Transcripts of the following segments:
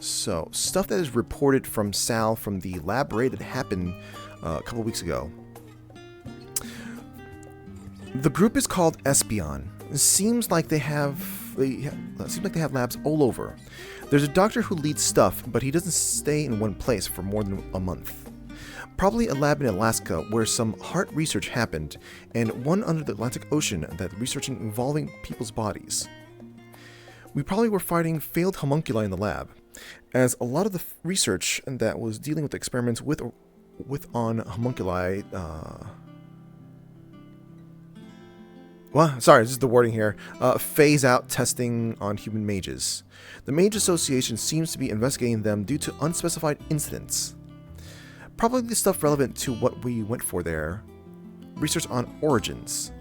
So, stuff that is reported from Sal from the lab raid that happened a couple weeks ago. The group is called Espion. It seems like they have labs all over. There's a doctor who leads stuff, but he doesn't stay in one place for more than a month. Probably a lab in Alaska where some heart research happened, and one under the Atlantic Ocean that researching involving people's bodies. We probably were fighting failed homunculi in the lab, as a lot of the research that was dealing with experiments with on homunculi. This is the wording here. Phase out testing on human mages. The Mage Association seems to be investigating them due to unspecified incidents. Probably the stuff relevant to what we went for there. Research on origins.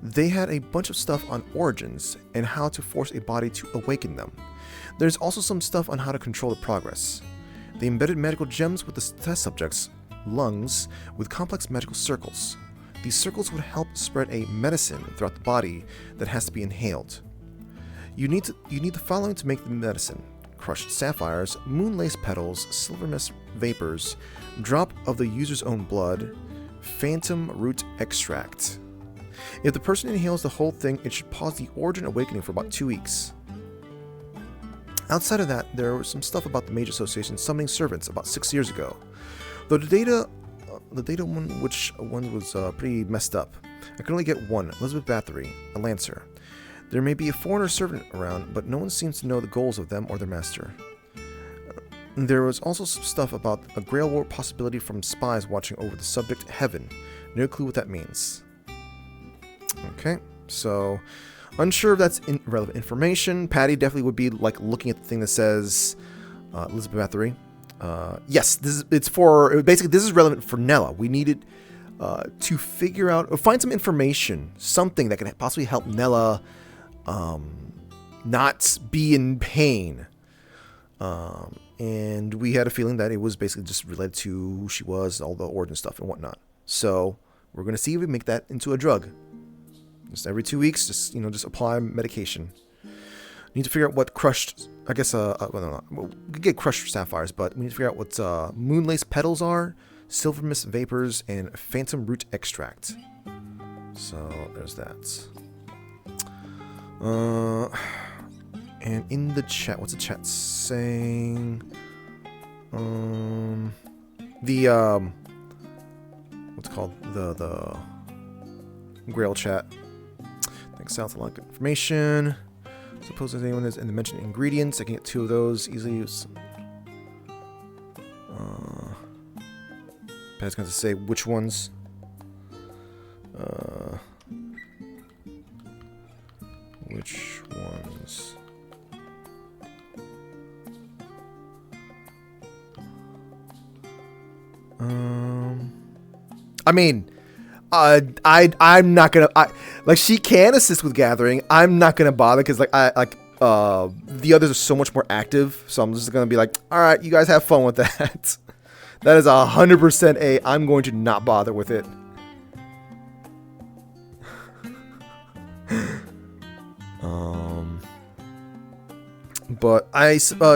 They had a bunch of stuff on origins and how to force a body to awaken them. There's also some stuff on how to control the progress. They embedded medical gems with the test subjects' lungs with complex magical circles. These circles would help spread a medicine throughout the body that has to be inhaled. You need the following to make the medicine: crushed sapphires, moon-lace petals, silver mist vapors, drop of the user's own blood, phantom root extract. If the person inhales the whole thing, it should pause the origin awakening for about 2 weeks. Outside of that, there was some stuff about the Mage Association summoning servants about 6 years ago. Though the data one, which one was pretty messed up. I could only get one, Elizabeth Bathory, a Lancer. There may be a foreigner servant around, but no one seems to know the goals of them or their master. There was also some stuff about a Grail War possibility from spies watching over the subject Heaven. No clue what that means. Okay, so unsure if that's relevant information. Patty definitely would be like looking at the thing that says Elizabeth Bathory. Yes, this is relevant for Nella. We needed to figure out or find some information, something that can possibly help Nella not be in pain. And we had a feeling that it was basically just related to who she was, all the origin stuff and whatnot. So we're going to see if we make that into a drug. Just every 2 weeks, just apply medication. Need to figure out what crushed, we could get crushed sapphires, but we need to figure out what moonlace petals are, silver mist vapors, and phantom root extract. So there's that. And in the chat, what's the chat saying? What's it called? The Grail chat. Thanks, South. A lot of good information. Suppose if anyone is in the mentioned ingredients, I can get 2 of those easily. Use. Pat's going to say which ones. Which ones? I mean, I'm not gonna. She can assist with gathering. I'm not gonna bother because the others are so much more active. So I'm just gonna be like, all right, you guys have fun with that. That is 100% I'm going to not bother with it. But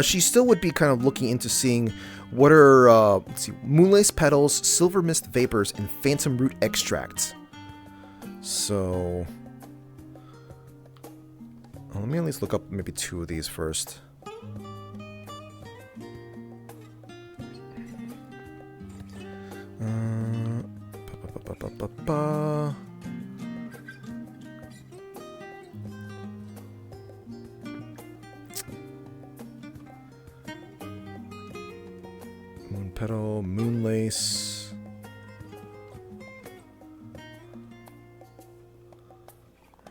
she still would be kind of looking into seeing what are moonlace petals, silver mist vapors, and phantom root extracts. So let me at least look up maybe 2 of these first. Moon petal, moonlace.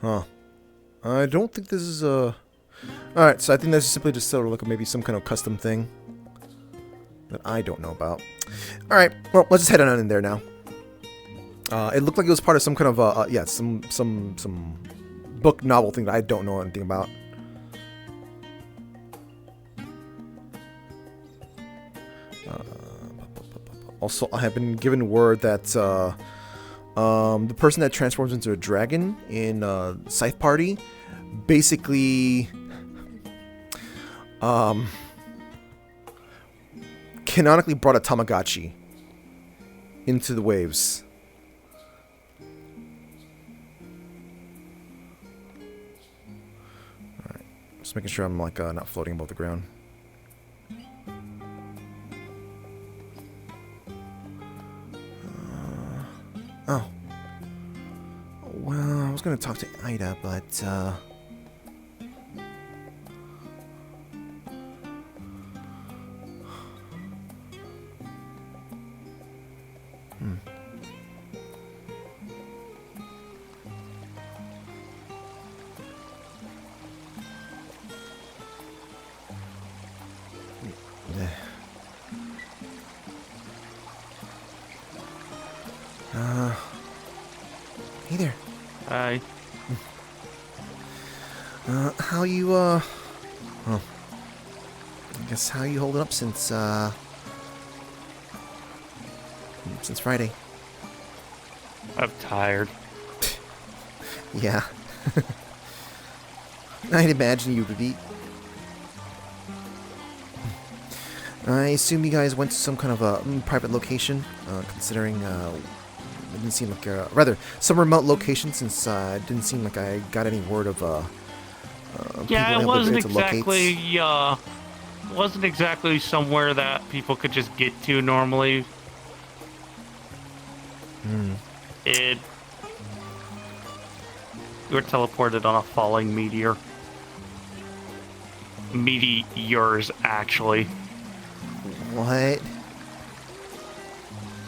Huh. I don't think this is a... Alright, so I think that's simply just sort of like maybe some kind of custom thing that I don't know about. Alright, well, let's just head on in there now. It looked like it was part of some kind of, some book novel thing that I don't know anything about. Also, I have been given word that the person that transforms into a dragon in Scythe Party basically canonically brought a Tamagotchi into the waves. Alright, just making sure I'm like not floating above the ground. Oh. Well, I was gonna talk to Ida, but hey there. Hi. How you, well, I guess how you holding up since Friday? I'm tired. Yeah. I'd imagine you would be. I assume you guys went to some kind of a private location, considering it didn't seem like rather some remote location, since it didn't seem like I got any word of Yeah, it wasn't exactly locate. wasn't exactly somewhere that people could just get to normally. We were teleported on a falling meteor. Meteors, actually. What?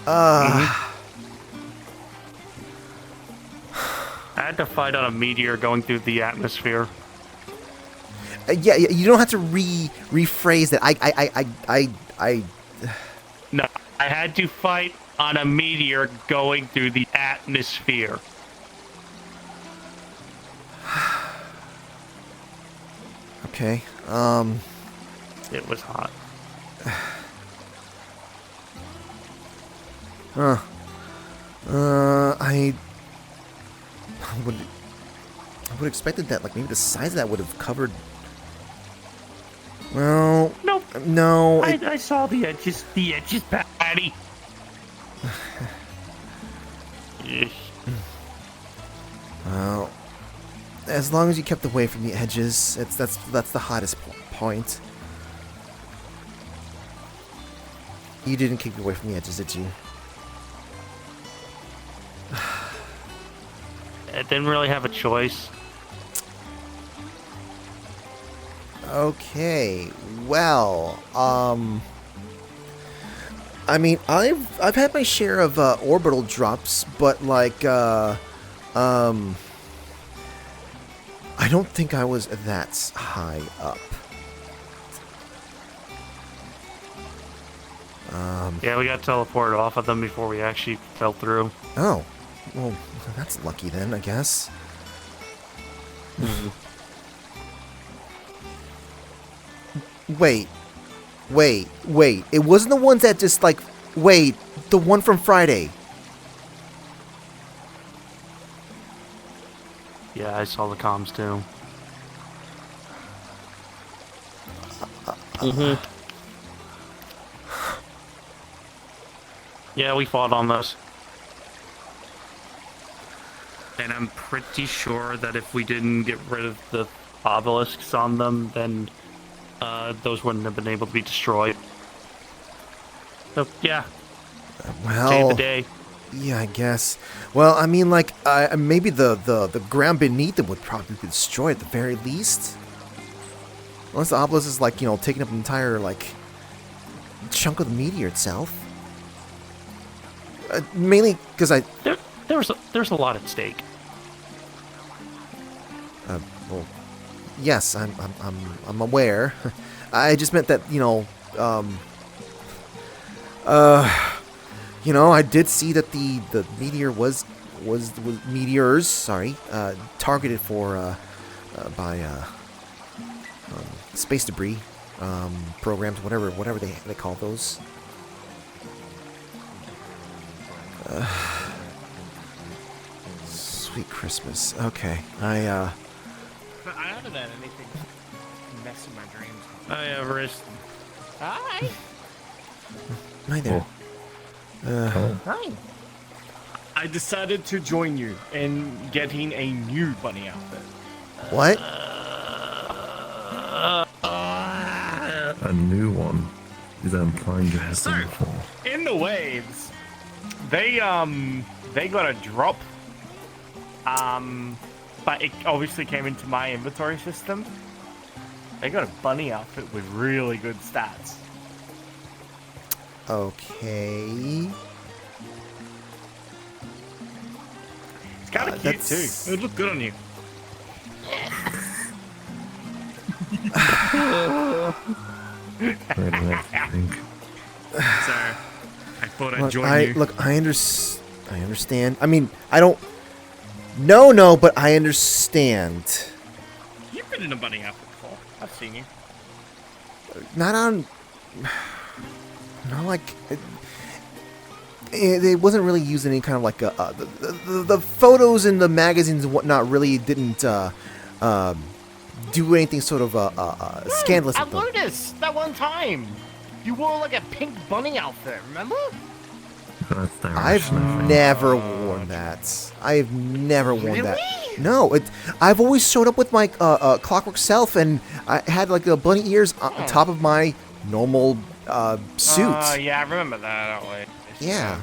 I had to fight on a meteor going through the atmosphere. Yeah, you don't have to rephrase that. I. No, I had to fight on a meteor going through the atmosphere. Okay. It was hot. I would expected that, like, maybe the size of that would have covered. Well, Nope. No. I saw the edges, Patty. Well, as long as you kept away from the edges, that's the hottest point. You didn't keep away from the edges, did you? I didn't really have a choice. Okay, well, I mean, I've had my share of orbital drops, but like, I don't think I was that high up. Yeah, we got teleported off of them before we actually fell through. Oh, well, that's lucky then, I guess. Wait. It wasn't the ones that just like, wait, the one from Friday. Yeah, I saw the comms too. Yeah, we fought on those. And I'm pretty sure that if we didn't get rid of the obelisks on them, then those wouldn't have been able to be destroyed. So, yeah. Well, save the day. Yeah, I guess. Well, I mean, like, maybe the ground beneath them would probably be destroyed at the very least. Unless the obelisk is, like, you know, taking up an entire, like, chunk of the meteor itself. Mainly because There's a lot at stake. Well, yes, I'm aware. I just meant that, you know, I did see that the meteor was meteors, sorry, targeted for by space debris programs, whatever they call those. Sweet Christmas. Okay, But I haven't had anything mess Yes, in my dreams. Hi, Everest. Hi. Hi there. Hi. I decided to join you in getting a new bunny outfit. What? A new one? Is that implying you had So, one before? in the waves, they got a drop. But it obviously came into my inventory system. They got a bunny outfit with really good stats. Okay. It's kind of cute too. It would look good on you. Wait, I have to think. So, I thought I'd join you. Look, I understand. I mean, I don't. No, but I understand. You've been in a bunny outfit before. I've seen you. Not on. Not like. It wasn't really using any kind of like the photos in the magazines and whatnot really didn't do anything sort of scandalous. At Lotus, that one time, you wore like a pink bunny outfit. Remember? That's direction, I've I think. never worn that. I've never worn that. Really? No, I've always showed up with my clockwork self, and I had like the bunny ears on top of my normal suit. Yeah, I remember that. Oh, wait. Yeah.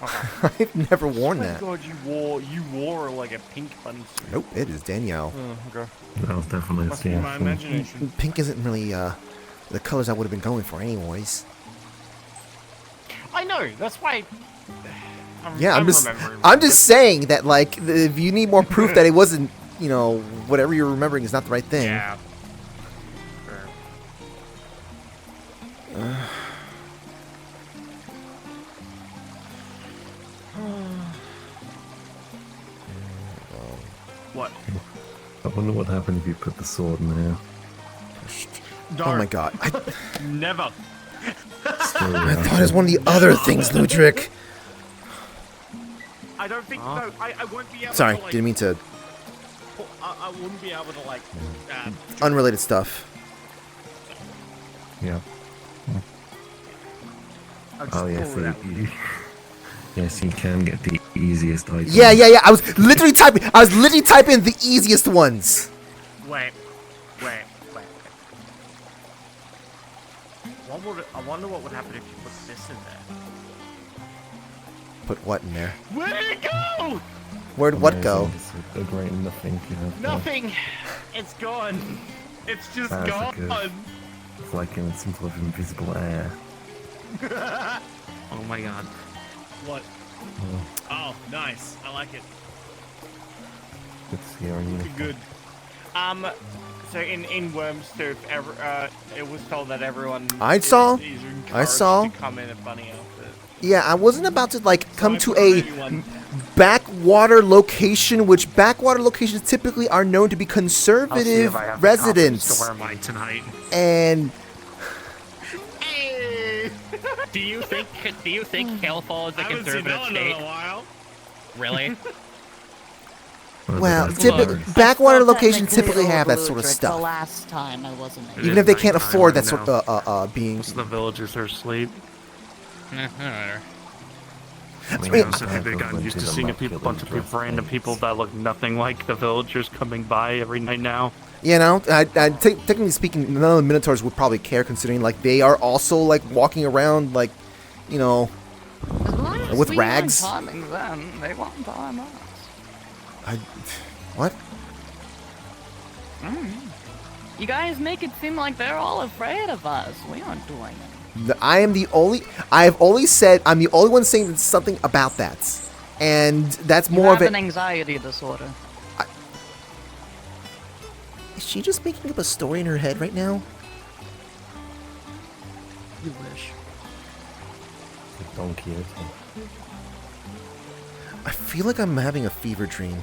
Okay. I've never worn Oh my that. God, you wore like a pink bunny suit. Nope, it is Danielle. Okay. That was definitely a Must be my CF. imagination. Pink isn't really the colors I would have been going for anyways. I know. That's why. Yeah, I'm just remembering. saying that like if you need more proof that it wasn't, whatever you're remembering is not the right thing. Yeah. Sure. What? I wonder what happened if you put the sword in there. No, Oh my god. never. I thought it was one of the other things, Ludric. I don't think. No, I won't be able Sorry, to. Like, didn't mean to. I wouldn't be able to like. Unrelated stuff. Yeah. I'll just Oh, yeah, pull it out. so yes, you can get the easiest item. Yeah. I was literally typing the easiest ones. Wait. I wonder what would happen if you put this in there. Put what in there? Where did it go? Where'd what go? It's a great nothing you have there. Nothing. It's gone. It's just That's gone. good. It's like in some sort of invisible air. Oh my god. What? Oh, nice. I like it. Good to see you on uniform. Good. So in Wormstooth, it was told that everyone I is saw. encouraged to come in a bunny outfit. Yeah, I wasn't about to like come I to put a everyone- backwater location, which backwater locations typically are known to be I'll see conservative if I have the confidence residents. to wear mine tonight. And Do you think Caelfall is a I haven't seen conservative that one in state? a while. Really? well, that's typically hilarious. backwater Well, locations technically typically have that over sort of Ludric, stuff. The last time I wasn't able. It Even is if they can't nighttime afford right that sort now. being. Most of the villagers are asleep. Whatever. To be mean, honest, I think they've gotten used to seeing a bunch of people, random people that look nothing like the villagers coming by every night now. Technically speaking, none of the Minotaurs would probably care, considering like they are also like walking around like, As long as with we rags. weren't harming them, they won't harm us. What? You guys make it seem like they're all afraid of us. We aren't doing it. I've always said I'm the only one saying something about that, and that's You more have of an it. anxiety disorder. Is she just making up a story in her head right now? You wish. Don Quixote. I feel like I'm having a fever dream.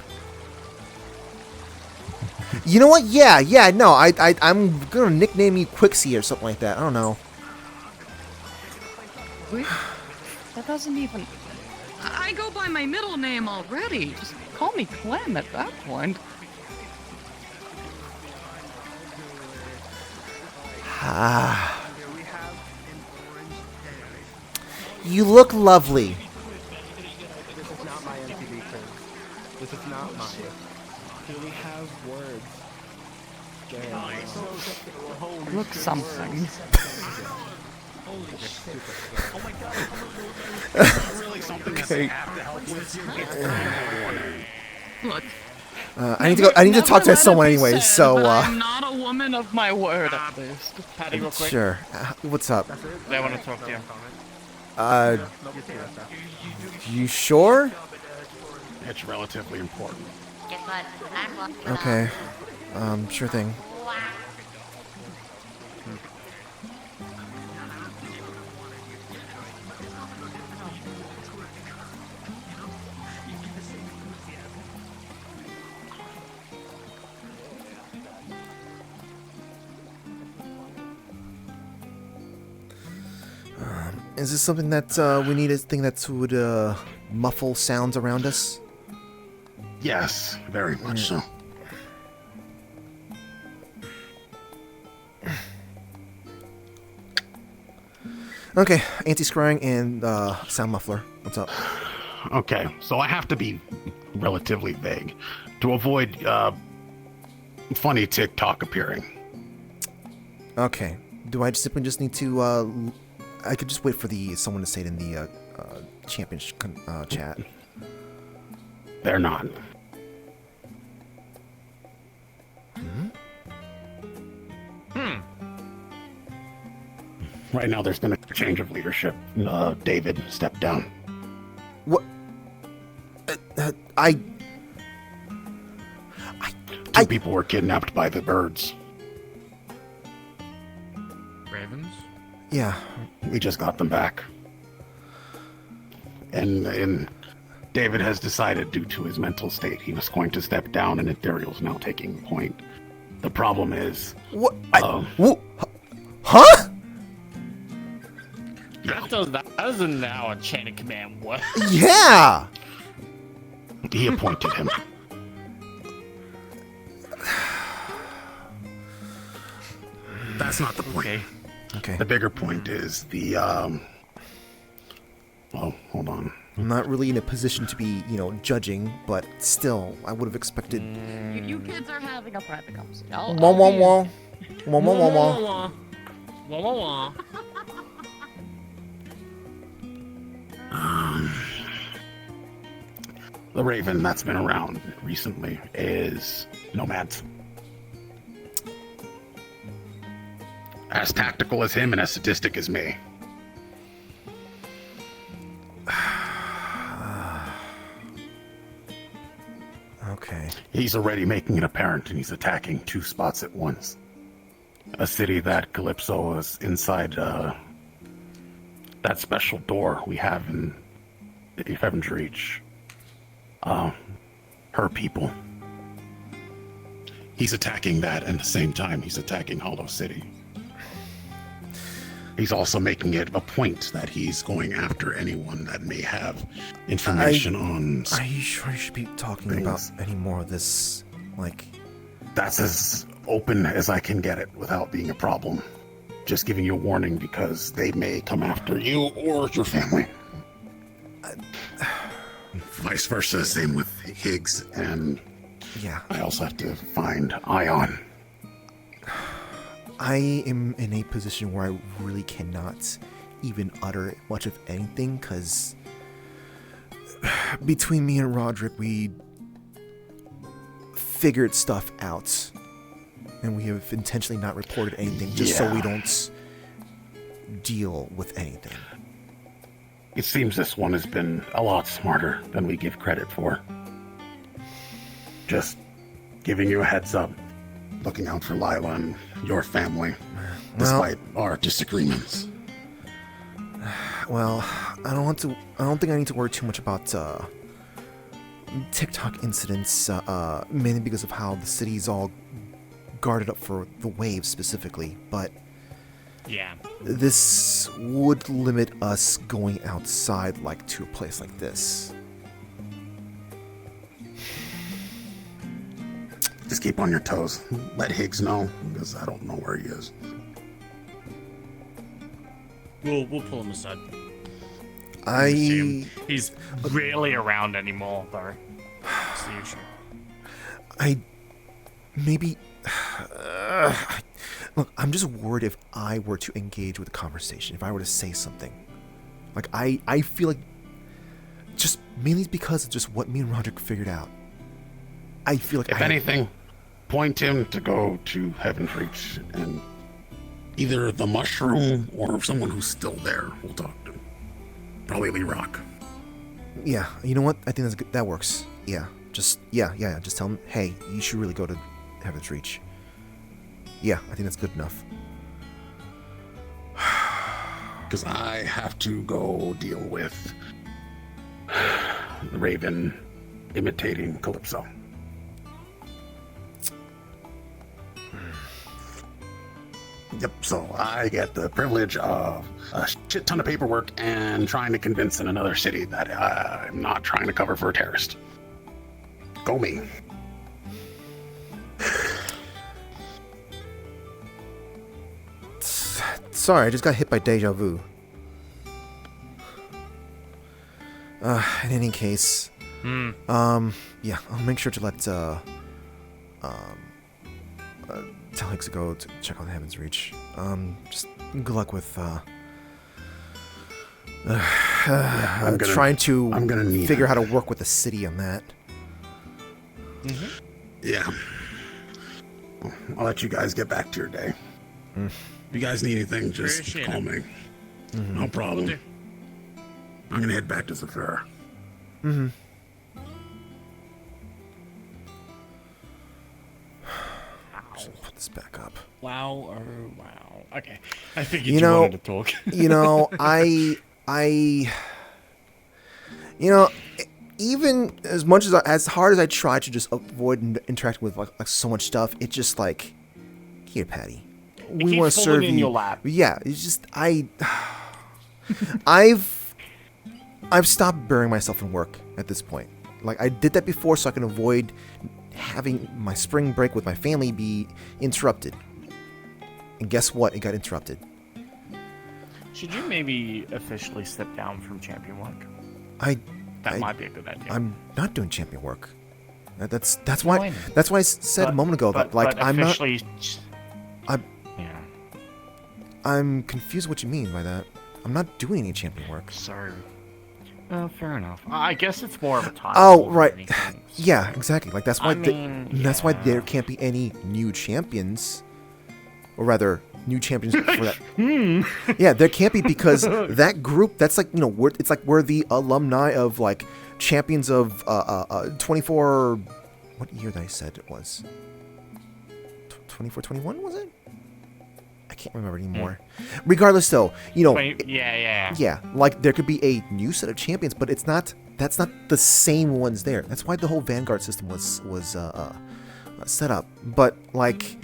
You know what? Yeah. No, I'm gonna nickname you Quixie or something like that. I don't know. Wait, that doesn't even. I go by my middle name already. Just call me Clem at that point. You look lovely. This is not my MTV quiz. This is not mine. Do we have words? Look something. Oh my god. Really something that Okay. they have to help with. Look. I need to go. I need to talk to someone anyways. So, I'm not a woman of my word, at least. Patty, real quick. sure. What's up? They want to talk to you. You sure? It's relatively important. Guess what? I'm walking Okay. Sure thing. Is this something that we need? A thing that would muffle sounds around us? Yes, very much so. Okay, anti-scrying and sound muffler. What's up? Okay, so I have to be relatively vague to avoid funny TikTok appearing. Okay. Do I simply just need to? I could just wait for someone to say it in the champion chat. They're not. Right now, there's been a change of leadership. David stepped down. What? Two people were kidnapped by the birds. Ravens? Yeah. We just got them back. And David has decided, due to his mental state, he was going to step down, and Ethereal's now taking point. The problem is... What? Whoa. Huh? That is now a chain of command. What? Yeah. He appointed him. That's not the point. Okay. The bigger point is the, Oh, hold on. I'm not really in a position to be, judging, but still, I would have expected. You kids are having a private conversation. Wah wah wah. Wah wah wah wah. Wah wah wah. The Raven that's been around recently is Nomads. As tactical as him and as sadistic as me. Okay. He's already making it apparent, and he's attacking two spots at once. A city that Calypso is inside that special door we have in Heaven's Reach. Her people. He's attacking that, and at the same time, he's attacking Hollow City. He's also making it a point that he's going after anyone that may have information on... Are you sure you should be talking about any more of this? Like... That's as open as I can get it without being a problem. Just giving you a warning because they may come after you or your family. Vice versa, same with Higgs, and Yeah. I also have to find Ion. I am in a position where I really cannot even utter much of anything, because between me and Roderick, we figured stuff out, and we have intentionally not reported anything just so we don't deal with anything. It seems this one has been a lot smarter than we give credit for. Just giving you a heads up, looking out for Lila and your family, despite our disagreements. Well, I don't think I need to worry too much about TikTok incidents, mainly because of how the city's all guarded up for the waves specifically, but Yeah. this would limit us going outside, like, to a place like this. Just keep on your toes. Let Higgs know, because I don't know where he is. We'll pull him aside. He's rarely around anymore, though. That's the issue. Maybe. Look, I'm just worried if I were to engage with the conversation, if I were to say something. Like, I feel like, just mainly because of just what me and Roderick figured out. I feel like if anything, point him to go to Heaven's Reach, and either the mushroom or someone who's still there will talk to him. Probably Lee Rock. Yeah, you know what? I think that's good. That works. Yeah, just tell him, hey, you should really go to Heaven's Reach. Yeah, I think that's good enough. Because I have to go deal with the Raven imitating Calypso. Yep, so I get the privilege of a shit ton of paperwork and trying to convince in another city that I'm not trying to cover for a terrorist. Go me. Sorry, I just got hit by deja vu. In any case, yeah, I'll make sure to let tell Hicks to go to check on Heaven's Reach. Just good luck with trying to figure out how to work with the city on that. Yeah. I'll let you guys get back to your day. If you guys need anything, just call me. No problem. I'm gonna head back to Zephyr. Put this back up. Wow. Okay. I figured you wanted to talk. Even as much as hard as I try to just avoid interacting with like so much stuff, it's just like, here, Patty, we want to serve you. In your lap. Yeah, it's just I've stopped burying myself in work at this point. Like, I did that before so I can avoid having my spring break with my family be interrupted. And guess what? It got interrupted. Should you maybe officially step down from champion work? That might be a good idea. I'm not doing champion work. That's why I said a moment ago that I'm not. I'm confused what you mean by that. I'm not doing any champion work. So, fair enough. I guess it's more of a time. Oh, right. Yeah, exactly. Like that's why that's why there can't be any new champions, or rather, new champions for that. Yeah, there can't be because that group. That's like we're the alumni of like champions of 24. What year did I said it was? 24-21 was it? I can't remember anymore. Regardless, though, yeah, like there could be a new set of champions, but it's not. That's not the same ones there. That's why the whole Vanguard system was set up. But like,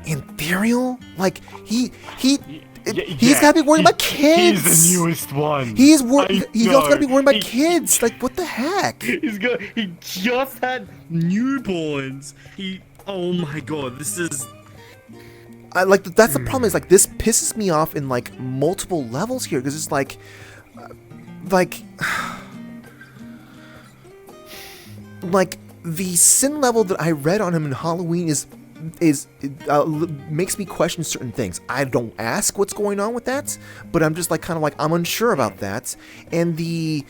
Imperial, like he's got to be worrying about kids. He's the newest one. He's also got to be worrying about kids. Like, what the heck? He just had newborns. Oh my god, this is. That's the problem. Is like this pisses me off in like multiple levels here because it's like the sin level that I read on him in Halloween is makes me question certain things. I don't ask what's going on with that, but I'm just like kind of like I'm unsure about that. And the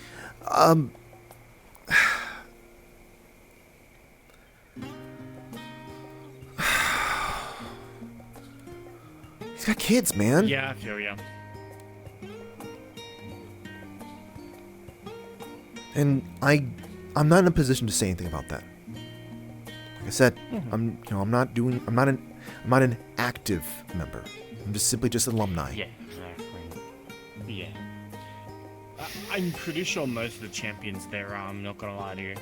he's got kids, man. Yeah, I feel ya. And I'm not in a position to say anything about that. Like I said, I'm not an active member. I'm just simply just an alumni. Yeah, exactly. Yeah. I'm pretty sure most of the champions there are. I'm not gonna lie to you.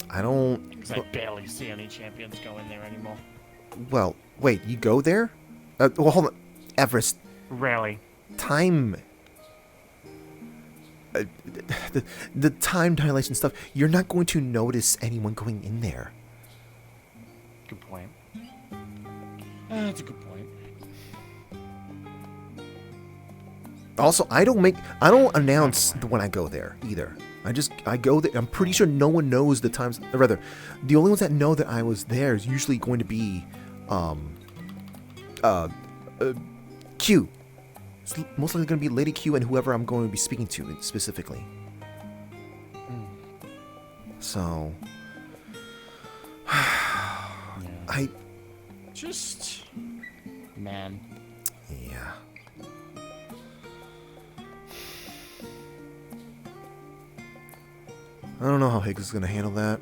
I don't. Because I barely see any champions go in there anymore. Well, wait, you go there? Well, hold on. Everest. Rarely. Time. The time dilation stuff. You're not going to notice anyone going in there. Good point. That's a good point. Also, I don't announce when I go there either. I go there. I'm pretty sure no one knows the times. Or rather, the only ones that know that I was there is usually going to be, Q. It's most likely going to be Lady Q and whoever I'm going to be speaking to specifically. So, I just, man. Yeah. I don't know how Higgs is going to handle that.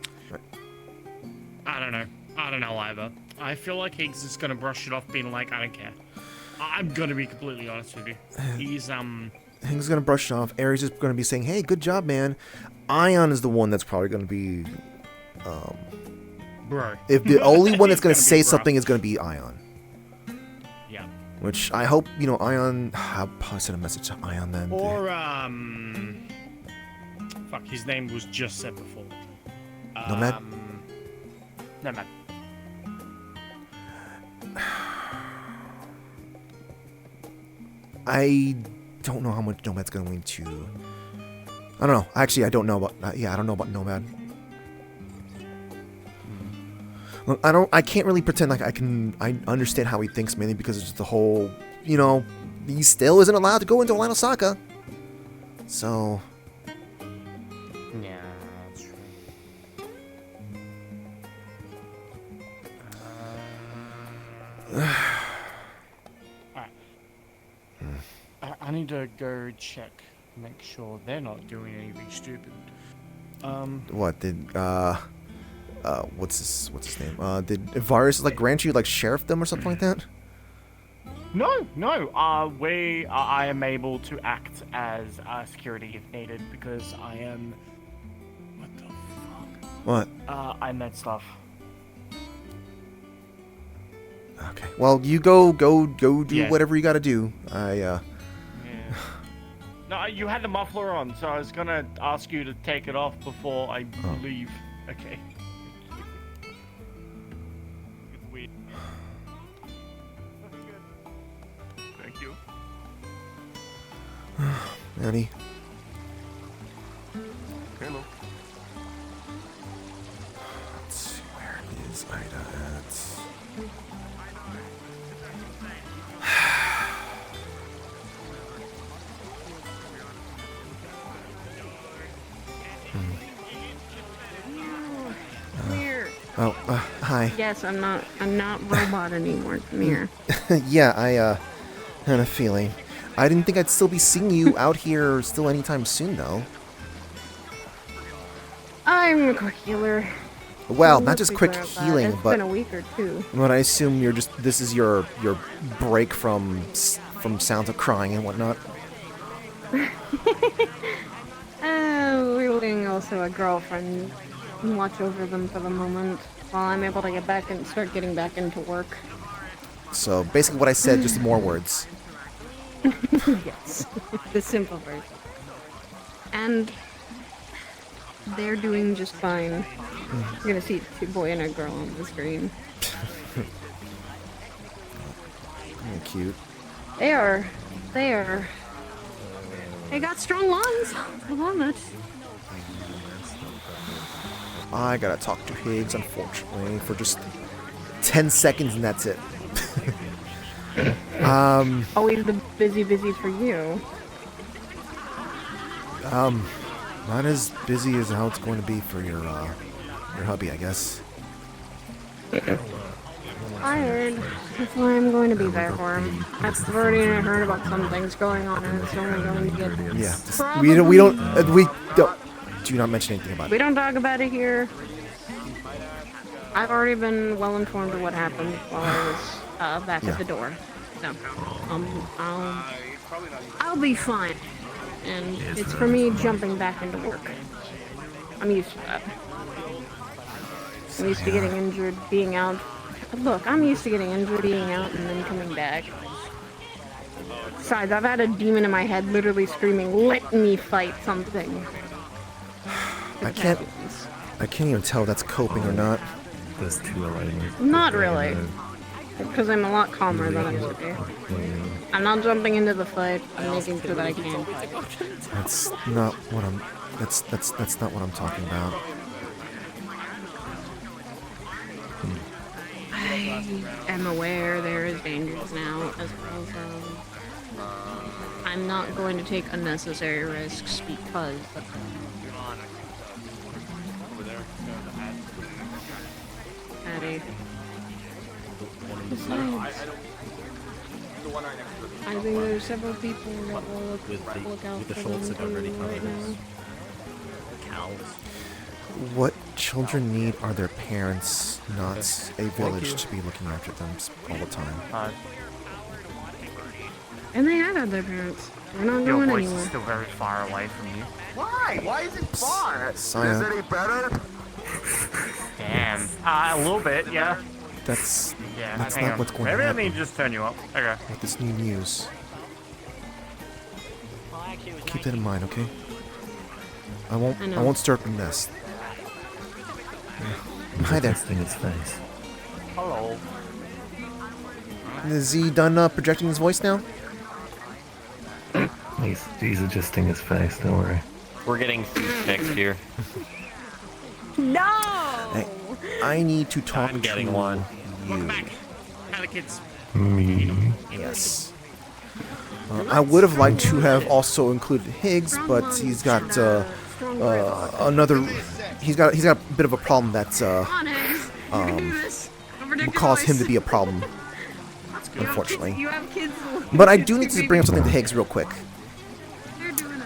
I don't know either. I feel like Higgs is gonna brush it off, being like, I don't care. I'm gonna be completely honest with you. He's Higgs is gonna brush it off. Ares is gonna be saying, "Hey, good job, man." Ion is the one that's probably gonna be, bro. If the only one that's gonna say something is gonna be Ion. Yeah. Which I hope Ion. I'll probably send a message to Ion then. Or fuck, his name was just said before. Nomad. Nomad. I don't know how much Nomad's going to. I don't know. Actually, I don't know about. I don't know about Nomad. Look, I can't really pretend like I understand how he thinks, mainly because it's just the whole. He still isn't allowed to go into Atlanta Osaka. So. Yeah, that's true. Alright. I need to go check, make sure they're not doing anything stupid. What did what's his name? Did Varus grant you sheriffdom or something like that? No. I am able to act as security if needed because I am. What the fuck? What? I met stuff. Okay. Well, you go do whatever you got to do. Yeah. No, you had the muffler on, so I was gonna ask you to take it off before I leave. Okay. It's weird. Thank you. Ready? Hello. Let's see, where is Ida at? Oh, hi. Yes, I'm not robot anymore. Come here. Yeah, I had a feeling. I didn't think I'd still be seeing you out here still anytime soon, though. I'm a quick healer. Well, not just quick healing, It's but been a week or two. But I assume this is your break from sounds of crying and whatnot. We're letting also a girlfriend watch over them for the moment while I'm able to get back and start getting back into work. So basically what I said, just more words. Yes, the simple version. And they're doing just fine. You're gonna see a boy and a girl on the screen. Cute. They are. They got strong lungs. I love it. I gotta talk to Higgs, unfortunately, for just 10 seconds, and that's it. Always the busy for you. Not as busy as how it's going to be for your hubby, I guess. Tired. That's why I'm going to be there for him. I've already heard about some things going on, and it's only going to get. Yeah, we don't. Do not mention anything about it. We don't talk about it here. I've already been well informed of what happened while I was back at the door. So, I'll be fine. And it's for me jumping back into work. I'm used to that. I'm used to getting injured, being out. Look, I'm used to getting injured, being out, and then coming back. Besides, I've had a demon in my head literally screaming, "Let me fight something." I can't even tell if that's coping or not. There's two alignments. Not really. Because I'm a lot calmer than I used to be. I'm not jumping into the fight. I'm making sure that I can fight. That's not what I'm. That's not what I'm talking about. I am aware there is dangers now, as well as I'm not going to take unnecessary risks because Patty. Besides, I think there's several people that will look out for them right now. What children need are their parents, not a village to be looking after them all the time. And they have had their parents. They're not Your going voice anywhere. is still very far away from you. Why? Why is it far? Saya. Is it any better? Damn. A little bit, yeah. That's Yeah, That's hang not on. what's going to Maybe I happen. need to just turn you up. Okay. with this new news. Keep that in mind, okay? I know. won't stir up the nest. Hi there. Testing his face. Hello. Is he done projecting his voice now? He's adjusting his face, don't worry. We're getting suits next year. No! I need to talk I'm getting to one. Welcome you. back. How the kids? Me. Yes. I would have liked to have also included Higgs, but he's got another. He's got a bit of a problem that Come on, Higgs. You can do this. Don't predict will your cause him voice. to be a problem, You have unfortunately. kids- You have kids. But I do need to bring up something to Higgs real quick. You're doing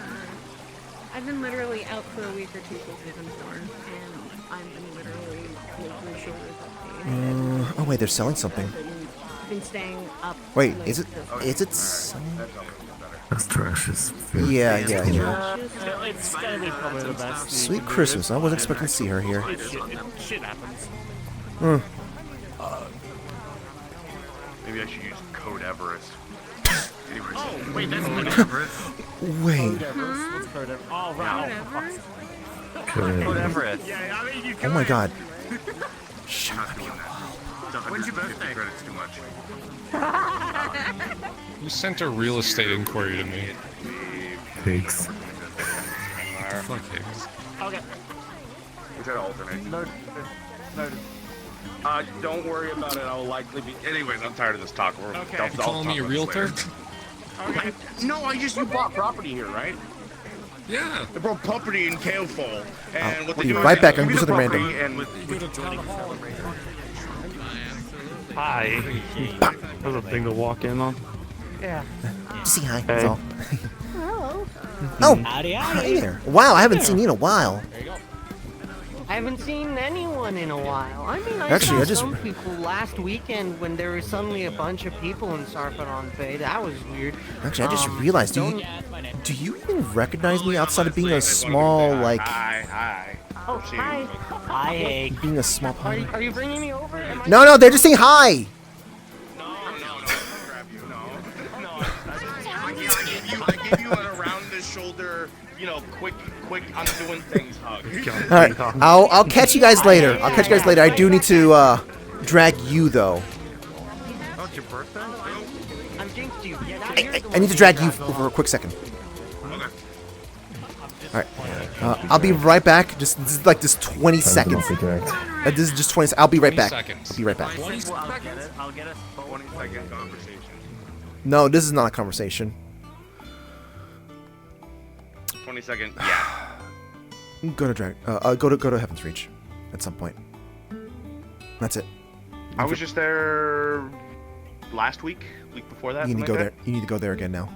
I've been literally out for a week or two since I've been born, and I've been literally making sure that Oh wait, they're selling something. I've been staying up. Wait, late is it? this Is it? Selling? That's Trash's food. Yeah. It's gonna be probably the best. Sweet Christmas. I wasn't expecting to see her here. Shit happens. Maybe I should use Code Everest. Anyways. Oh, wait, that's Code Wait. What's Code Everest? Oh, right. Oh, for fuck's sake. Code Everest. Yeah, I mean, you Oh my could. God. Shut up. When's your birthday? Credits too much. Who sent a real estate inquiry to me? Pigs. Fuck Higgs. Okay. We try to alternate. Noted. Don't worry about it. I'll likely be. Anyways, I'm tired of this talk. Okay. You calling me a realtor? Okay. No, you bought property here, right? Yeah. I bought property in Caelfall, and what they be do right is back. they I'm give me doing the something property random. and Go to town hall. Hi. There's a thing to walk in on. See hi. Hey. That's all. Hello. Oh, hi there. Wow, I haven't seen you in a while. I haven't seen anyone in a while. I mean, I Actually, saw I just- some people last weekend when there was suddenly a bunch of people in Sarpedon Bay. That was weird. Actually, I just realized. Do you even recognize me outside of being a small, like, Hi. Oh, hi. Hi, Egg. being a small pony? Are you bringing me over? Am I- No, they're just saying hi. No, grab you. No. I gave you an around the shoulder, quick, I'm doing things hug. All right, I'll catch you guys later. I do need to drag you though. Oh, it's your birthday? I'm jinxed you. I need to drag you for a quick second. Okay. All right, I'll be right back. This is like this 20 seconds. Direct. This is just 20. I'll be right 20 back. seconds. I'll be right back. 20 Well, seconds? I'll get us 20-second conversation. No, this is not a conversation. 20-second, yeah. Go to go to Heaven's Reach at some point. That's it. I was just there week before that. You need to something go there. like You need to go there again now.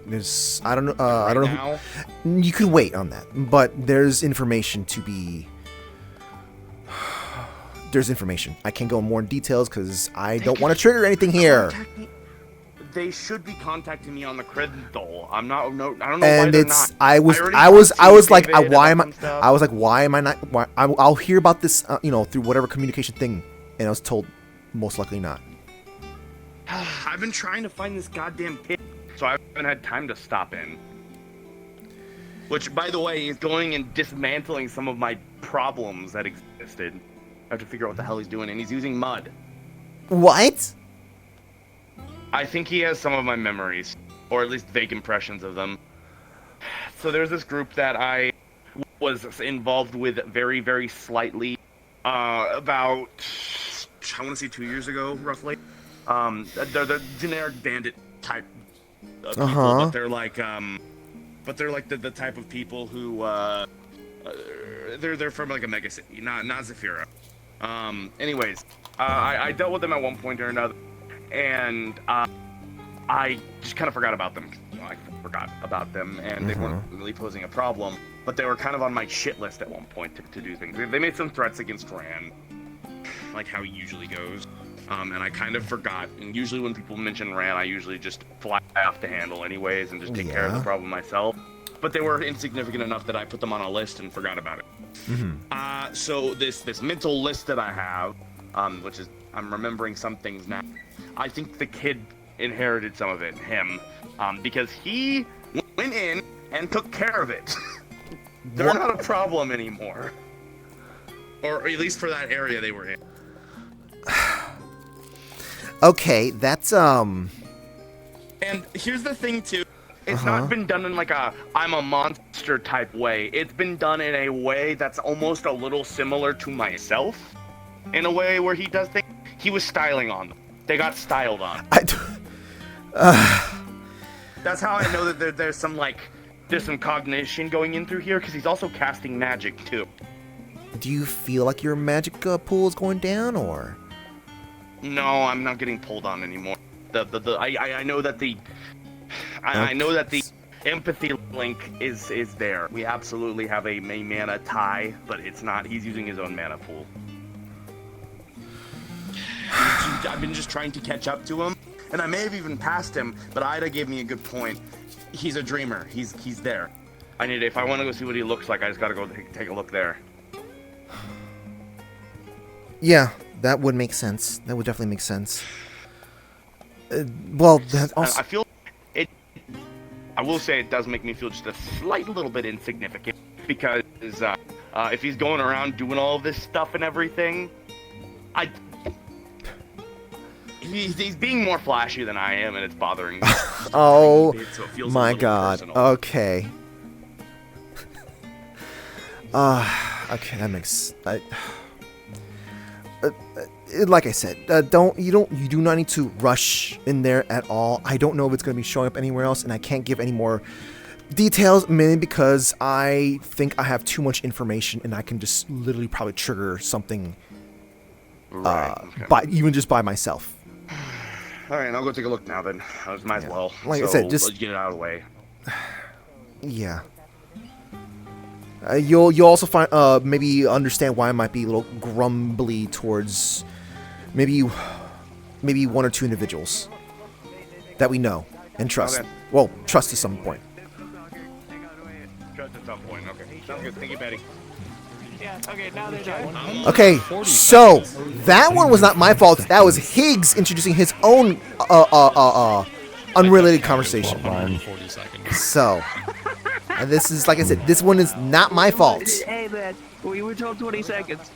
There's I don't know. that? I don't know. Now, You can wait on that, but there's information to be. There's information. I can't go in more details because I don't want to trigger anything here. they should be contacting me on the Crystal. I'm not. No, I don't know why And they're it's. not. I was already like, David why about am I? some stuff. I was like, why am I not? Why? I'll hear about this, through whatever communication thing, and I was told, most likely not. I've been trying to find this goddamn pit, so I haven't had time to stop in. Which, by the way, is going and dismantling some of my problems that existed. I have to figure out what the hell he's doing, and he's using mud. What? I think he has some of my memories, or at least vague impressions of them. So there's this group that I was involved with very, very slightly, about, I want to say 2 years ago, roughly. They're the generic bandit type of people, but they're like the type of people who, they're from like a mega city, not Zafira. Anyways, I dealt with them at one point or another, and I just kind of forgot about them. I forgot about them, and they weren't really posing a problem, but they were kind of on my shit list at one point to do things. They made some threats against Ran, like how it usually goes, and I kind of forgot. And usually when people mention Ran, I usually just fly off the handle anyways and just take care of the problem myself. But they were insignificant enough that I put them on a list and forgot about it. So this mental list that I have, which is, I'm remembering some things now. I think the kid inherited some of it, him, because he went in and took care of it. They're not a problem anymore. Or at least for that area they were in. Okay, that's, And here's the thing, too. It's not been done in like a I'm a monster type way. It's been done in a way that's almost a little similar to myself. In a way where he does things. He was styling on them. They got styled on. That's how I know that there's some cognition going in through here, because he's also casting magic too. Do you feel like your magic pool is going down, or? No, I'm not getting pulled on anymore. I know that I know that the empathy link is there. We absolutely have a mana tie, but it's not. He's using his own mana pool. I've been just trying to catch up to him, and I may have even passed him, but Ida gave me a good point. He's a dreamer. He's there. If I want to go see what he looks like, I just gotta go take a look there. Yeah, that would make sense. That would definitely make sense. Well, that also... I feel it. I will say it does make me feel just a slight little bit insignificant, because if he's going around doing all of this stuff and everything, he's being more flashy than I am, and it's bothering me. Oh so it feels my god. personal. Okay. Okay, that makes. Like I said, you do not need to rush in there at all. I don't know if it's going to be showing up anywhere else, and I can't give any more details, mainly because I think I have too much information, and I can just literally probably trigger something, even just by myself. All right, I'll go take a look now. Then I might as well. Like I said, just let's get it out of the way. Yeah. You'll also find maybe understand why I might be a little grumbly towards maybe one or two individuals that we know and trust. Okay. Well, trust to some point. Trust at some point. Okay, sounds good. Thank you, Betty. Yeah. Okay. Now they're done. Okay, so that one was not my fault. That was Higgs introducing his own unrelated conversation. So. And this is, like I said, this one is not my fault. Hey, man, we were told 20 seconds.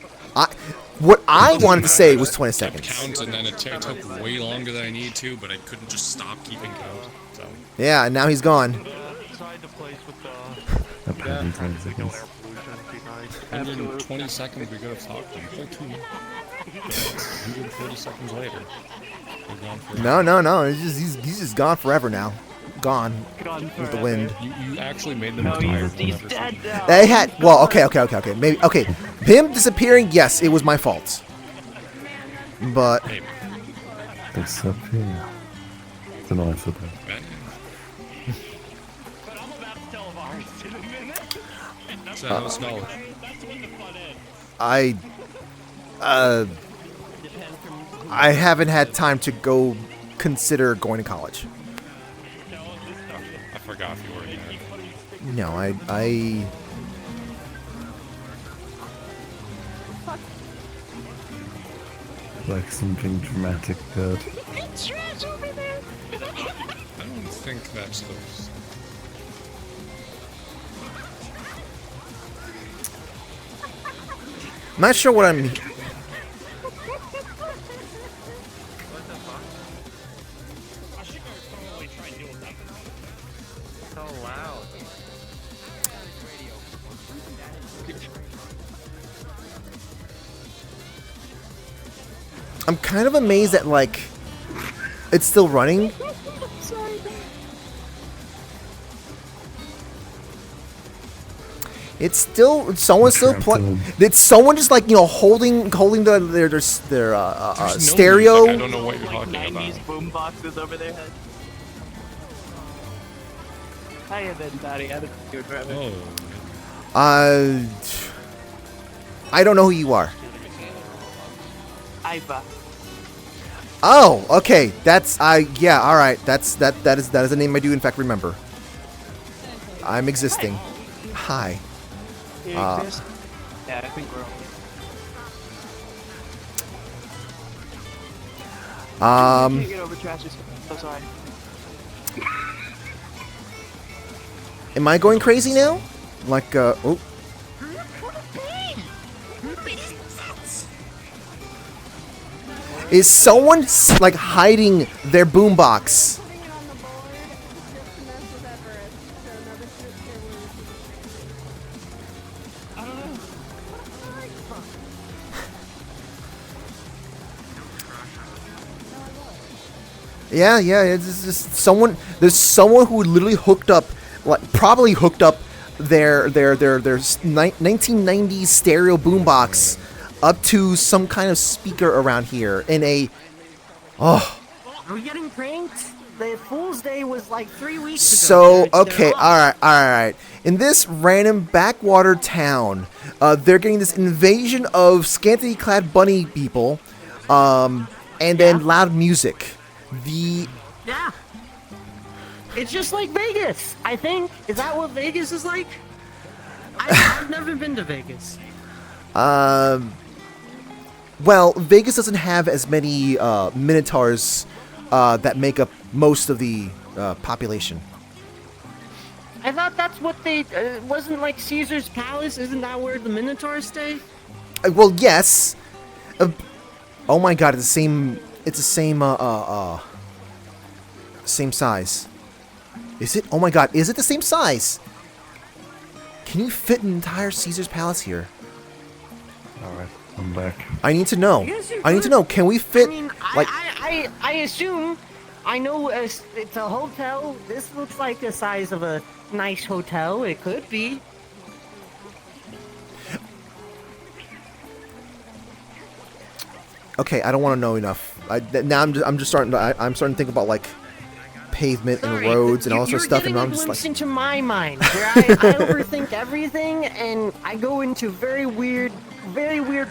What I wanted to say was 20 seconds. Count, and then it took way longer than I needed to, but I couldn't just stop keeping count. So. Yeah, and now he's gone. 120 seconds we could have talked to him. 140 seconds later. No. He's just gone forever now. Gone with the wind. You actually made them tired. He's dead now. They had okay. Maybe him disappearing. Yes, it was my fault. But disappear. It's a nice thing. Knowledge. I haven't had time to go consider going to college. I forgot if you were in there. No, I like something dramatic occurred. It's trash over there. I don't think that's those. I'm not sure what I'm. I should go probably try and deal with that. So loud. I'm kind of amazed that, like, it's still running. It's still someone's still playing. Did someone just like holding their stereo? I don't know what you're talking about. 90s boom boxes over their heads. Hiya then, Daddy. How did you do it, Oh. I don't know who you are. Iva. Oh, okay. That's yeah. All right. That is a name I do in fact remember. I'm existing. Hi. Do you exist? Yeah, I think we're all. You can't get over trash. So sorry. Am I going crazy now? Like oh. Is someone like hiding their boombox? Yeah, it's just someone. There's someone who literally hooked up, like probably hooked up their 1990s stereo boombox up to some kind of speaker around here in a. Oh. Are we getting pranked? The Fool's Day was like 3 weeks ago. So okay, all right. In this random backwater town, they're getting this invasion of scantily clad bunny people, and then loud music. Yeah. It's just like Vegas, I think. Is that what Vegas is like? I've never been to Vegas. Well, Vegas doesn't have as many minotaurs that make up most of the population. I thought that's what they wasn't like Caesar's Palace. Isn't that where the minotaurs stay? Well, yes. Oh my God, it's the same. It's the same. Same size. Is it? Oh my God, is it the same size? Can you fit an entire Caesar's Palace here? All right, I'm back. I need to know. I need to know. Can we fit? I mean, like, I assume. I know it's a hotel. This looks like the size of a nice hotel. It could be. Okay, I don't want to know enough. Now I'm just starting to. I'm starting to think about like pavement and roads and all sorts of stuff, and I'm just like. Into my mind, where I overthink everything, and I go into very weird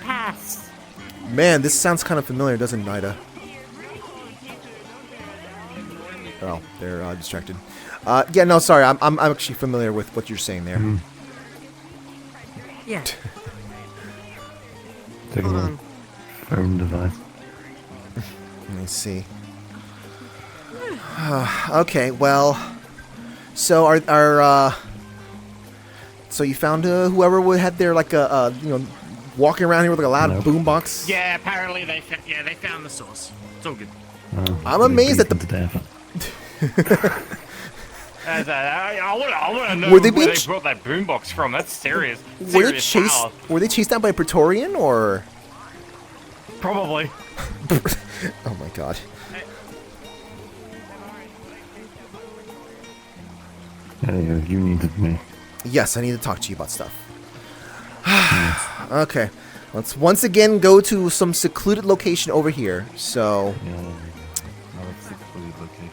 paths. Man, this sounds kind of familiar, doesn't it, Nida? Oh, they're distracted. Yeah, no, sorry. I'm actually familiar with what you're saying there. Mm-hmm. Yeah. Take a look. Phone device. Let me see. Okay, well, so so you found whoever had their like walking around here with like a loud boombox. Yeah, apparently they found the source. It's all good. I'm amazed at the. I want to know Were they where being they brought that boombox from. That's serious. Were they chased? Were they chased down by a Praetorian or? Probably. Oh my God. Hey, you needed me. Yes, I need to talk to you about stuff. Okay, let's once again go to some secluded location over here. So. Yeah, not a secluded location.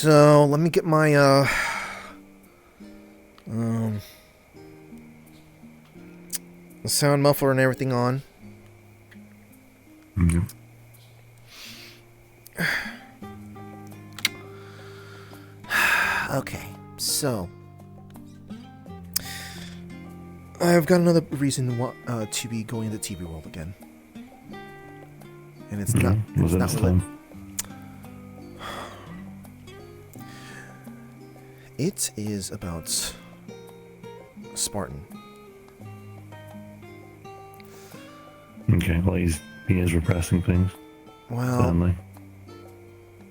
So let me get my the sound muffler and everything on. Mm-hmm. Okay, so I've got another reason to be going to the TV world again, and it's not. It's not It is about Spartan. Okay, well, he is repressing things. Well, Certainly.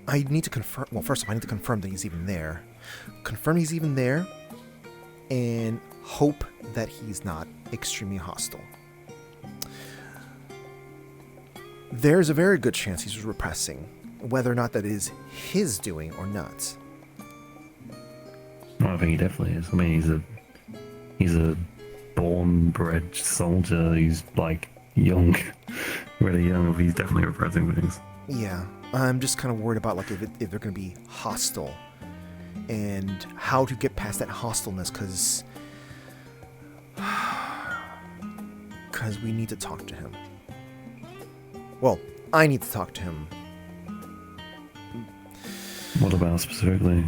I need to confirm. Well, first of all, I need to confirm that he's even there. Confirm he's even there, and hope that he's not extremely hostile. There's a very good chance he's repressing, whether or not that is his doing or not. I think he definitely is. I mean, he's a born-bred soldier. He's like young, really young. He's definitely repressing things. Yeah, I'm just kind of worried about like if they're going to be hostile, and how to get past that hostileness, because we need to talk to him. Well, I need to talk to him. What about specifically?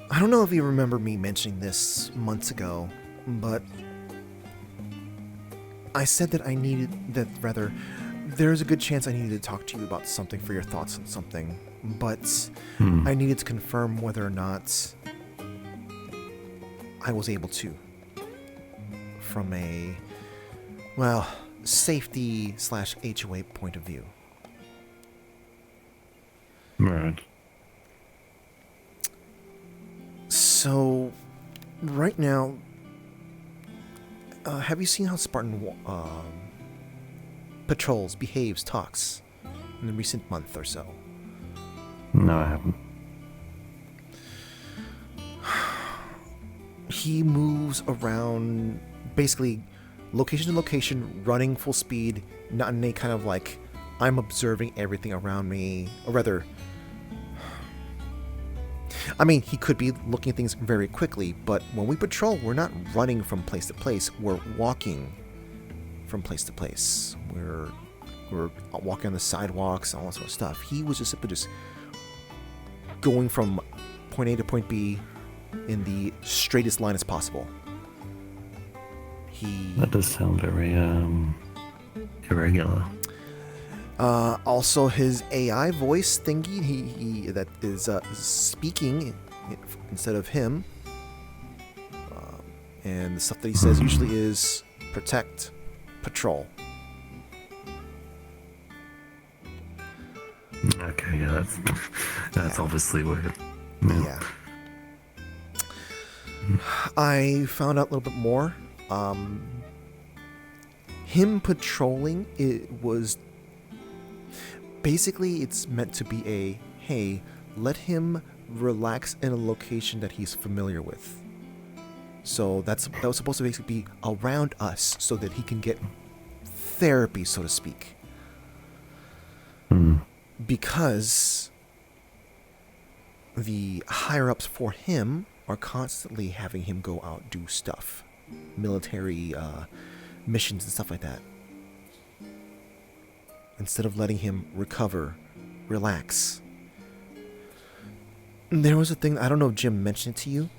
I don't know if you remember me mentioning this months ago, but I said that there's a good chance I needed to talk to you about something for your thoughts on something, but I needed to confirm whether or not I was able to, from a, well, safety/HOA point of view. Right. So, right now, have you seen how Spartan patrols, behaves, talks in the recent month or so? No, I haven't. He moves around, basically, location to location, running full speed, not in any kind of like, I'm observing everything around me, or rather, I mean, he could be looking at things very quickly, but when we patrol, we're not running from place to place, we're walking from place to place. We're walking on the sidewalks, all that sort of stuff. He was just simply just going from point A to point B in the straightest line as possible. That does sound very irregular. Also, his AI voice thingy, he that is speaking instead of him, and the stuff that he says usually is protect, patrol. Okay, yeah, that's obviously weird. Yeah. I found out a little bit more. Him patrolling, it was basically, it's meant to be a, hey, let him relax in a location that he's familiar with. So that was supposed to basically be around us so that he can get therapy, so to speak. Because the higher-ups for him are constantly having him go out do stuff. Military missions and stuff like that. Instead of letting him recover, relax. There was a thing, I don't know if Jim mentioned it to you,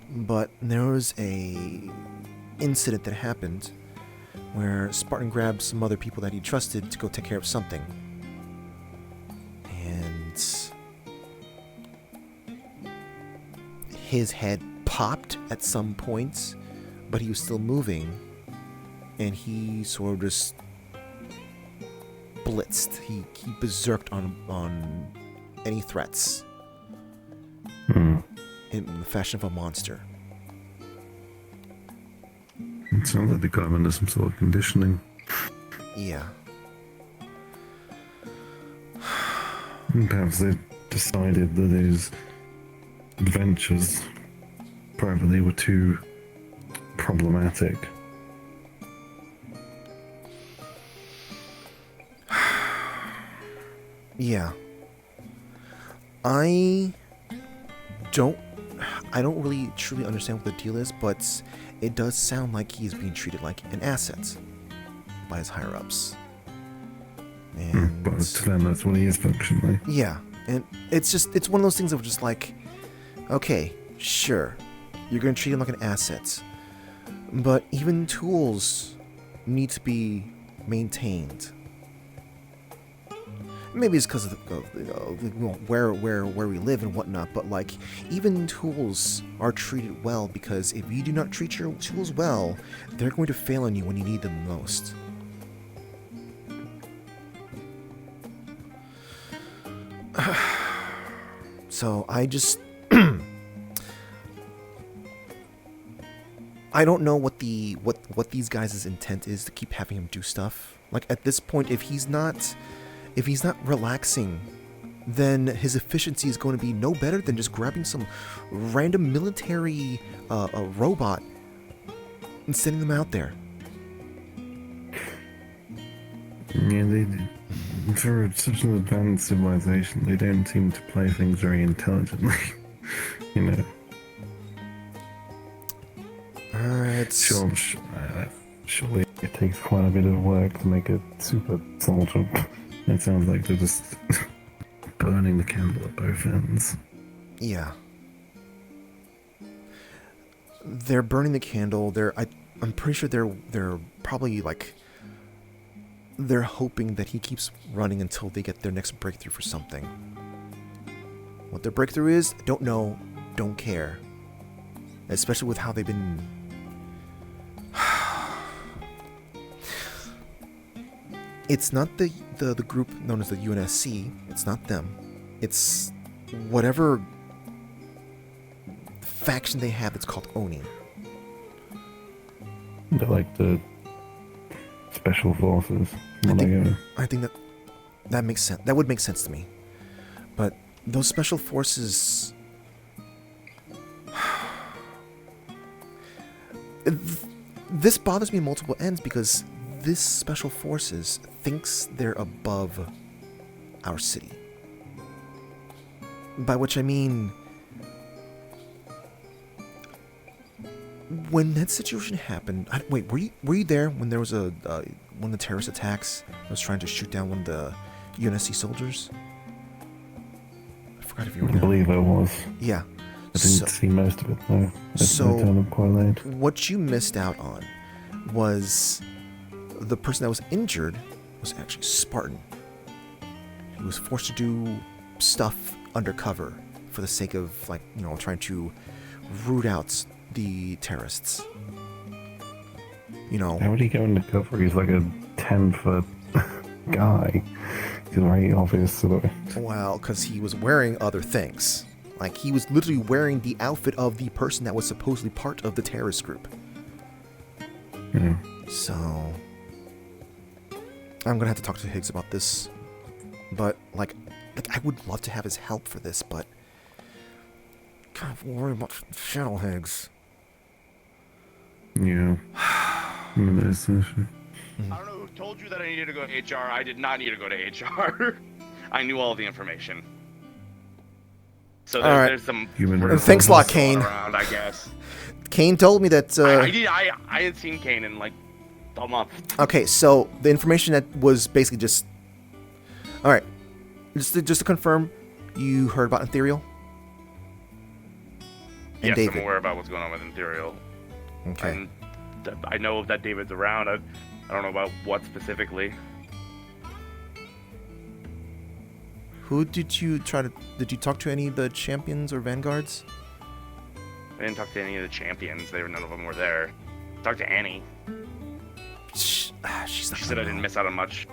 but there was a incident that happened where Spartan grabbed some other people that he trusted to go take care of something. And his head popped at some point, but he was still moving, and he sort of just blitzed. He berserked on any threats in the fashion of a monster. It sounds like they got him under some sort of conditioning. Yeah. And perhaps they decided that his adventures privately were too problematic. Yeah. I don't really truly understand what the deal is, but it does sound like he is being treated like an asset by his higher-ups. And But to them, that's what he is functionally. yeah, and it's one of those things of just like, okay, sure, you're going to treat him like an asset, but even tools need to be maintained. Maybe it's because of where we live and whatnot, but like even tools are treated well, because if you do not treat your tools well, they're going to fail on you when you need them the most. So I just I don't know what these guys' intent is to keep having him do stuff. Like at this point, if he's not relaxing, then his efficiency is going to be no better than just grabbing some random military robot and sending them out there. Yeah, for such an advanced civilization, they don't seem to play things very intelligently. You know. Surely it takes quite a bit of work to make a super soldier. It sounds like they're just burning the candle at both ends. Yeah. They're burning the candle. I'm pretty sure they're probably like they're hoping that he keeps running until they get their next breakthrough for something. What their breakthrough is, don't know, don't care. Especially with how they've been. It's not the group known as the UNSC. It's not them. It's whatever faction they have that's called Oni. They're like the special forces. I think that makes sense. That would make sense to me. But those special forces, this bothers me in multiple ends, because this special forces thinks they're above our city. By which I mean, when that situation happened, wait, were you there when there was one of the terrorist attacks that was trying to shoot down one of the UNSC soldiers? I forgot if you were there. I believe I was. Yeah. I didn't see most of it though. I turned up quite late. What you missed out on was the person that was injured was actually Spartan. He was forced to do stuff undercover for the sake of, like, you know, trying to root out the terrorists. You know. How would he go undercover? He's like a 10-foot guy. He's very obvious to the... Well, because he was wearing other things. Like, he was literally wearing the outfit of the person that was supposedly part of the terrorist group. Yeah. So, I'm gonna have to talk to Higgs about this. But, like I would love to have his help for this, but kind of worry about Shadow Higgs. Yeah. I don't know who told you that I needed to go to HR. I did not need to go to HR. I knew all the information. So there's some... Thanks a lot, Kane. Around, I guess. Kane told me that... I had seen Kane in, like, a month. Okay, so the information that was basically just... Alright. Just to confirm, you heard about Ethereal? And Yes, David. I'm aware about what's going on with Ethereal. Okay. And I know that David's around. I don't know about what specifically. Who did you talk to any of the champions or vanguards? I didn't talk to any of the champions. None of them were there. Talked to Annie. She said I didn't miss out on much.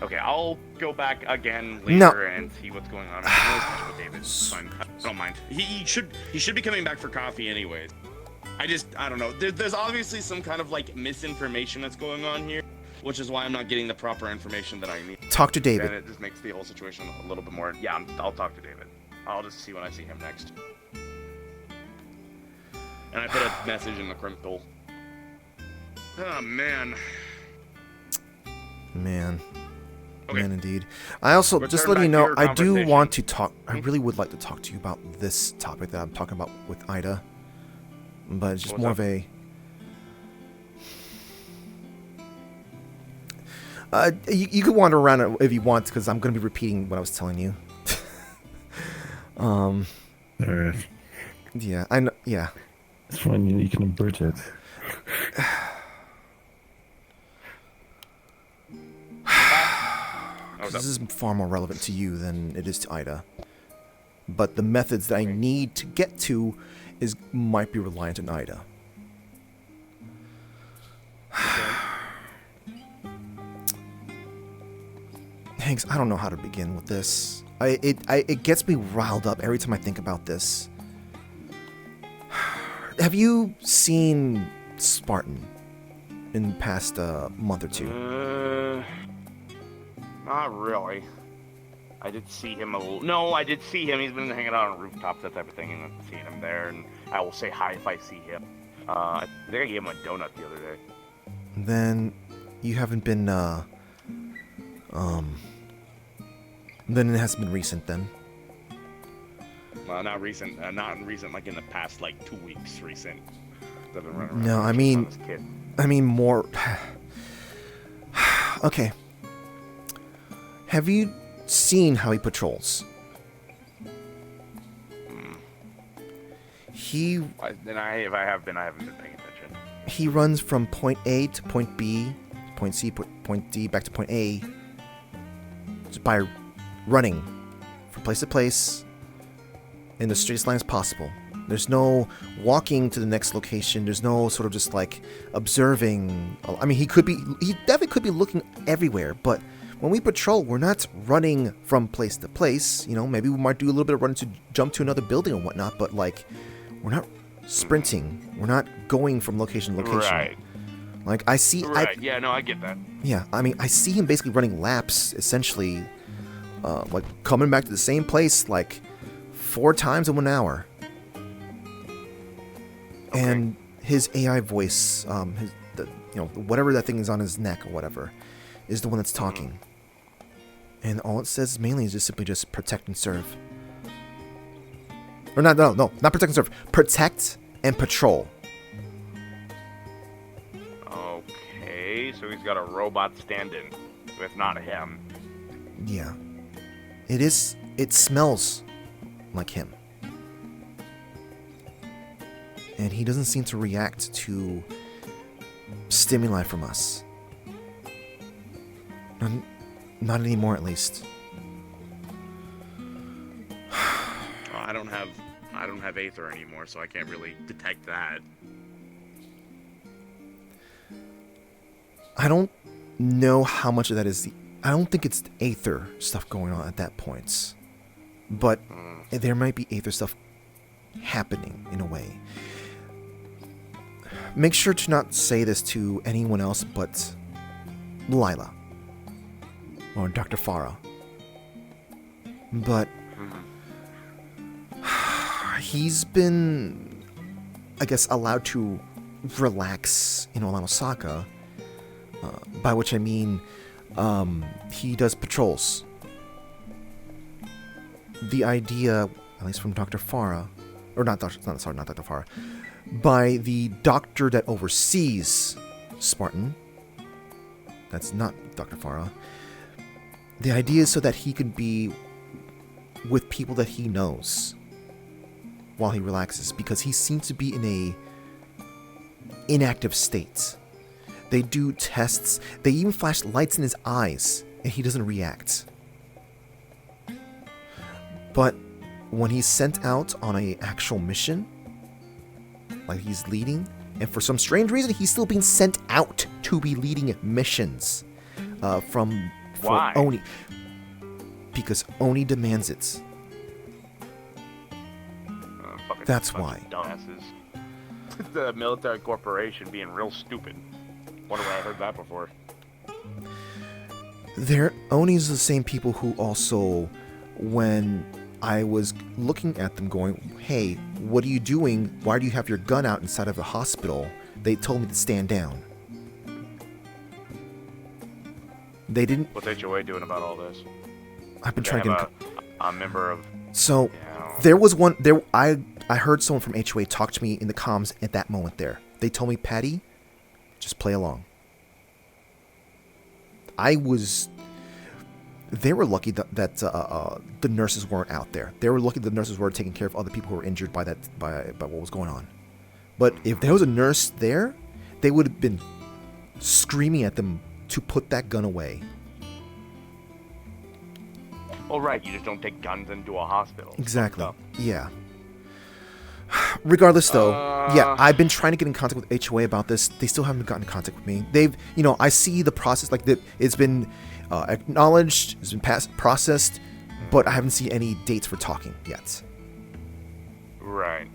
Okay, I'll go back again later and see what's going on. I can always catch up with David. It's fine. I don't mind. He should be coming back for coffee anyways. I don't know. There's obviously some kind of like misinformation that's going on here, which is why I'm not getting the proper information that I need. Talk to David. And it just makes the whole situation a little bit more. Yeah, I'll talk to David. I'll just see when I see him next. And I put a message in the criminal. Oh man. Man. Okay. Man, indeed. I also, Return just letting you back to know, your I do conversation. want to talk, I really would like to talk to you about this topic that I'm talking about with Ida. But it's just What's more up? of a... You can wander around it if you want, because I'm going to be repeating what I was telling you. Alright. Yeah, I know, yeah. It's fine, you can abridge it. because this is far more relevant to you than it is to Ida. But the methods that I need to get to might be reliant on Ida. Hanks, I don't know how to begin with this. It gets me riled up every time I think about this. Have you seen Spartan in the past month or two? Not really. I did see him a little. No, I did see him. He's been hanging out on rooftops, that type of thing, and I've seen him there. And I will say hi if I see him. I think I gave him a donut the other day. Then you haven't been. Then it hasn't been recent then. Not recent. Not recent. Like in the past, like 2 weeks recent. I've been running around No, I mean more. Okay. Have you seen how he patrols? If I have been, I haven't been paying attention. He runs from point A to point B, point C, point D, back to point A, just by running from place to place in the straightest line as possible. There's no walking to the next location. There's no sort of just like observing. I mean, he definitely could be looking everywhere, but when we patrol, we're not running from place to place. You know, maybe we might do a little bit of running to jump to another building or whatnot, but like, we're not sprinting. We're not going from location to location. Right. Like, I see... Right, yeah, no, I get that. Yeah, I mean, I see him basically running laps, essentially, like, coming back to the same place, like, 4 times in 1 hour. Okay. And his AI voice, whatever that thing is on his neck or whatever, is the one that's talking. And all it says mainly is just simply just protect and serve. Or not protect and serve. Protect and patrol. Okay, so he's got a robot stand-in, if not him. Yeah. It smells like him. And he doesn't seem to react to stimuli from us. Not anymore, at least. I don't have Aether anymore, so I can't really detect that. I don't know how much of that is I don't think it's Aether stuff going on at that point. But there might be Aether stuff happening in a way. Make sure to not say this to anyone else but Lila. Or Dr. Farah. But he's been, I guess, allowed to relax in Osaka. By which I mean, he does patrols. The idea, at least from Dr. Farah, or not Dr. Farah, by the doctor that oversees Spartan, that's not Dr. Farah, the idea is so that he can be with people that he knows while he relaxes, because he seems to be in a inactive state. They do tests, they even flash lights in his eyes, and he doesn't react. But when he's sent out on an actual mission, like he's leading, and for some strange reason he's still being sent out to be leading missions for Oni. Because Oni demands it. That's why. Dumbasses. The military corporation being real stupid. Wonder where I heard that before. Oni's the same people who also, when I was looking at them going, hey, what are you doing? Why do you have your gun out inside of a hospital? They told me to stand down. They didn't... What's HOA doing about all this? I've been trying to get a member of... So, there was one... I heard someone from HOA talk to me in the comms at that moment there. They told me, Patty, just play along. They were lucky that the nurses weren't out there. They were lucky the nurses were taking care of other people who were injured by what was going on. But if there was a nurse there, they would have been screaming at them to put that gun away. Oh, right, you just don't take guns into a hospital. Exactly. Yeah. Regardless, though, yeah, I've been trying to get in contact with HOA about this. They still haven't gotten in contact with me. They've, I see the process, like, it's been acknowledged, it's been processed, but I haven't seen any dates for talking yet. Right.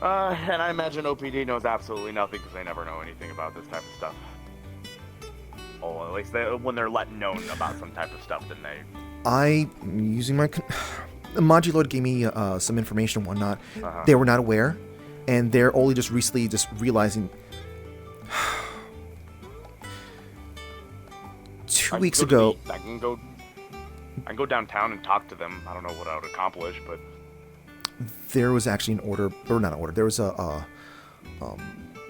And I imagine OPD knows absolutely nothing because they never know anything about this type of stuff. Or at least when they're let known about some type of stuff, then they... Using my... Moduloid gave me some information and whatnot. They were not aware, and they're only just recently just realizing... 2 weeks ago... I can go downtown and talk to them. I don't know what I would accomplish, but... There was actually an order, or not an order, there was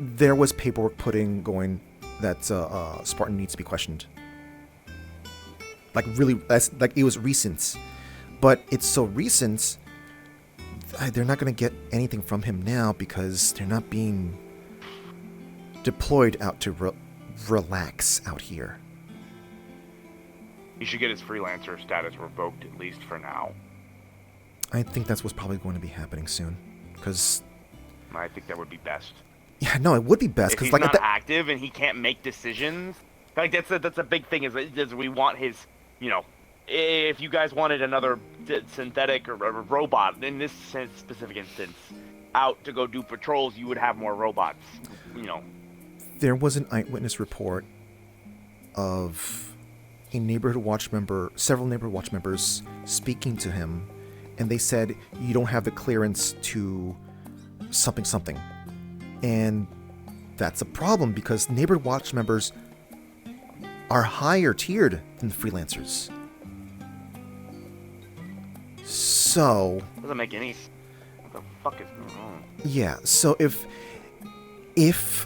there was paperwork going that Spartan needs to be questioned. Like, really, like, it was recent. But it's so recent, they're not going to get anything from him now because they're not being deployed out to relax out here. He should get his freelancer status revoked, at least for now. I think that's what's probably going to be happening soon, because... I think that would be best. Yeah, no, it would be best, because, like, he's not active and he can't make decisions. Like, that's a big thing, is we want his, if you guys wanted another synthetic or robot, in this specific instance, out to go do patrols, you would have more robots, There was an eyewitness report of a neighborhood watch member, several neighborhood watch members speaking to him, and they said, you don't have the clearance to something. And that's a problem because neighborhood watch members are higher tiered than the freelancers. So... Doesn't make any... What the fuck is going on? Yeah, so if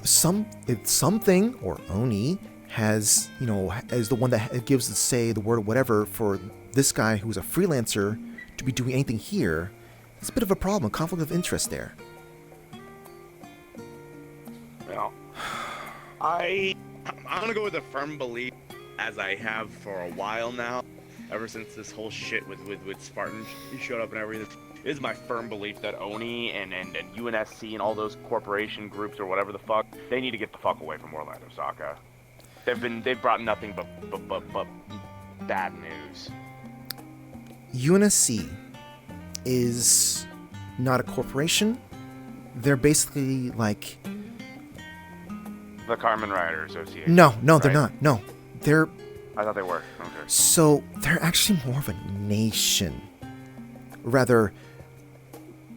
something, or Oni, has, is the one that gives the word or whatever for this guy who's a freelancer to be doing anything here, it's a bit of a problem, conflict of interest there. Well, I'm gonna go with a firm belief, as I have for a while now, ever since this whole shit with Spartan showed up and everything. It is my firm belief that Oni and UNSC and all those corporation groups or whatever the fuck, they need to get the fuck away from Orlando, Sokka. They've brought nothing but bad news. UNSC is not a corporation. They're basically like... The Carmen Rider Association. No, right? They're not. No, they're... I thought they were. Okay. So, they're actually more of a nation. Rather,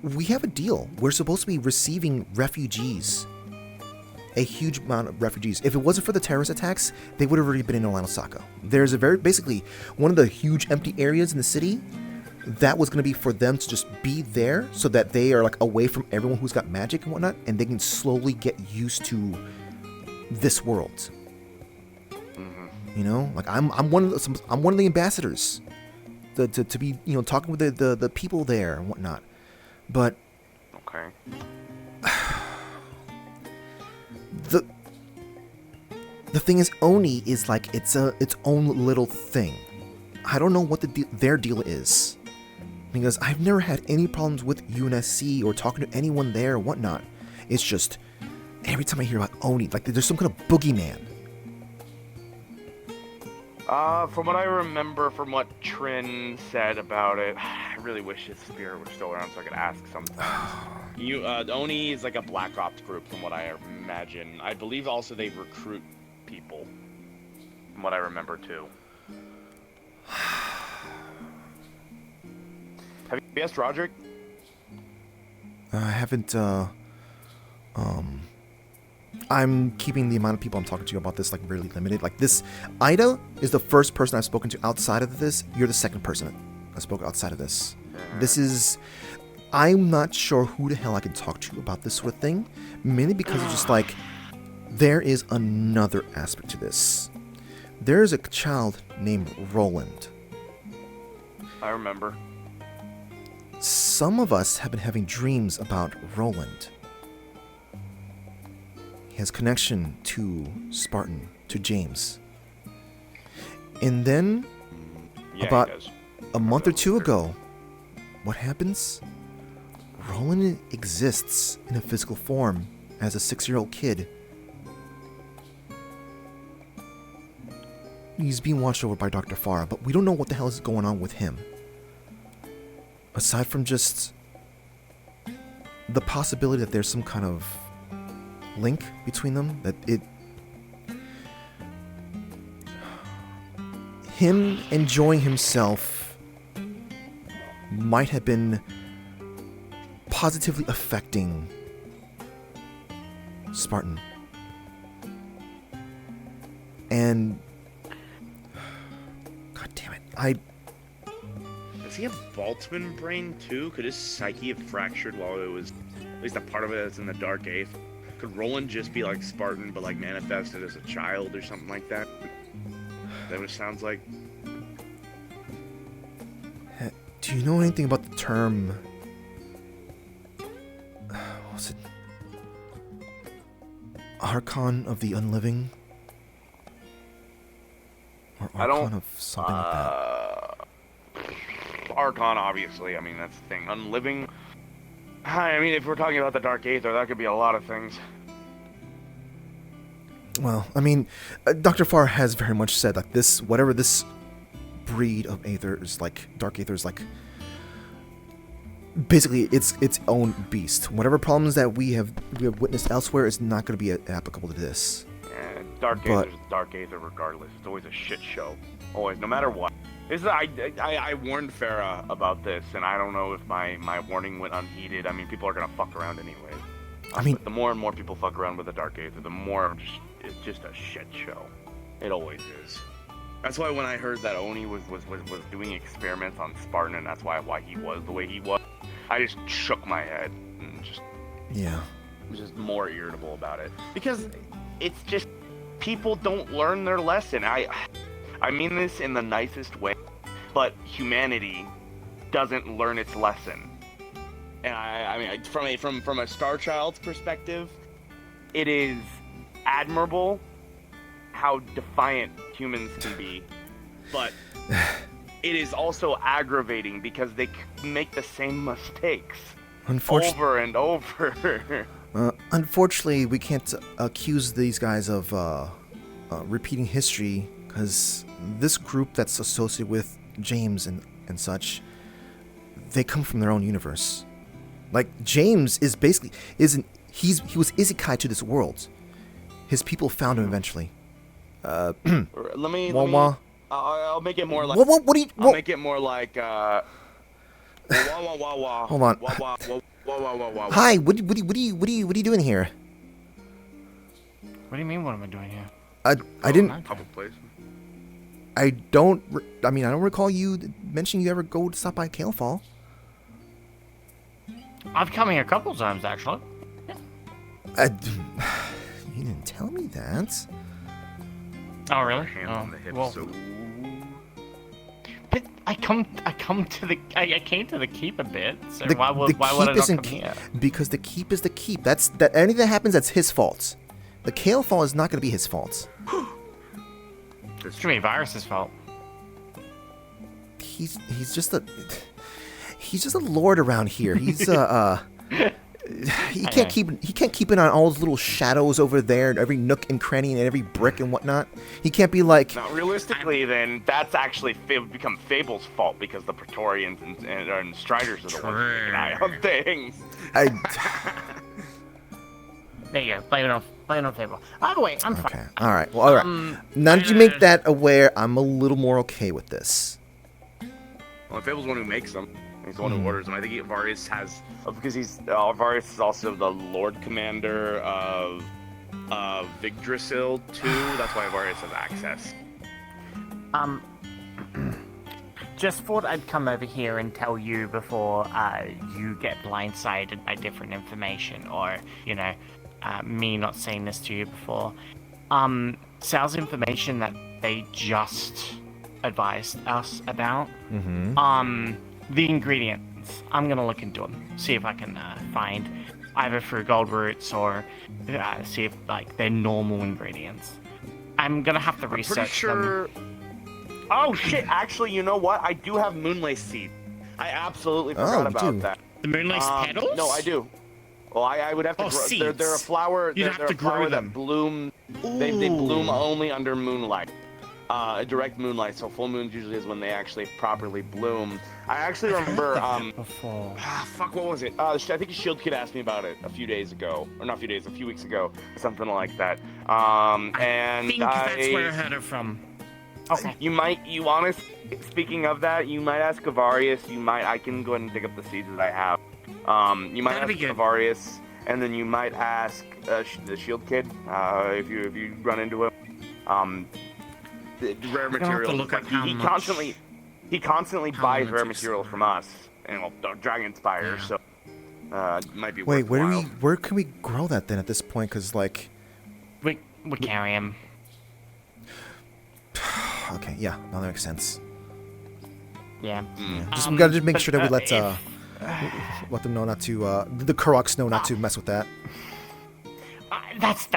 we have a deal. We're supposed to be receiving refugees. A huge amount of refugees. If it wasn't for the terrorist attacks, they would have already been in Osaka. There's basically, one of the huge empty areas in the city, that was going to be for them to just be there so that they are, like, away from everyone who's got magic and whatnot, and they can slowly get used to this world. Like, I'm one of the ambassadors to be, talking with the people there and whatnot. But okay. The thing is, Oni is like its own little thing. I don't know what their deal is, because I've never had any problems with UNSC or talking to anyone there or whatnot. It's just every time I hear about Oni, like there's some kind of boogeyman. From what I remember, from what Trin said about it, I really wish his spirit were still around so I could ask sometime. Oni is like a Black Ops group, from what I imagine. I believe also they recruit people, from what I remember too. Have you asked Roderick? I haven't. I'm keeping the amount of people I'm talking to about this like really limited. Like this, Ida is the first person I've spoken to outside of this. You're the second person I spoke outside of this. This is, I'm not sure who the hell I can talk to about this sort of thing, mainly because it's just like, there is another aspect to this. There is a child named Roland. I remember. Some of us have been having dreams about Roland. He has connection to Spartan, to James. And then, yeah, about a month or two ago, what happens? Roland exists in a physical form as a 6-year-old kid. He's being watched over by Dr. Farah, but we don't know what the hell is going on with him. Aside from just the possibility that there's some kind of link between them, that him enjoying himself might have been positively affecting Spartan. And God damn it, Does he have Boltzmann brain too? Could his psyche have fractured while it was, at least a part of it that's in the Dark Eighth? Could Roland just be like Spartan but like manifested as a child or something like that? That what it sounds like. Do you know anything about the term? What was it? Archon of the Unliving? Or Archon of something like that? Archon, obviously. I mean, that's the thing. Unliving. I mean, if we're talking about the Dark Aether, that could be a lot of things. Well, I mean, Dr. Farr has very much said that this, whatever this breed of Aether is like, Dark Aether is like, basically it's own beast. Whatever problems that we have witnessed elsewhere is not going to be applicable to this. Dark Aether's Dark Aether regardless. It's always a shit show. Always, no matter what. I warned Farah about this, and I don't know if my warning went unheeded. I mean, people are gonna fuck around anyway. I mean, but the more and more people fuck around with the Dark Aether, the more it's just a shit show. It always is. That's why when I heard that Oni was doing experiments on Spartan, and that's why he was the way he was, I just shook my head and just was just more irritable about it, because it's just people don't learn their lesson. I mean this in the nicest way, but humanity doesn't learn its lesson. And I mean, from a Star Child's perspective, it is admirable how defiant humans can be, but it is also aggravating because they make the same mistakes over and over. Unfortunately, we can't accuse these guys of repeating history, because this group that's associated with James and such, they come from their own universe. Like, James is basically he was isekai to this world. His people found him eventually. I'll make it more like. What do you? I'll make it more like. Hold on. Hi. What are you doing here? What do you mean? What am I doing here? I didn't. Public place. I don't recall you mentioning you ever go to stop by Caelfall. I've come here a couple times, actually. You didn't tell me that. Oh, really? Well, but I came to the keep a bit. So why would I not come here? Because the keep is the keep. Anything that happens, that's his fault. The Caelfall is not going to be his fault. It's Jimmy Virus's fault. He's just a lord around here. He's he can't keep an eye on all those little shadows over there and every nook and cranny and every brick and whatnot. He can't be like. Now, realistically, then that's actually would become Fable's fault, because the Praetorians and Striders are the ones who keep an eye on things. There you go. Blame it on Fable. Either way, I'm fine. All right. Well, all right. Now that you make that aware, I'm a little more okay with this. Well, Fable's the one who makes them. He's the one who orders them. I think Varius has, because Varius is also the Lord Commander of Yggdrasil too. That's why Varius has access. Just thought I'd come over here and tell you before you get blindsided by different information, or me not saying this to you before. Sal's information that they just advised us about. The ingredients. I'm gonna look into them, see if I can find either through gold roots or see if they're normal ingredients. I'm gonna have to research them. Oh shit! Actually, you know what? I do have moonlace seed. I absolutely forgot about that. The moonlace petals? No, I do. Well, I would have to grow. Seeds. They're a flower. You'd they're have a to grow flower them. that bloom. They bloom only under moonlight. Direct moonlight. So full moon usually is when they actually properly bloom. I actually remember. Before. Fuck, what was it? I think Shield Kid asked me about it a few weeks ago, something like that. And I think that's where I heard it from. Okay. Speaking of that, you might ask Avarius. I can go ahead and dig up the seeds that I have. You might ask Avarius, and then you might ask the Shield Kid if you run into him. The rare materials. Like, he constantly buys rare materials from us, and Dragonspire. So it might be. Wait, where can we grow that then at this point? Because like, we carry him. Okay, yeah, now that makes sense. Yeah. We gotta just make sure that we let them know not to the Kuroks know not to mess with that. That's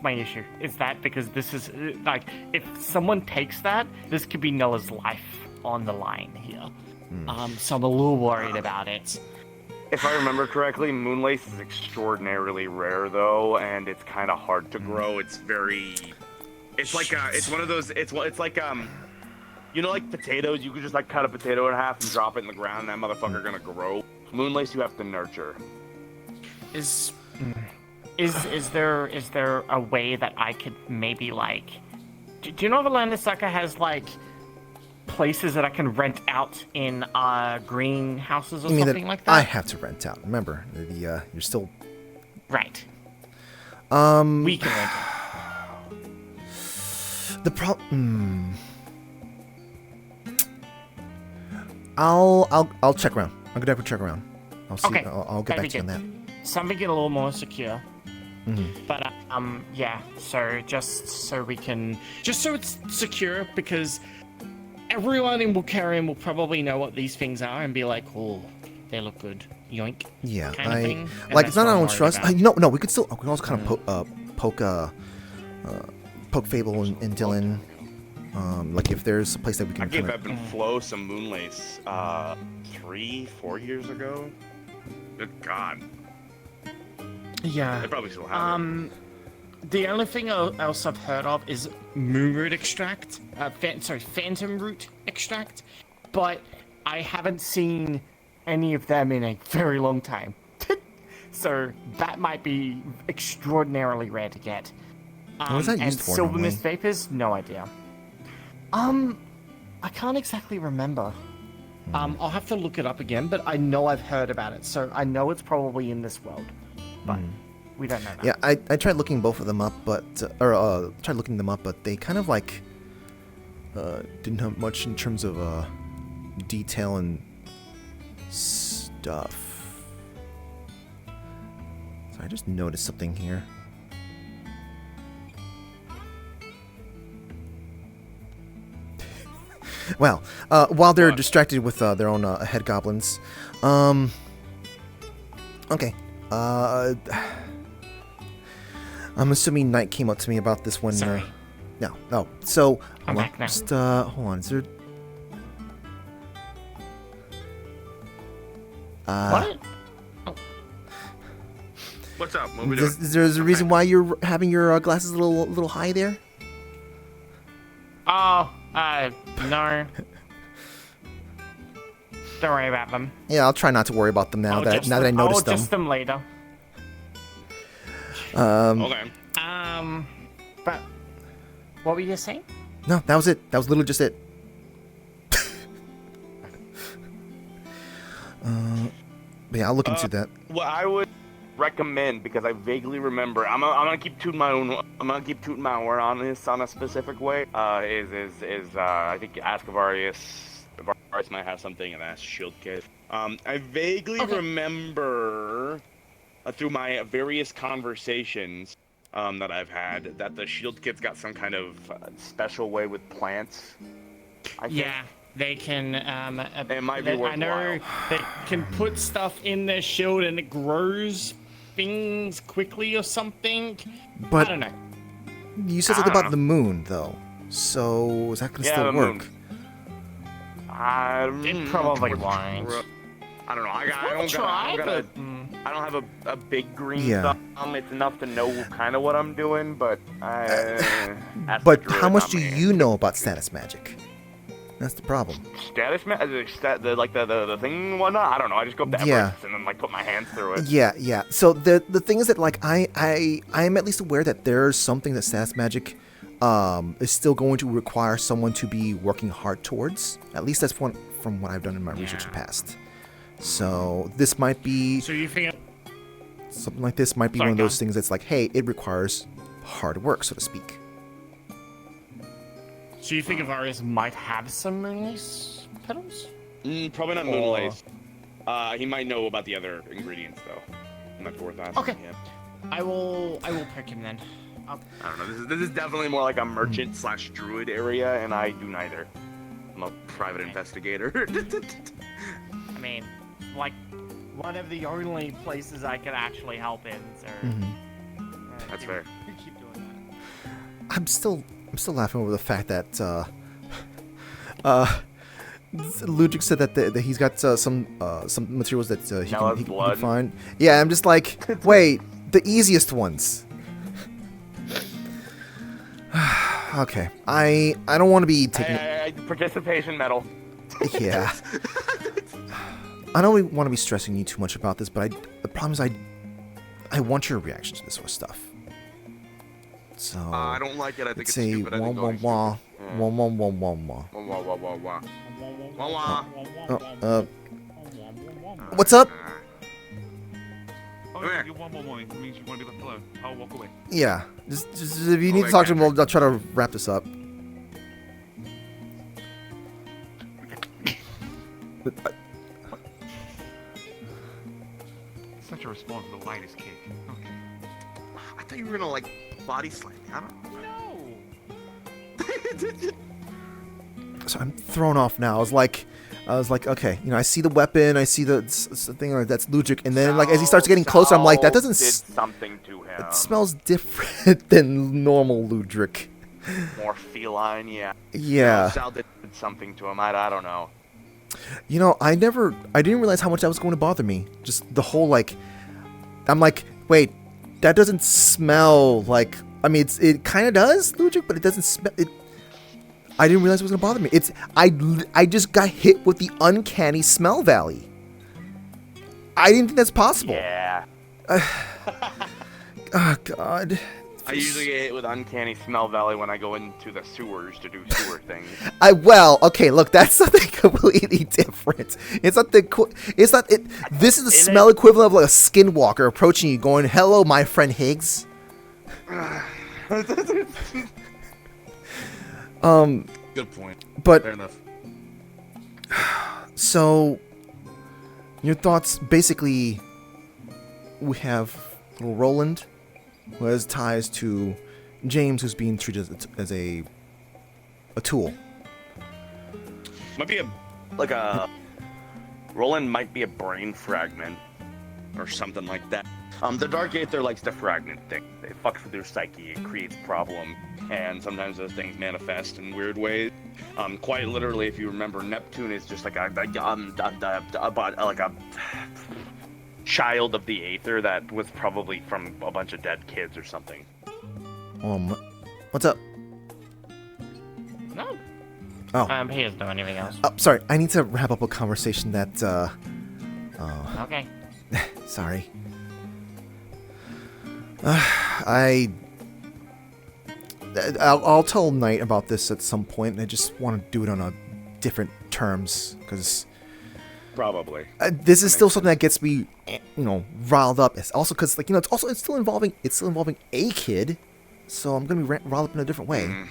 my issue. Is that because this is like, if someone takes that, this could be Noah's life on the line here. So I'm a little worried about it. If I remember correctly, moonlace is extraordinarily rare though, and it's kind of hard to grow. It's one of those. It's like you know, like potatoes. You could just like cut a potato in half and drop it in the ground, and that motherfucker gonna grow. Moonlace, you have to nurture. Is there a way that I could maybe like? Do you know if Alandasaka has like places that I can rent out in greenhouses or something like that? I have to rent out. Remember, you're still right. We can rent out. The problem. I'll check around. I'm gonna have to check around. I'll see. Okay. I'll get back to you on that. Something a little more secure. Mm-hmm. But yeah. So just so it's secure, because everyone in Bulgarian will probably know what these things are and be like, oh, they look good. Yoink. Yeah. Kind of thing. Like, it's not our own trust. No, we could still. We can also kind of poke Fable and Dylan. Like if there's a place that we can. I gave Evan Flo some moonlace 3-4 years ago. Good God. Yeah. They probably still have it. The only thing else I've heard of is moonroot extract. Phantom root extract. But I haven't seen any of them in a very long time. So that might be extraordinarily rare to get. What is that used for? Silver mist vapors? No idea. I can't exactly remember. I'll have to look it up again, but I know I've heard about it, so I know it's probably in this world. But we don't know that. Yeah, I tried looking both of them up, but tried looking them up, but they kind of like didn't have much in terms of detail and stuff. So I just noticed something here. Well, while they're distracted with their own head goblins, okay. I'm assuming Knight came up to me about this one. Sorry. No. So, I'm back now. just hold on. Is there? What? What's up? What we doing? Is there a reason why you're having your glasses a little high there? Oh, no. Don't worry about them. Yeah, I'll try not to worry about them now that I noticed them. I'll adjust them later. Okay. But what were you saying? No, that was it. That was literally just it. But yeah, I'll look into that. Well, I would recommend, because I vaguely remember, I'm gonna keep tooting my horn on this on a specific way. I think ask Avarius. Avarius might have something, and ask Shield Kid. I vaguely remember through my various conversations that I've had that the Shield Kid's got some kind of special way with plants. Yeah. They can. It might be worthwhile. I know they can put stuff in their shield and it grows things quickly or something. But I don't know. You said something about the moon, though. So is that gonna still work? It probably won't. I don't know. I don't have a big green Yeah. thumb. It's enough to know kind of what I'm doing, but But how much do you know about status magic? That's the problem. Status the thing and whatnot. I don't know. I just go up to Yeah. Everest and then like put my hands through it. Yeah. So the thing is that like I am at least aware that there's something that status magic is still going to require someone to be working hard towards. At least that's from what I've done in my research in the past. So this might be something like this might be one of those things that's like, hey, it requires hard work, so to speak. So you think Avarius might have some moonlace petals? Probably not moonlace. He might know about the other ingredients though. I'm not worth asking. Okay. I will pick him then. I don't know. This is definitely more like a merchant / druid area, and I do neither. I'm a private investigator. I mean, like one of the only places I can actually help in. So that's fair. Keep doing that. I'm still laughing over the fact that Ludwig said that he's got some materials that he can find. Yeah, I'm just like, wait, the easiest ones. Okay, I don't want to be taking participation medal. Yeah. I don't want to be stressing you too much about this, but the problem is I want your reaction to this sort of stuff. So I don't like it. I think it's say stupid. wah wah wah wah wah wah wah wah. What's up? Oh, yeah, one more. It means you want to be left alone. I'll walk away. Yeah, just if you need to talk to him, I'll try to wrap this up. Such a response to the lightest kick. Okay. I thought you were gonna like body slam me. I don't know. So I'm thrown off now. I was like, okay, I see the weapon, I see the thing that's Ludwig, and then like as he starts getting closer, I'm like, that doesn't. Did something to him. It smells different than normal Ludwig. More feline, yeah. Yeah. Sal did something to him. I don't know. I didn't realize how much that was going to bother me. Just the whole like, I'm like, wait, that doesn't smell like. I mean, it kind of does, Ludwig, but it doesn't smell. I didn't realize it was going to bother me. I just got hit with the uncanny smell valley. I didn't think that's possible. Yeah. Oh, God. I usually get hit with uncanny smell valley when I go into the sewers to do sewer things. Okay, look, that's something completely different. It's not this is the smell equivalent of like a skinwalker approaching you going, "Hello, my friend Higgs." Good point. But fair enough. So, your thoughts? Basically, we have Roland, who has ties to James, who's being treated as a tool. Might be Roland might be a brain fragment or something like that. The Dark Aether likes to fragment things. It fucks with your psyche. It creates problem, and sometimes those things manifest in weird ways. Quite literally, if you remember, Neptune is just like a child of the Aether that was probably from a bunch of dead kids or something. What's up? No. Oh. He doesn't know anything else. Oh, sorry. I need to wrap up a conversation that. Okay. Sorry. I'll tell Knight about this at some point, and I just want to do it on a different terms because probably this is still something that gets me, riled up. It's also because it's still involving a kid, so I'm gonna be riled up in a different way.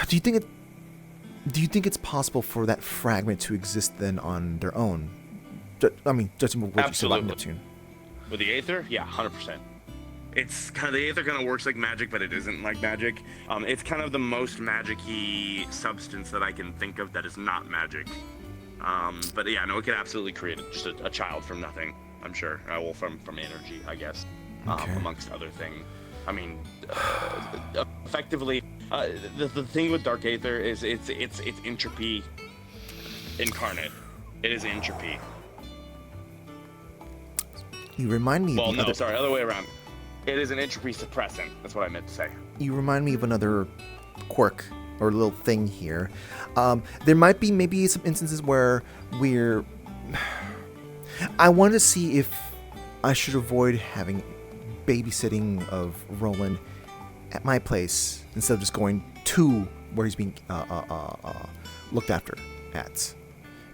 Do you think it's possible for that fragment to exist then on their own? I mean, judging by what you said about Neptune. With the Aether, yeah, 100%. It's kind of the Aether kind of works like magic, but it isn't like magic. It's kind of the most magic-y substance that I can think of that is not magic. But yeah, no, it could absolutely create just a child from nothing. I'm sure. Well, from energy, I guess, amongst other things. I mean, effectively, the thing with Dark Aether is it's entropy incarnate. It is entropy. You remind me. Well, no, sorry, other way around. It is an entropy suppressant. That's what I meant to say. You remind me of another quirk or little thing here. There might be maybe some instances where we're. I wanted to see if I should avoid having babysitting of Roland at my place instead of just going to where he's being looked after at.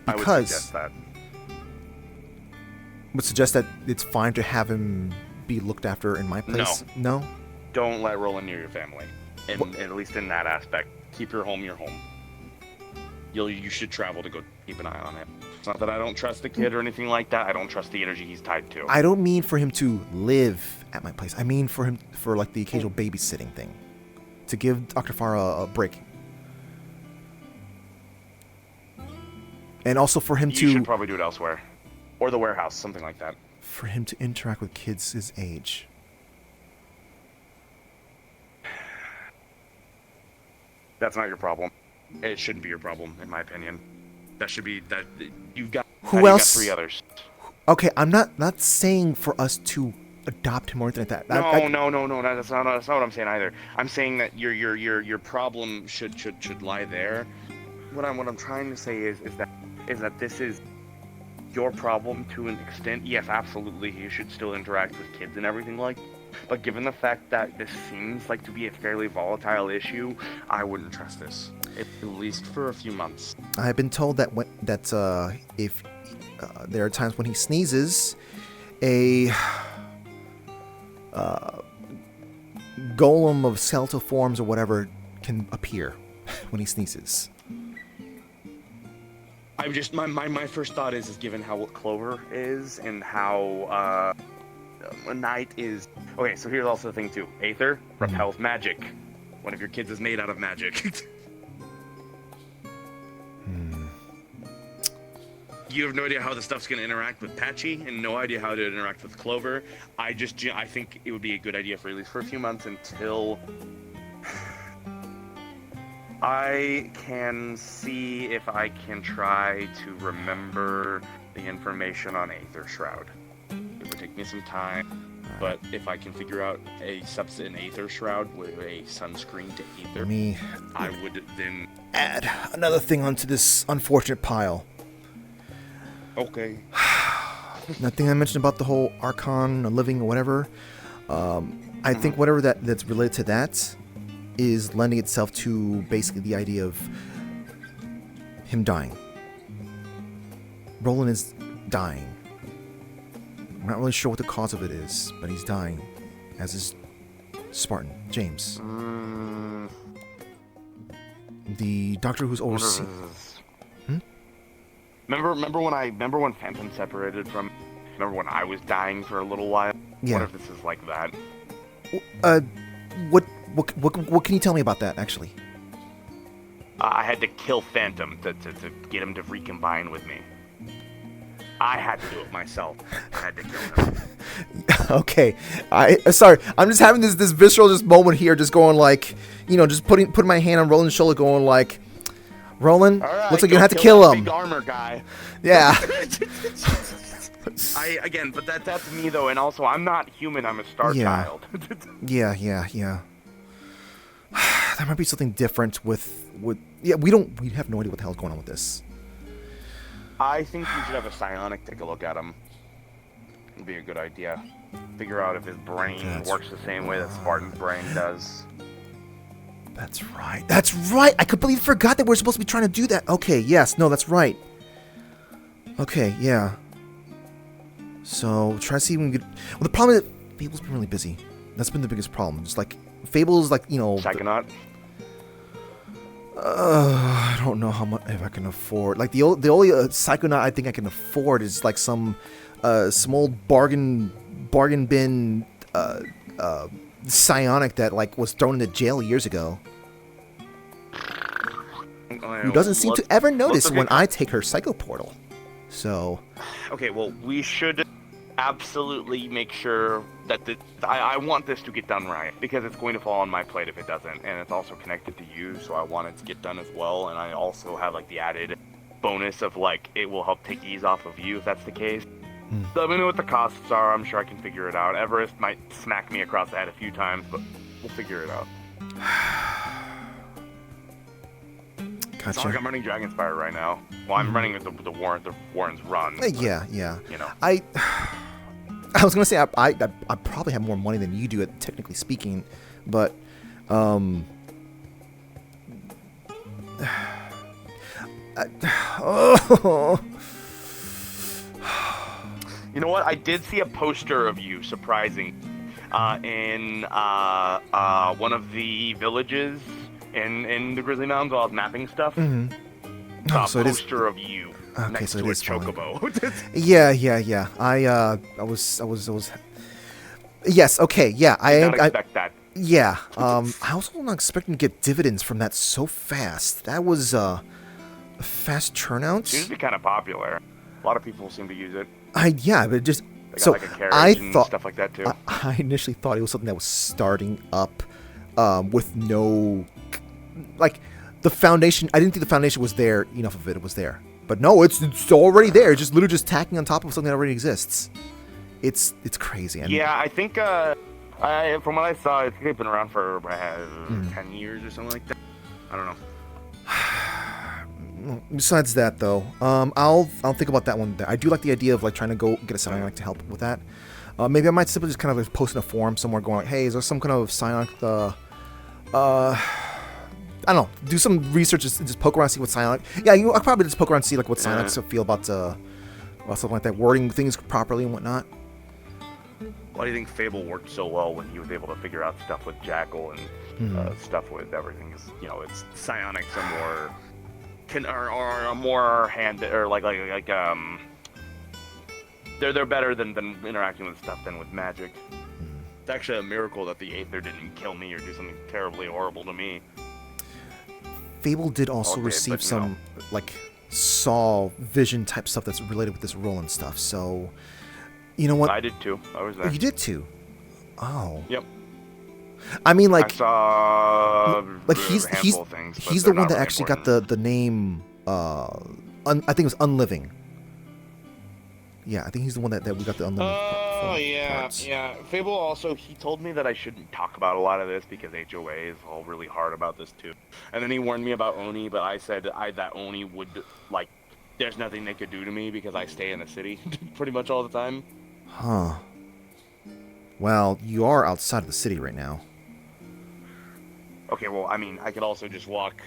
Because I would suggest that. Would suggest that it's fine to have him be looked after in my place? No? Don't let Roland near your family. At least in that aspect. Keep your home your home. You should travel to go keep an eye on it. It's not that I don't trust the kid or anything like that. I don't trust the energy he's tied to. I don't mean for him to live at my place. I mean for like the occasional babysitting thing. To give Dr. Farah a break. And also for him to... You should probably do it elsewhere. Or the warehouse, something like that. For him to interact with kids his age. That's not your problem. It shouldn't be your problem, in my opinion. That should be that you've got. Who else? Got 3 others. Okay, I'm not saying for us to adopt him or anything like that. No. That's not what I'm saying either. I'm saying that your problem should lie there. What I'm trying to say is that this is your problem to an extent. Yes, absolutely, you should still interact with kids and everything like. But given the fact that this seems like to be a fairly volatile issue, I wouldn't trust this. At least for a few months. I've been told that if there are times when he sneezes, a golem of skeletal forms or whatever can appear when he sneezes. I'm just my first thought is given how Clover is and how Night is. Okay, so here's also the thing too. Aether repels magic. One of your kids is made out of magic. You have no idea how the stuff's going to interact with Patchy, and no idea how to interact with Clover. I think it would be a good idea for at least for a few months until I can see if I can try to remember the information on Aether Shroud. It would take me some time, but if I can figure out an Aether Shroud with a sunscreen to Aether, I would then add another thing onto this unfortunate pile. Okay. Nothing I mentioned about the whole Archon, or living, or whatever. I think whatever that's related to that is lending itself to basically the idea of him dying. Roland is dying. I'm not really sure what the cause of it is, but he's dying, as is Spartan, James. The doctor who's overseeing... Remember when Phantom separated from... Remember when I was dying for a little while? Yeah. What if this is like that? What can you tell me about that, actually? I had to kill Phantom to get him to recombine with me. I had to do it myself. I had to kill him. Okay. Sorry. I'm just having this visceral moment here, just going like, just putting my hand on Roland's shoulder, going like, Roland, right, looks like you have to kill him. Big armor guy. Yeah. But that's me though, and also I'm not human. I'm a star child. Yeah. There might be something different with. We have no idea what the hell's going on with this. I think you should have a psionic take a look at him. It'd be a good idea. Figure out if his brain works the same way that Spartan's brain does. That's right. I completely forgot that we're supposed to be trying to do that. Okay, yes, no, that's right. Okay, yeah. So, try to see if we can get... Well, the problem is that Fable's been really busy. That's been the biggest problem. Just like, Fable's like, Psychonaut? I don't know how much if I can afford. Like, the only Psychonaut I think I can afford is like some old bargain bin psionic that like was thrown into jail years ago. Who doesn't seem to ever notice when I take her psycho portal. So. Okay, well, we should absolutely make sure that I want this to get done right, because it's going to fall on my plate if it doesn't, and it's also connected to you, so I want it to get done as well, and I also have like the added bonus of like it will help take ease off of you if that's the case. Let me know what the costs are. I'm sure I can figure it out. Everest might smack me across the head a few times, but we'll figure it out. Gotcha. It's not like I'm running Dragonspire right now. Well, I'm running the Warren's run. Yeah. You know. I was gonna say I probably have more money than you do, technically speaking, but You know what? I did see a poster of you, surprising, in one of the villages in the Grizzly Mountains while I was mapping stuff. Mm-hmm. A so poster of you next so to it a is fine. chocobo. Yeah. I was. Yes. Okay. Yeah. Did not expect that. Yeah. I was not expecting to get dividends from that so fast. That was a fast turnout. Seems to be kind of popular. A lot of people seem to use it. Yeah, but just They got so like a carriage I and thought stuff like that too. I initially thought it was something that was starting up, with no, like, the foundation. I didn't think the foundation was there. Enough of it was there, but no, it's already there. It's just literally just tacking on top of something that already exists. It's crazy. And Yeah, I think from what I saw, it's been around for 10 years or something like that. I don't know. Besides that, though, I'll think about that one. I do like the idea of like trying to go get a psionic to help with that. Maybe I might simply just kind of post in a forum somewhere, going like, "Hey, is there some kind of psionic?" I don't know. Do some research, just poke around, see what psionic. Yeah, I'll probably just poke around, see like what psionics feel about something like that, wording things properly and whatnot. Why do you think Fable worked so well when he was able to figure out stuff with Jackal and stuff with everything? Is it's psionics are more are more hand or they're better than interacting with stuff than with magic. It's actually a miracle that the Aether didn't kill me or do something terribly horrible to me. Fable did also receive some like saw vision type stuff that's related with this role and stuff. So, you know what? I did too. I was there. Oh, you did too. Oh. Yep. I mean, like, I saw he's of things, he's the one that actually got the name. I think it was Unliving. Yeah, I think he's the one that we got the Unliving. Oh yeah. Fable also, he told me that I shouldn't talk about a lot of this because HOA is all really hard about this too. And then he warned me about Oni, but I said that Oni would there's nothing they could do to me because I stay in the city pretty much all the time. Huh. Well, you are outside of the city right now. Okay, well, I mean, I could also just walk.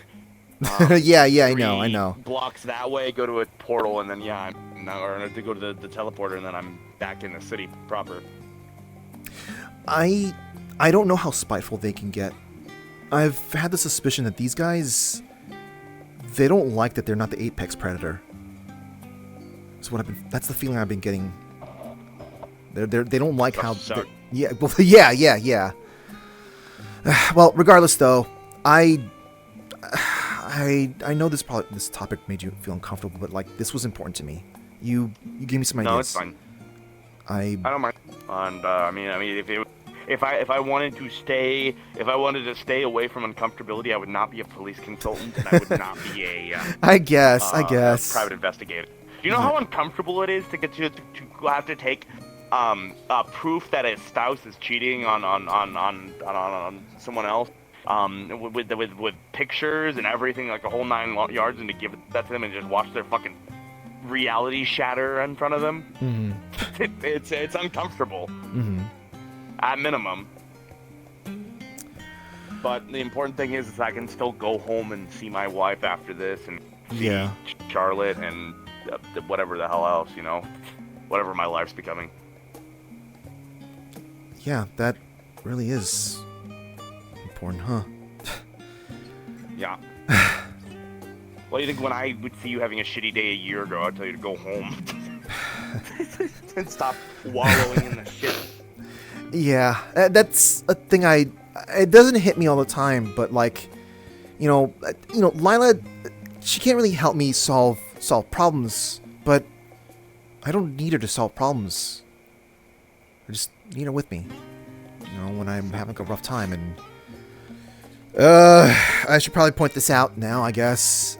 Yeah, I know. Blocks that way, go to a portal, and then or to go to the teleporter, and then I'm back in the city proper. I don't know how spiteful they can get. I've had the suspicion that these guys, they don't like that they're not the apex predator. That's the feeling I've been getting. They don't like how. Yeah. Well, yeah. Well, regardless, though, I know this topic made you feel uncomfortable, but like this was important to me. You gave me some ideas. No, it's fine. I don't mind. And I mean, if I wanted to stay away from uncomfortability, I would not be a police consultant, and I would not be a. I guess. Private investigator. Do you know how uncomfortable it is to get to have to take proof that his spouse is cheating on someone else, with pictures and everything, like a whole 9 yards, and to give that to them and just watch their fucking reality shatter in front of them? Mm-hmm. It's uncomfortable. Mm-hmm. At minimum. But the important thing is I can still go home and see my wife after this, and see Charlotte and whatever the hell else, whatever my life's becoming. Yeah, that really is important, huh? Yeah. Well, you think when I would see you having a shitty day a year ago, I'd tell you to go home and stop wallowing in the shit. Yeah, that's a thing it doesn't hit me all the time, but like, Lila, she can't really help me solve problems, but I don't need her to solve problems. I just need her with me, when I'm having a rough time. And I should probably point this out now, I guess.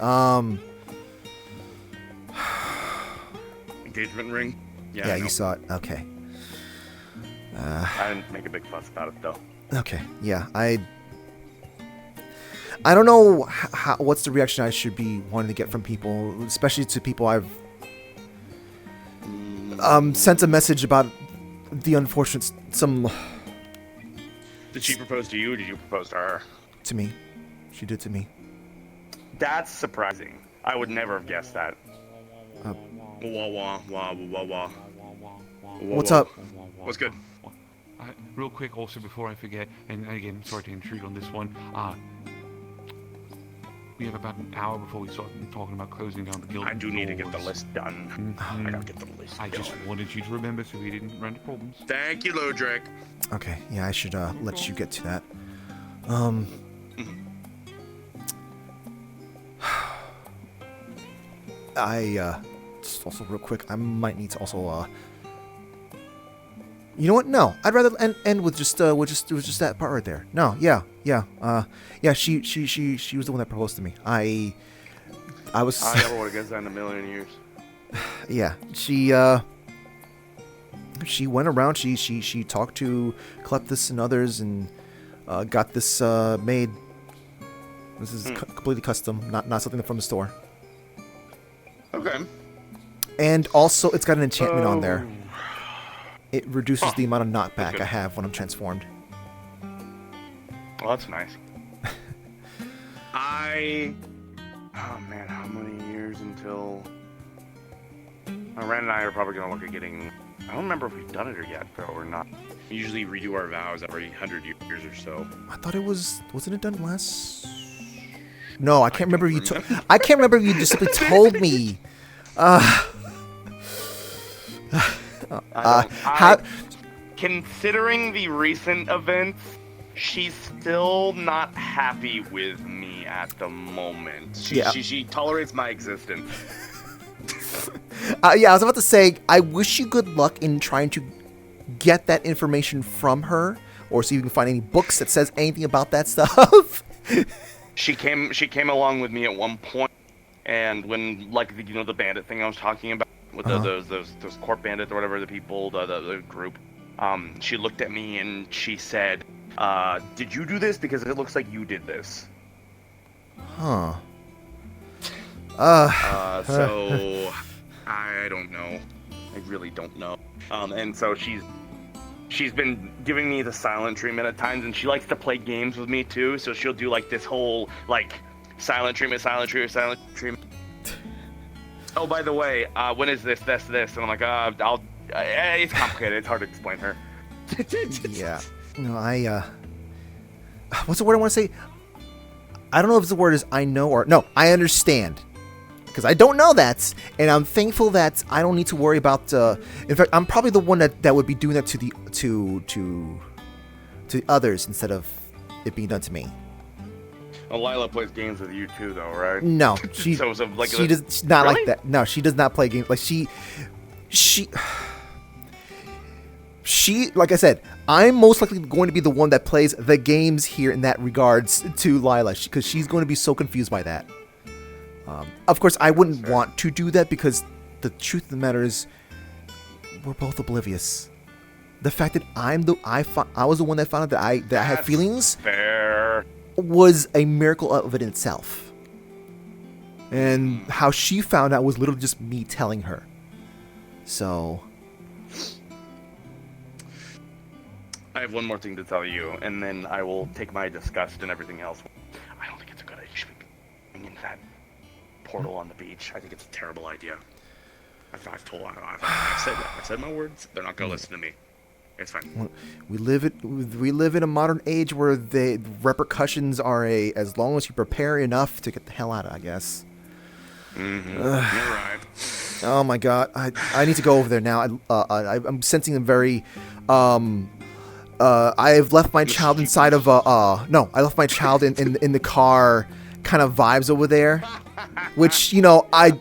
engagement ring. Yeah, I you know. saw it. Okay. I didn't make a big fuss about it though. Okay. Yeah, I don't know what's the reaction I should be wanting to get from people, especially to people I've sent a message about the unfortunate Did she propose to you, or did you propose to her? To me. She did to me. That's surprising. I would never have guessed that. Uh, Wah wah wah wah wah. What's up? What's good? Real quick, also before I forget, and again, sorry to intrude on this one. We have about an hour before we start talking about closing down the guild. I do need to get the list done. I gotta get the list I just wanted you to remember so we didn't run into problems. Thank you, Lodrick. Okay, yeah, I should let you get to that. Just also real quick, I might need to also you know what? No, I'd rather end with just that part right there. No, yeah. She was the one that proposed to me. I was. I never would have guessed that in a million years. Yeah, she went around. She talked to Kleptis and others and got this made. This is completely custom, not something from the store. Okay. And also, it's got an enchantment on there. It reduces the amount of knockback I have when I'm transformed. Well, that's nice. Oh man, how many years until... Ren and I are probably going to look at getting... I don't remember if we've done it yet, though, or not. We usually redo our vows every 100 years or so. I thought it was... Wasn't it done last... No, I can't remember if you I can't remember if you just simply told me. Considering the recent events, she's still not happy with me at the moment. She tolerates my existence. Yeah, I was about to say, I wish you good luck in trying to get that information from her, or see if you can find any books that says anything about that stuff. She came along with me at one point, and when, like, you know, the bandit thing I was talking about, with those court bandits or whatever, the people, the group, she looked at me and she said, did you do this? Because it looks like you did this. Huh. So, I don't know. I really don't know. And so she's been giving me the silent treatment at times, and she likes to play games with me too, so she'll do like this whole, like, silent treatment. Oh, by the way, when is this? And I'm like, it's complicated. It's hard to explain her. Yeah. No, what's the word I want to say? I don't know if the word is I know or... No, I understand. Because I don't know that, and I'm thankful that I don't need to worry about... in fact, I'm probably the one that would be doing that to the others instead of it being done to me. Well, Lila plays games with you too, though, right? No, she does not really? like that. No, she does not play games. Like she, like I said, I'm most likely going to be the one that plays the games here in that regards to Lila, because she's going to be so confused by that. Of course, I wouldn't want to do that, because the truth of the matter is, we're both oblivious. The fact that I was the one that found out that I had feelings. Fair. Was a miracle of it in itself. And how she found out was literally just me telling her. So... I have one more thing to tell you, and then I will take my disgust and everything else. I don't think it's a good idea to be going into that portal on the beach. I think it's a terrible idea. I've said my words. They're not going to listen to me. It's fine. We live in a modern age where the repercussions are as long as you prepare enough to get the hell out of, I guess. Mm-hmm. You're right. Oh my god, I need to go over there now. I'm sensing them very. I've left my child inside of no, I left my child in the car. Kind of vibes over there, which I.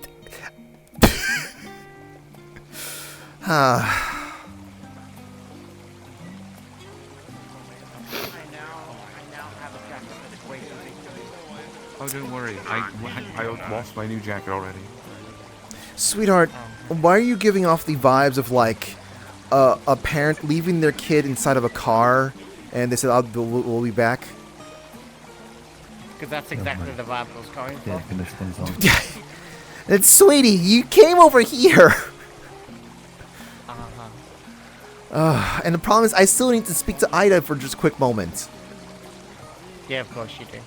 Oh, don't worry. I lost my new jacket already. Sweetheart, Why are you giving off the vibes of like a parent leaving their kid inside of a car, and they said, we'll be back"? Because that's exactly the vibe I was going for. Yeah, conditioning's on. It's sweetie, you came over here. And the problem is, I still need to speak to Ida for just a quick moment. Yeah, of course you do.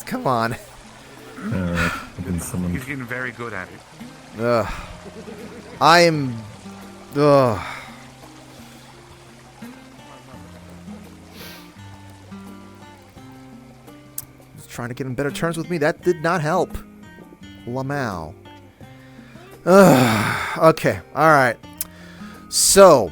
Come on. He's getting very good at it. I am. Just trying to get in better terms with me. That did not help. Lamau. Okay. All right. So.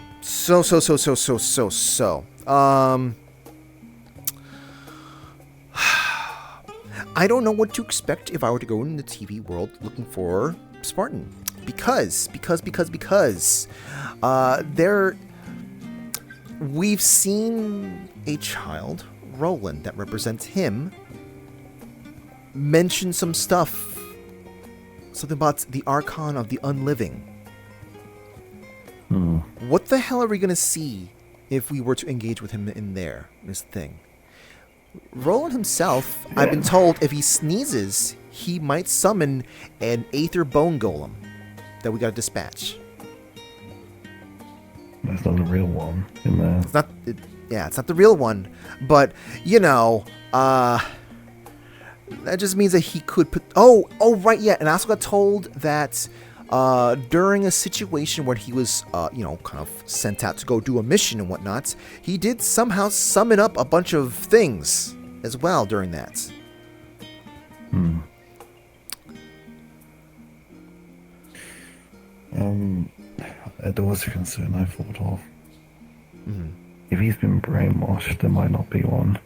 I don't know what to expect if I were to go in the TV world looking for Spartan. Because we've seen a child, Roland, that represents him, mention some stuff. Something about the Archon of the Unliving. What the hell are we going to see if we were to engage with him in there? This thing. Roland himself, I've been told, if he sneezes, he might summon an Aether Bone Golem that we got to dispatch. That's not the real one in there. It's not. It's not the real one, but that just means that he could put. Oh, right, yeah. And I also got told that during a situation where he was, kind of sent out to go do a mission and whatnot, he did somehow summon up a bunch of things as well during that. There was a concern I thought of. If he's been brainwashed, there might not be one,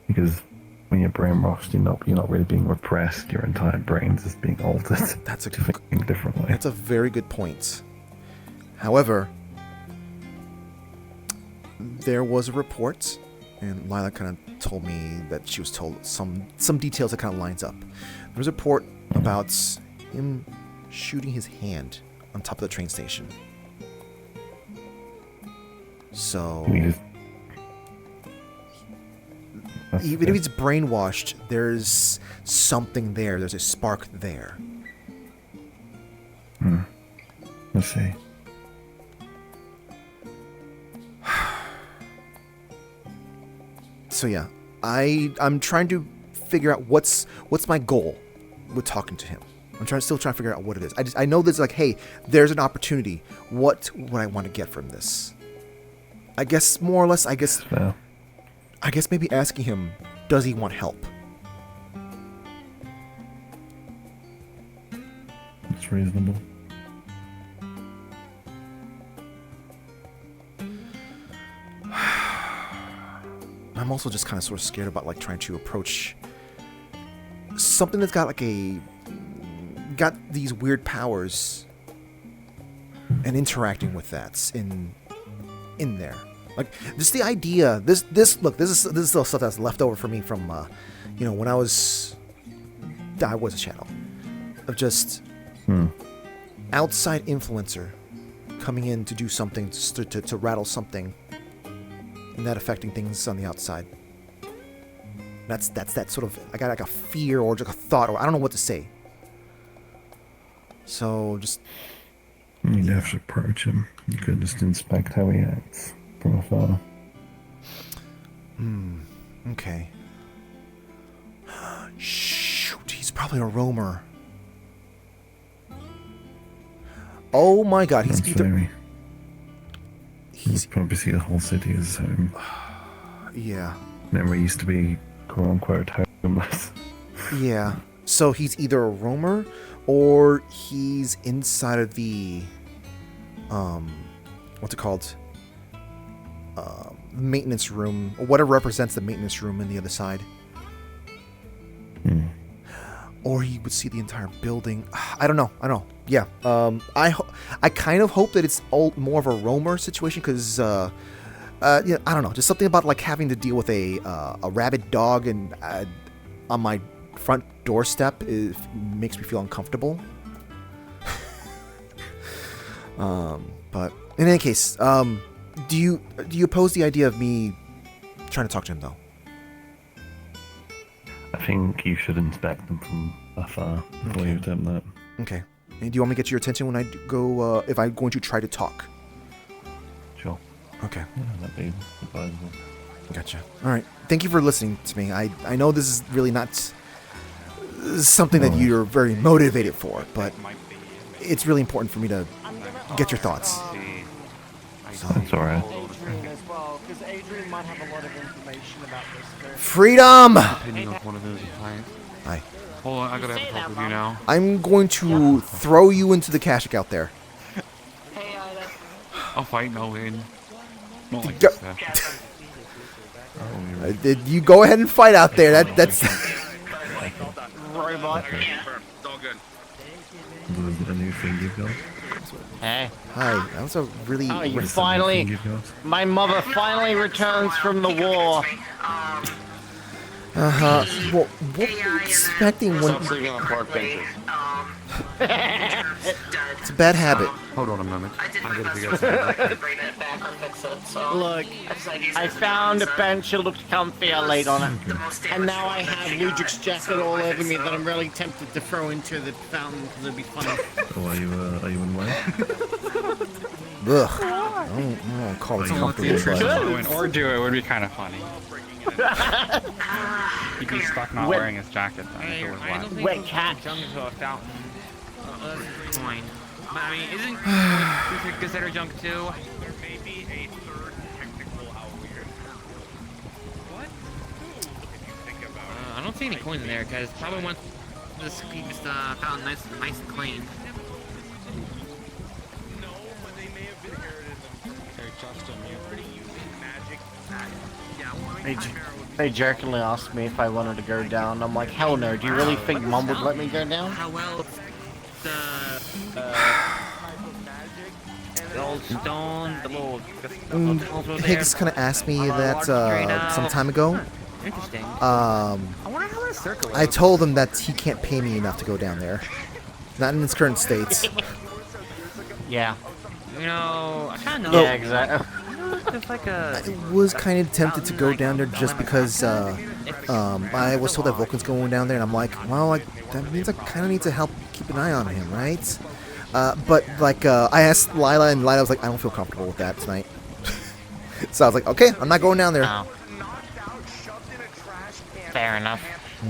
because when you're brainwashed, you're not really being repressed. Your entire brain's just being altered. That's to think differently. That's a very good point. However, there was a report, and Lila kind of told me that she was told some details that kind of lines up. There was a report about him shooting his hand on top of the train station. So even if he's brainwashed, there's something there. There's a spark there. Let's see. So yeah, I'm trying to figure out what's my goal with talking to him. I'm still trying to figure out what it is. I know there's like, hey, there's an opportunity. What would I want to get from this? I guess more or less. I guess maybe asking him, does he want help? It's reasonable. I'm also just kind of sort of scared about like trying to approach something that's got these weird powers and interacting with that in there. Like just the idea. This is still stuff that's left over for me from when I was a shadow of just outside influencer coming in to do something to rattle something. And that affecting things on the outside. That's that sort of, I got like a fear or just a thought, or I don't know what to say. So just... You'd have to approach him. You could just inspect how he acts from afar. Okay. Shoot, he's probably a roamer. Oh my god, he's either... He's probably see the whole city as home. Yeah. Remember, he used to be quote-unquote homeless. Yeah. So he's either a roamer, or he's inside of the, what's it called? Maintenance room, or whatever represents the maintenance room in the other side. Or he would see the entire building. I don't know. Yeah. I kind of hope that it's more of a roamer situation, because I don't know. Just something about like having to deal with a rabid dog and on my front doorstep makes me feel uncomfortable. But in any case, do you oppose the idea of me trying to talk to him though? I think you should inspect them from afar before you attempt that. Okay. And do you want me to get your attention when I go, if I'm going to try to talk? Sure. Okay. Yeah, that'd be advisable. Gotcha. All right. Thank you for listening to me. I know this is really not something that you're very motivated for, but it's really important for me to get your thoughts. So. That's alright. Adrian as well, because Adrian might have a lot of information about this. Freedom! Depending on one of those clients. Hi. Hold on, I gotta have a talk with you now. I'm going to throw you into the cash out there. I'll fight and I'll win. Not like Go- this, you go ahead and fight out there. That's. Robot. It's all good. Was it a new thing you've got? Hey. Hi. That was a really. Oh, you What is finally. the new thing you've got? My mother finally returns from the war. Well, what were you expecting when? Stop sleeping on park benches. It's a bad habit. Hold on a moment. I gotta figure out something. Look, I found a bench that looked comfy. I laid on it, and now I have Ludwig's jacket all over me that I'm really tempted to throw into the fountain because it'd be funny. Oh, are you in way? Ugh. I don't call it comfortable. But... Or do it would be kind of funny. He'd be stuck not wearing his jacket then if it was wet. Wet cat. Junk into a fountain. That's fine. I mean, isn't we could consider junk too? There may be a third technical how weird. What? If you think about it. I don't see any coins in there because probably wants to keep this fountain nice and clean. No, but they may have inherited them. Hey, Justin, you Pretty using magic. They jokingly asked me if I wanted to go down. I'm like, hell no. Do you really think Mom would let me go down? How well the old stone, the little Higgs kind of asked me that some time ago. Interesting. I wonder how this circle I told him that he can't pay me enough to go down there. Not in its current state. Yeah. You know, I kind of know. Yeah, exactly. There's like a... I was kind of tempted to go down there just because I was told that Vulcan's going down there, and I'm like, well, that means I kind of need to help keep an eye on him, right? But like, I asked Lila, and Lila was like, I don't feel comfortable with that tonight. So I was like, okay, I'm not going down there. Oh. Fair enough.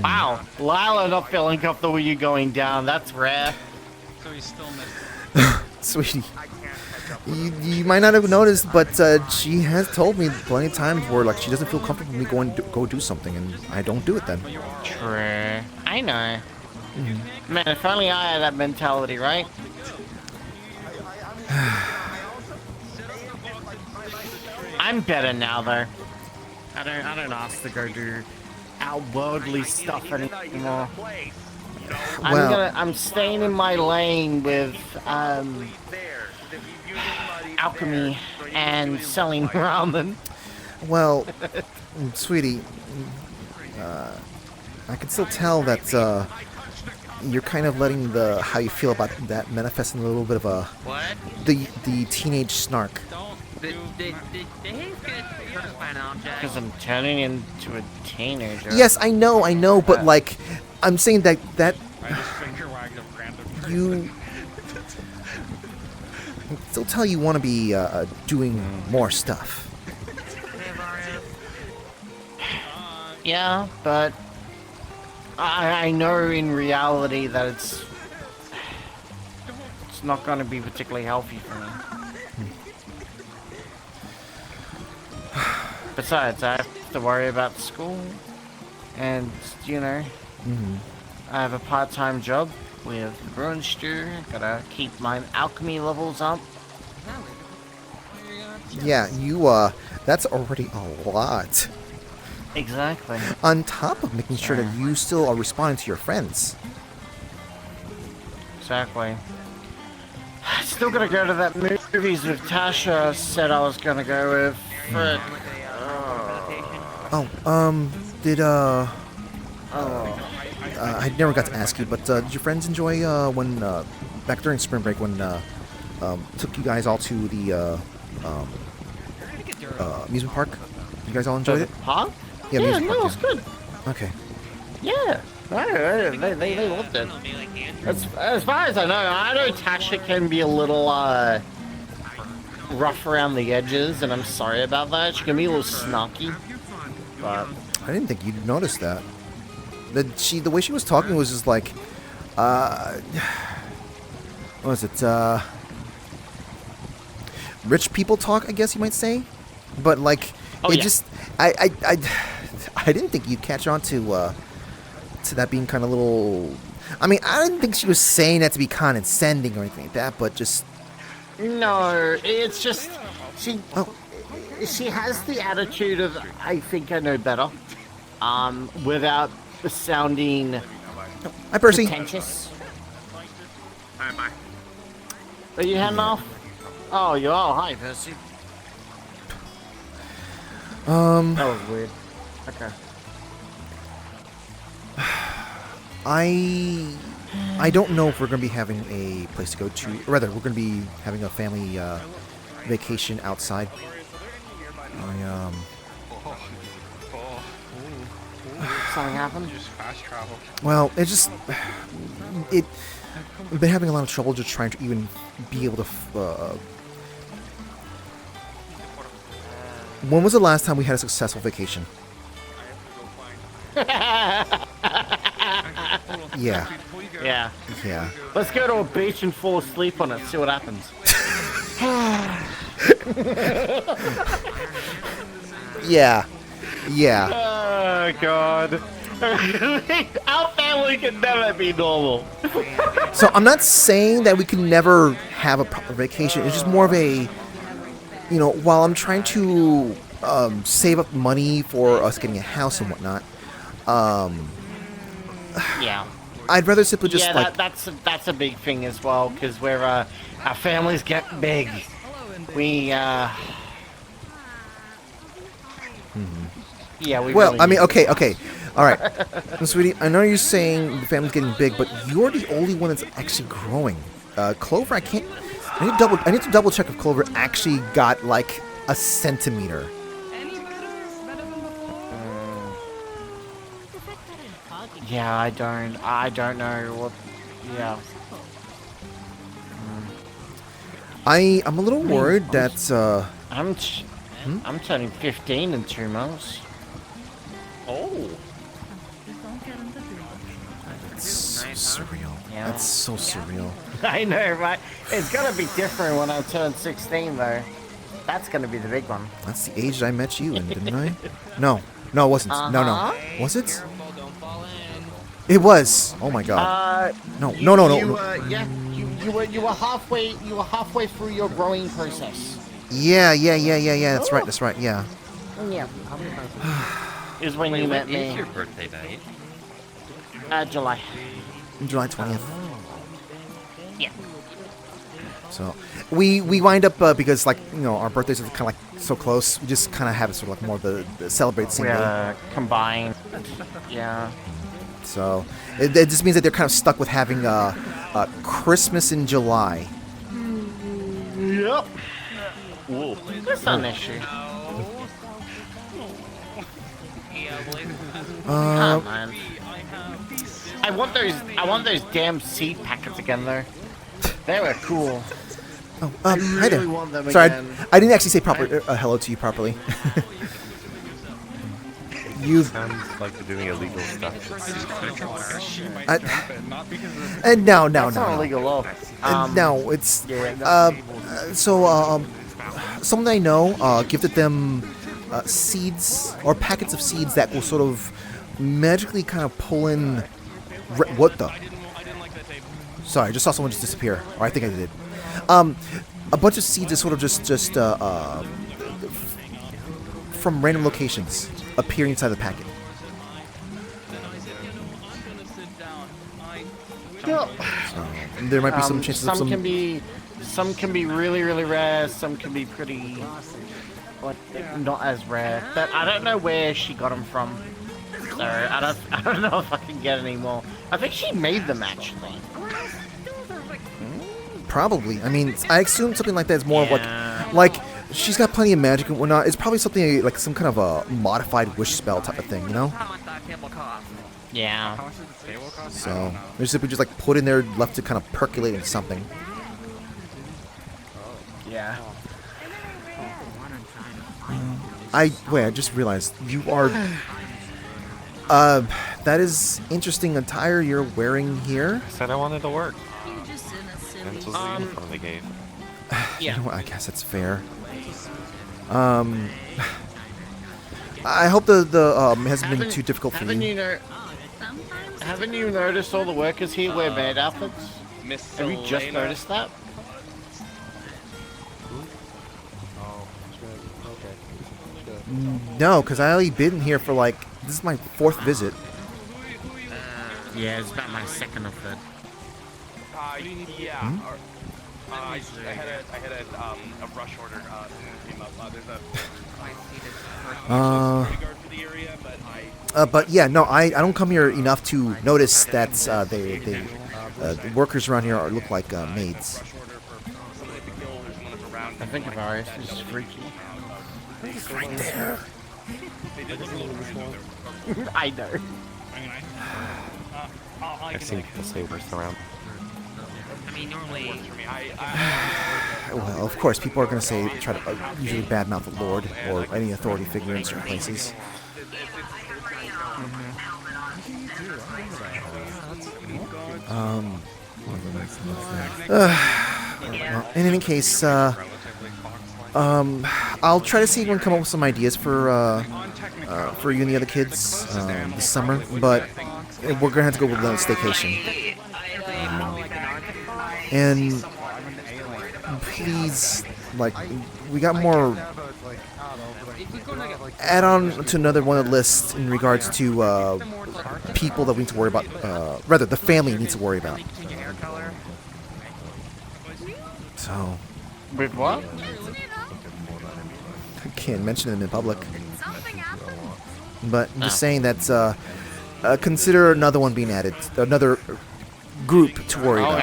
Wow, Lila not feeling comfortable with you going down. That's rare. So he's still missing. Sweetie, you might not have noticed, but she has told me plenty of times where like she doesn't feel comfortable with me going to go do something, and I don't do it then. True. I know. Man, if only I had that mentality, right? I'm better now, though. I don't ask to go do outworldly stuff anymore. I'm staying in my lane with alchemy and selling ramen. Well, sweetie, I can still tell that you're kind of letting how you feel about that manifest in a little bit of a the teenage snark. Because I'm turning into a teenager. Yes, I know, but like, I'm saying that you I can still tell you want to be doing more stuff. Yeah, but I know in reality that it's not going to be particularly healthy for me. Besides, I have to worry about school, and you know, I have a part-time job with the brewing stew. Gotta keep my alchemy levels up. Yeah, that's already a lot. Exactly. On top of making sure that you still are responding to your friends. Exactly. Still gotta go to that movies with Tasha said I was gonna go with. Frick. I never got to ask you, but did your friends enjoy when back during spring break when took you guys all to the amusement park. You guys all enjoyed it? Huh? Yeah, Yeah, amusement no, park, it's good. Okay. Yeah, they loved it. As far as I know Tasha can be a little rough around the edges, and I'm sorry about that. She can be a little snarky, but I didn't think you'd notice that. The way she was talking was just like, what was it? Rich people talk, I guess you might say. But like, I didn't think you'd catch on to that being kind of little. I mean, I didn't think she was saying that to be condescending or anything like that, but just. no, it's just she has the attitude of I think I know better, without sounding Hi, Percy. pretentious. Alright, bye. Are you heading off? Oh, you are. Hi, Percy. That was weird. Okay. I don't know if we're going to be having a place to go to. Or rather, we're going to be having a family vacation outside. Something happened? Just fast travel. Well, we've been having a lot of trouble just trying to even be able to. When was the last time we had a successful vacation? Yeah. Yeah. Yeah. Let's go to a beach and fall asleep on it, see what happens. Yeah. Yeah. Oh, God. Our family can never be normal. So I'm not saying that we can never have a proper vacation. It's just more of a, while I'm trying to save up money for us getting a house and whatnot, yeah. I'd rather simply just that's a big thing as well, because we're our families get big. We yeah, we well, really I mean, need to. okay, all right, sweetie. I know you're saying the family's getting big, but you're the only one that's actually growing. Clover, I need to double check if Clover actually got like a centimeter. Yeah, I don't know what. Yeah. I'm a little worried that. I'm turning 15 in 2 months. Oh. That's so surreal. Yeah. That's so surreal. I know, right? It's gonna be different when I turn 16, though. That's gonna be the big one. That's the age I met you in, didn't I? No, it wasn't. No. Was it? It was. Oh my God. No. You were halfway through your growing process. Yeah. That's right. Yeah. Yeah. Is when you met me. Is your birthday date? July. July 20th. Yeah. So we wind up because our birthdays are kind of like so close. We just kind of have it sort of like more of the celebrate the same day. Combined. Yeah. So it just means that they're kind of stuck with having Christmas in July. Yep. Whoa. That's not an issue. Come on. I want those damn seed packets again, though. They were cool. Oh, I hi there. really want them Sorry, again. I didn't actually say proper hello to you properly. You sounds like you're doing illegal stuff. No. That's not illegal law. No, it's someone I know gifted them seeds or packets of seeds that will sort of magically kind of pull in. What the? Sorry, I just saw someone just disappear. Or I think I did. A bunch of seeds that sort of just from random locations appear inside the packet. So, there might be some chances of some. Some can be really, really rare. Some can be pretty, not as rare. But I don't know where she got them from. So I don't know if I can get any more. I think she made them actually. Probably. I mean, I assume something like that is more of like she's got plenty of magic and whatnot. It's probably something like some kind of a modified wish spell type of thing, you know? Yeah. So there's simply just like put in there, left to kind of percolate into something. Yeah. I just realized you are. That is interesting attire you're wearing here. I said I wanted to work. This was the uniform they gave. You know what? I guess that's fair. I hope the hasn't been too difficult for you. Haven't you noticed all the workers here wear maid outfits? Have you just noticed that? No, because I only been here for like this is my 4th visit. Yeah, it's about my 2nd or 3rd. Yeah. I had a rush order came up. There's a but yeah, no, I don't come here enough to notice that the workers around here look like maids. I think Avarius is freaky. He's right there. I know. I've seen people say worse around. I mean, normally... Well, of course, people are going to say, try to usually badmouth the Lord or any authority figure in certain places. Well, in any case, I'll try to see if we can come up with some ideas for you and the other kids this summer, but we're gonna have to go with a staycation. And please, like, we got more. Add on to another one of the lists in regards to people that we need to worry about. Rather, the family needs to worry about. So. With what? I can't mention them in public. But I'm just saying that consider another one being added, another group to worry about.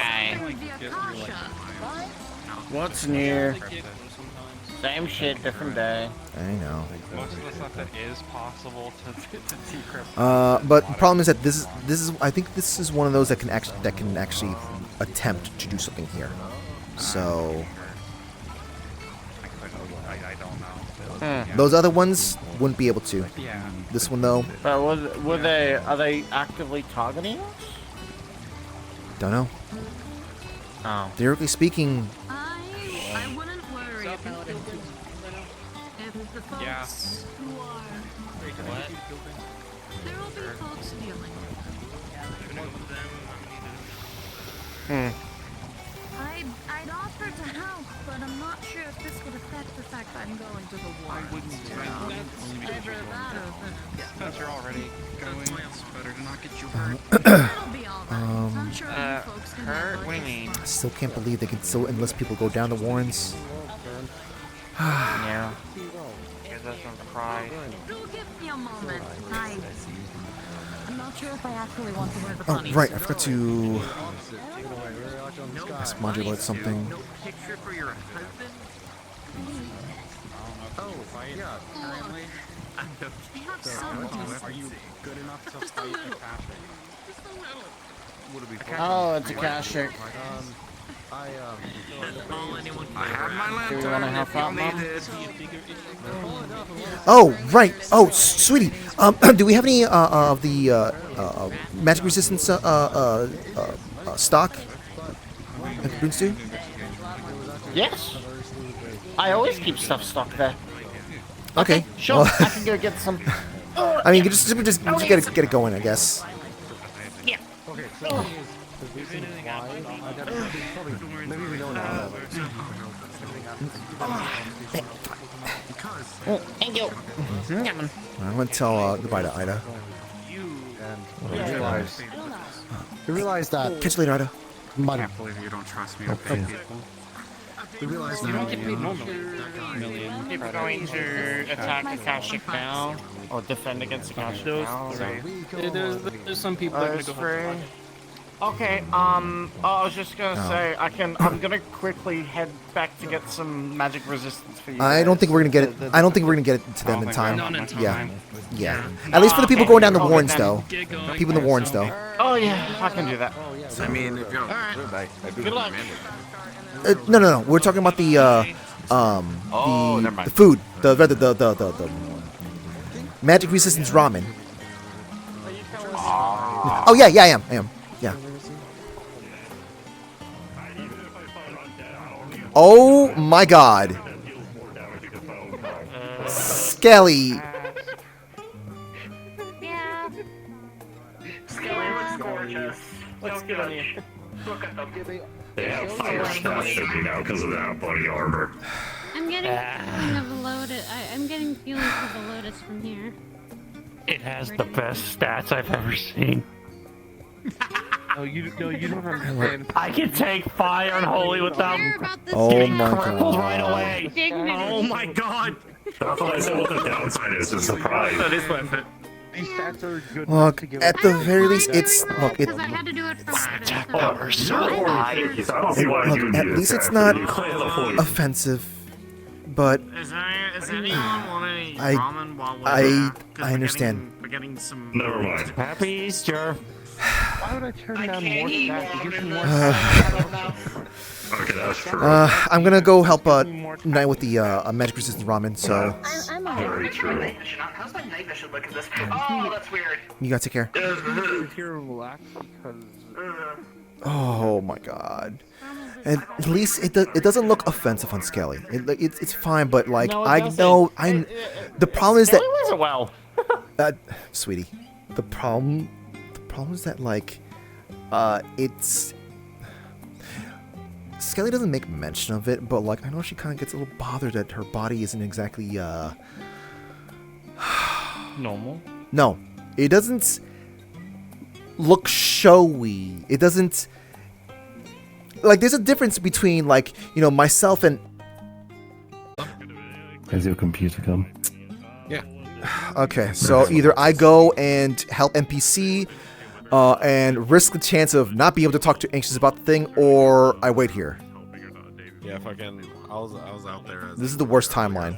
What's new? Same shit, different day. I know. Most of the stuff that is possible to decrypt. But the problem is that this is I think this is one of those that can actually attempt to do something here. So those other ones wouldn't be able to. This one though. But are they actively targeting us? Don't know. Oh. Theoretically speaking. I wouldn't worry if the folks who are... There will be folks dealing with I'd offer to help, but I'm not sure if this would affect the fact that I'm going to the war. Since you're already going, it's better to not get you hurt. It'll be alright. I'm sure you folks can hurt? What do you mean? I still can't believe they can still enlist people to go down to Warrens. Yeah. Guess that's not the prize. It'll give me a moment. I'm not sure if I actually want to wear the Oh, bunny right, I suit. forgot to ask Mondre about something. No picture for your husband? Oh, yeah, apparently. They have some Are you good enough to fight a cashier? Would it be Oh, it's a cashier. I have my Do we want to help out, Mom? Oh, right. Oh, sweetie. Do we have any of the magic resistance stock at the Broodstew? Yes. I always keep stuff stocked there. Okay. Sure, Well, I can go get some. I mean, just get it going, I guess. Yeah. Okay, so the thing is, the reason why I got maybe we don't know. Thank you. I'm gonna tell goodbye to Ida. You realize that. Catch you later, Ida. I can't believe you don't trust me. Okay. We realize that. If we're going to attack Akashic now, or defend against Akashic now, There's some people that are going to go Okay, I was just gonna say, I'm gonna quickly head back to get some magic resistance for you I don't guys. think we're gonna get it. I don't think we're gonna get it to them in time. Not in time. Yeah. At least for the people going down the Okay, warrens, then. though. People in the warrens, though. Oh yeah, I can do that. I mean, if you're I do Good luck. No. We're talking about the never mind. the food, the magic resistance ramen. Oh yeah, I am. Yeah. Oh my God. Skelly. Yeah. Skelly looks gorgeous. Looks good on you. Look at them. They have fire stats in me now because of that body armor. I'm getting a feeling of a lotus. I'm getting feelings of a lotus from here. It has the best stats I've ever seen. You don't understand. I can take fire and holy without Oh my cripples God. right away. Oh my God. That's what I said what the downside is, a surprise. That is worth it. These stats are good. Look, at the very least, it's look. It, Because I had to do it for Or so high. look, at least it's not offensive, but Is anyone want any I- ramen while we're I there? 'Cause understand. We're getting some. Never mind. Happy Easter. Why would I turn down more stats to get you more Okay, that's true. I'm gonna go help Knight with the magic resistance ramen. So I'm Very true. How's my night vision look at this? Oh, that's weird. you guys take care. You're here to relax because Oh my God. At least it doesn't look offensive on Skelly. It's fine, but like No, it I doesn't. know the problem is that Skelly wears it well. sweetie, the problem is that like it's Skelly doesn't make mention of it, but like I know she kind of gets a little bothered that her body isn't exactly Normal. no, it doesn't look showy. It doesn't like there's a difference between like, you know, myself and Has your computer come? Yeah. okay, so either I go and help NPC and risk the chance of not being able to talk to Anxious about the thing, or I wait here. Yeah, fucking. I was out there. This is the worst timeline.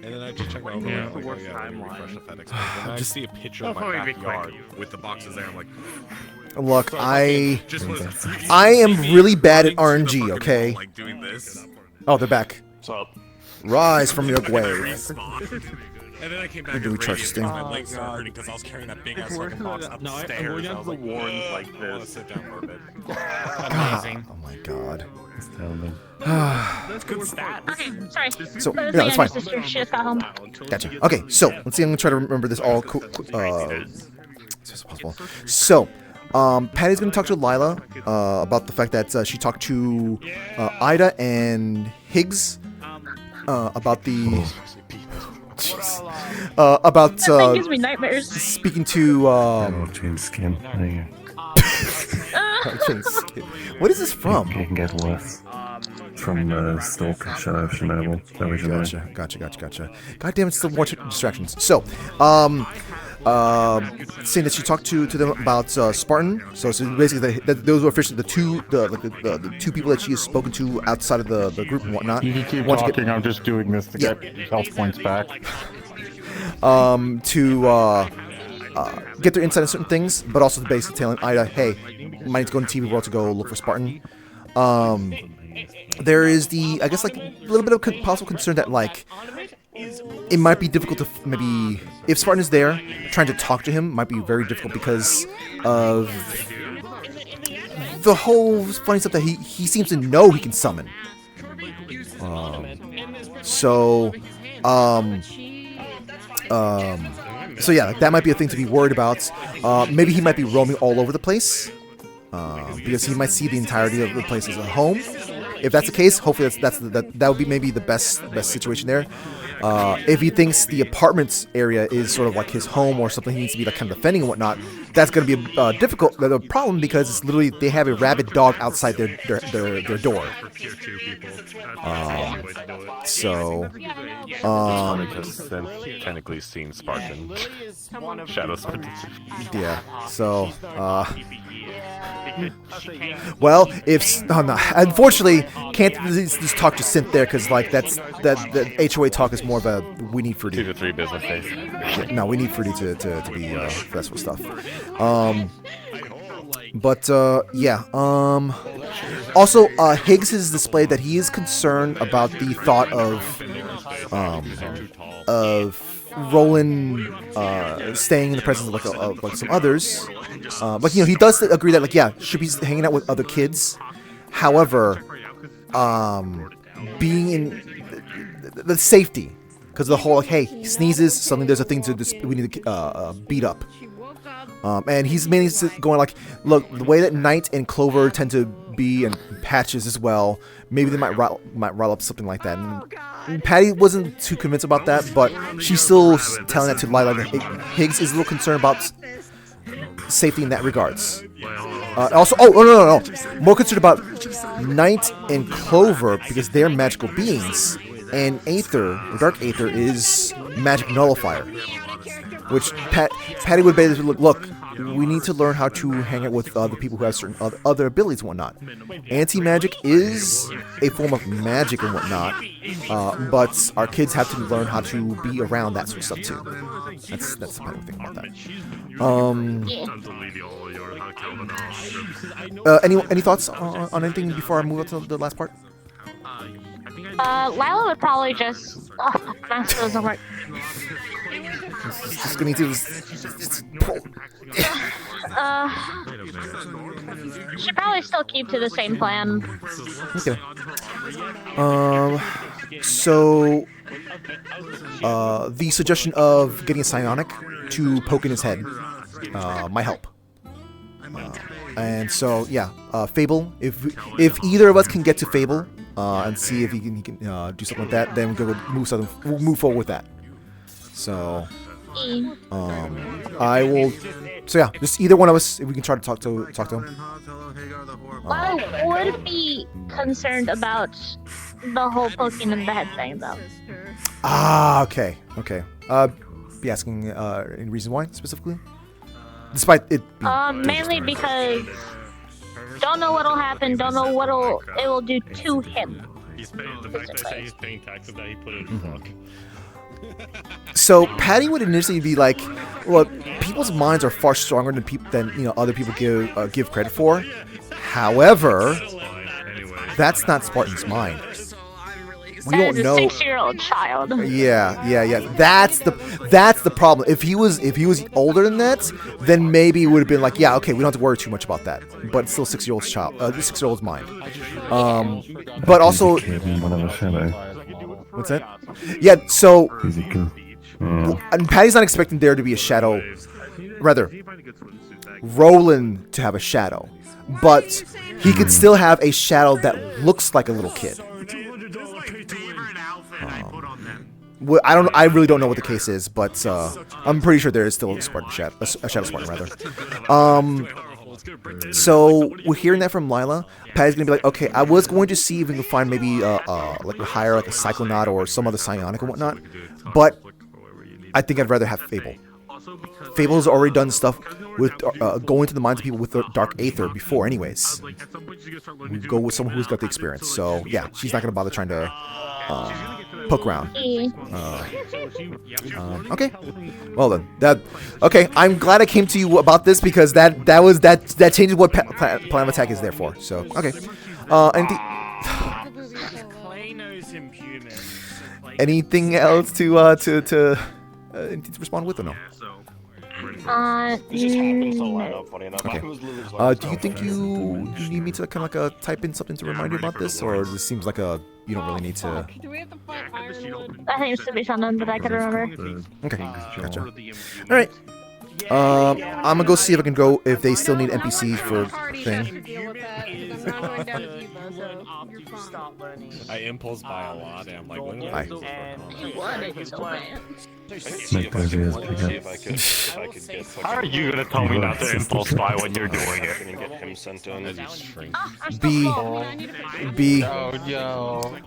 And then I just checked out. Yeah, Like, the worst let me refresh the FedEx. And I Just- see a picture of That'll my probably be backyard with the boxes there. I'm like, Look, so I just was am really bad at running to the RNG, fucking okay? wall, like doing this. Oh, they're back. What's up? Rise from your And then I grave. respawned. And then I came back Where do and we charge this thing? my legs started hurting because I was carrying that big ass fucking box up No, the I'm stairs. going down I was to like, the warrens "Ugh, like I wanna this." sit down for a bit. Amazing. Oh my God. Just tell them. That's good stats. Okay, sorry. So, That was yeah, me. that's My fine. sister she just got home. Gotcha. Okay, so let's see. I'm gonna try to remember this all as fast as possible. So, Patty's gonna talk to Lila about the fact that she talked to Ida and Higgs about the about That thing gives me nightmares. speaking to Change skin. There you what is this from? go. It can get worse. From the Stalker show of Chernobyl originally. Gotcha. God damn it, still more distractions. So, saying that she talked to them about Spartan. So basically, those were officially the two people that she has spoken to outside of the group and whatnot. You can keep Want to get- talking. I'm just doing this to get health points back. to get their insight on certain things, but also basically telling Ida, hey, might need to go into TV World to go look for Spartan. There is I guess, like, a little bit of possible concern that, like, it might be difficult to maybe, if Spartan is there, trying to talk to him might be very difficult because of the whole funny stuff that he seems to know he can summon. So yeah, like, that might be a thing to be worried about. Maybe he might be roaming all over the place because he might see the entirety of the place as a home. If that's the case, hopefully that would be maybe the best situation there. If he thinks the apartments area is sort of like his home or something he needs to be like kind of defending and whatnot, that's going to be difficult. The problem because it's literally they have a rabid dog outside their door. Just technically seen Spartan Shadow Spartan. Yeah. So. Well, if unfortunately can't just talk to Synth there because like that HOA talk is more of a we need Fruity. 2 to 3 business days. Yeah, no, we need Fruity to be for that sort of stuff. Also, Higgs has displayed that he is concerned about the thought of Roland staying in the presence of like some others. But he does agree that should be hanging out with other kids. However, being in the safety, because of the whole hey, he sneezes, suddenly there's a thing we need to beat up. And he's mainly going look, the way that Knight and Clover tend to be, and Patches as well, maybe they might rile up something like that. And Patty wasn't too convinced about that, but she's still telling that to Lila. Higgs is a little concerned about safety in that regards. Also, no, more concerned about Knight and Clover because they're magical beings, and Aether, the Dark Aether, is magic nullifier. Which Patty would basically look, we need to learn how to hang out with other people who have certain other abilities and whatnot. Anti-magic is a form of magic and whatnot, but our kids have to learn how to be around that sort of stuff too. That's the kind of thing about that. Any thoughts on anything before I move on to the last part? Lila would probably just mask doesn't work. Just gonna need to should probably still keep to the same plan. Okay. So the suggestion of getting a psionic to poke in his head might help. And so Fable. If either of us can get to Fable and see if he can do something like that, then we'll move forward with that. So I will. So just either one of us, if we can try to talk to him. I would be concerned about the whole poking in the head thing, though. Okay. Be asking any reason why specifically, despite it. Mainly because don't know what'll happen. Don't know what it will do to him. He's paying taxes that he put in his book. So Patty would initially be like, "Look, people's minds are far stronger than other people give credit for. However, that's not Spartan's mind. We don't know." A 6-year-old child. Yeah. That's the problem. If he was older than that, then maybe it would have been like, yeah, okay, we don't have to worry too much about that. But it's still 6-year-old's child, 6-year-old's mind. But also. What's that? Yeah, so and Patty's not expecting there to be a shadow, rather Roland to have a shadow, but he could still have a shadow that looks like a little kid. I really don't know what the case is, but I'm pretty sure there is still a shadow Spartan rather. So we're hearing that from Lila. Patty's gonna be like, okay, I was going to see if we can find maybe hire a Cyclonaut or some other psionic and whatnot, but I think I'd rather have Fable. Fable has already done stuff with going into the minds of people with the Dark Aether before, anyways. We go with someone who's got the experience. So yeah, she's not gonna bother trying to poke around. Okay. Well then, okay. I'm glad I came to you about this because that changes what plan of attack is there for. So okay. Anything else to respond with or no? It just happened so funny enough. Okay. Do you think you need me to kind of type in something to remind you about this, or this seems like you don't really need to? I think it should be something that I could remember. Okay, gotcha. All right. I'm gonna go see if I can go if they still need NPCs for thing. I impulse buy a lot, and I'm like, when will I use this for a How are you gonna tell me not to impulse buy when you're doing it?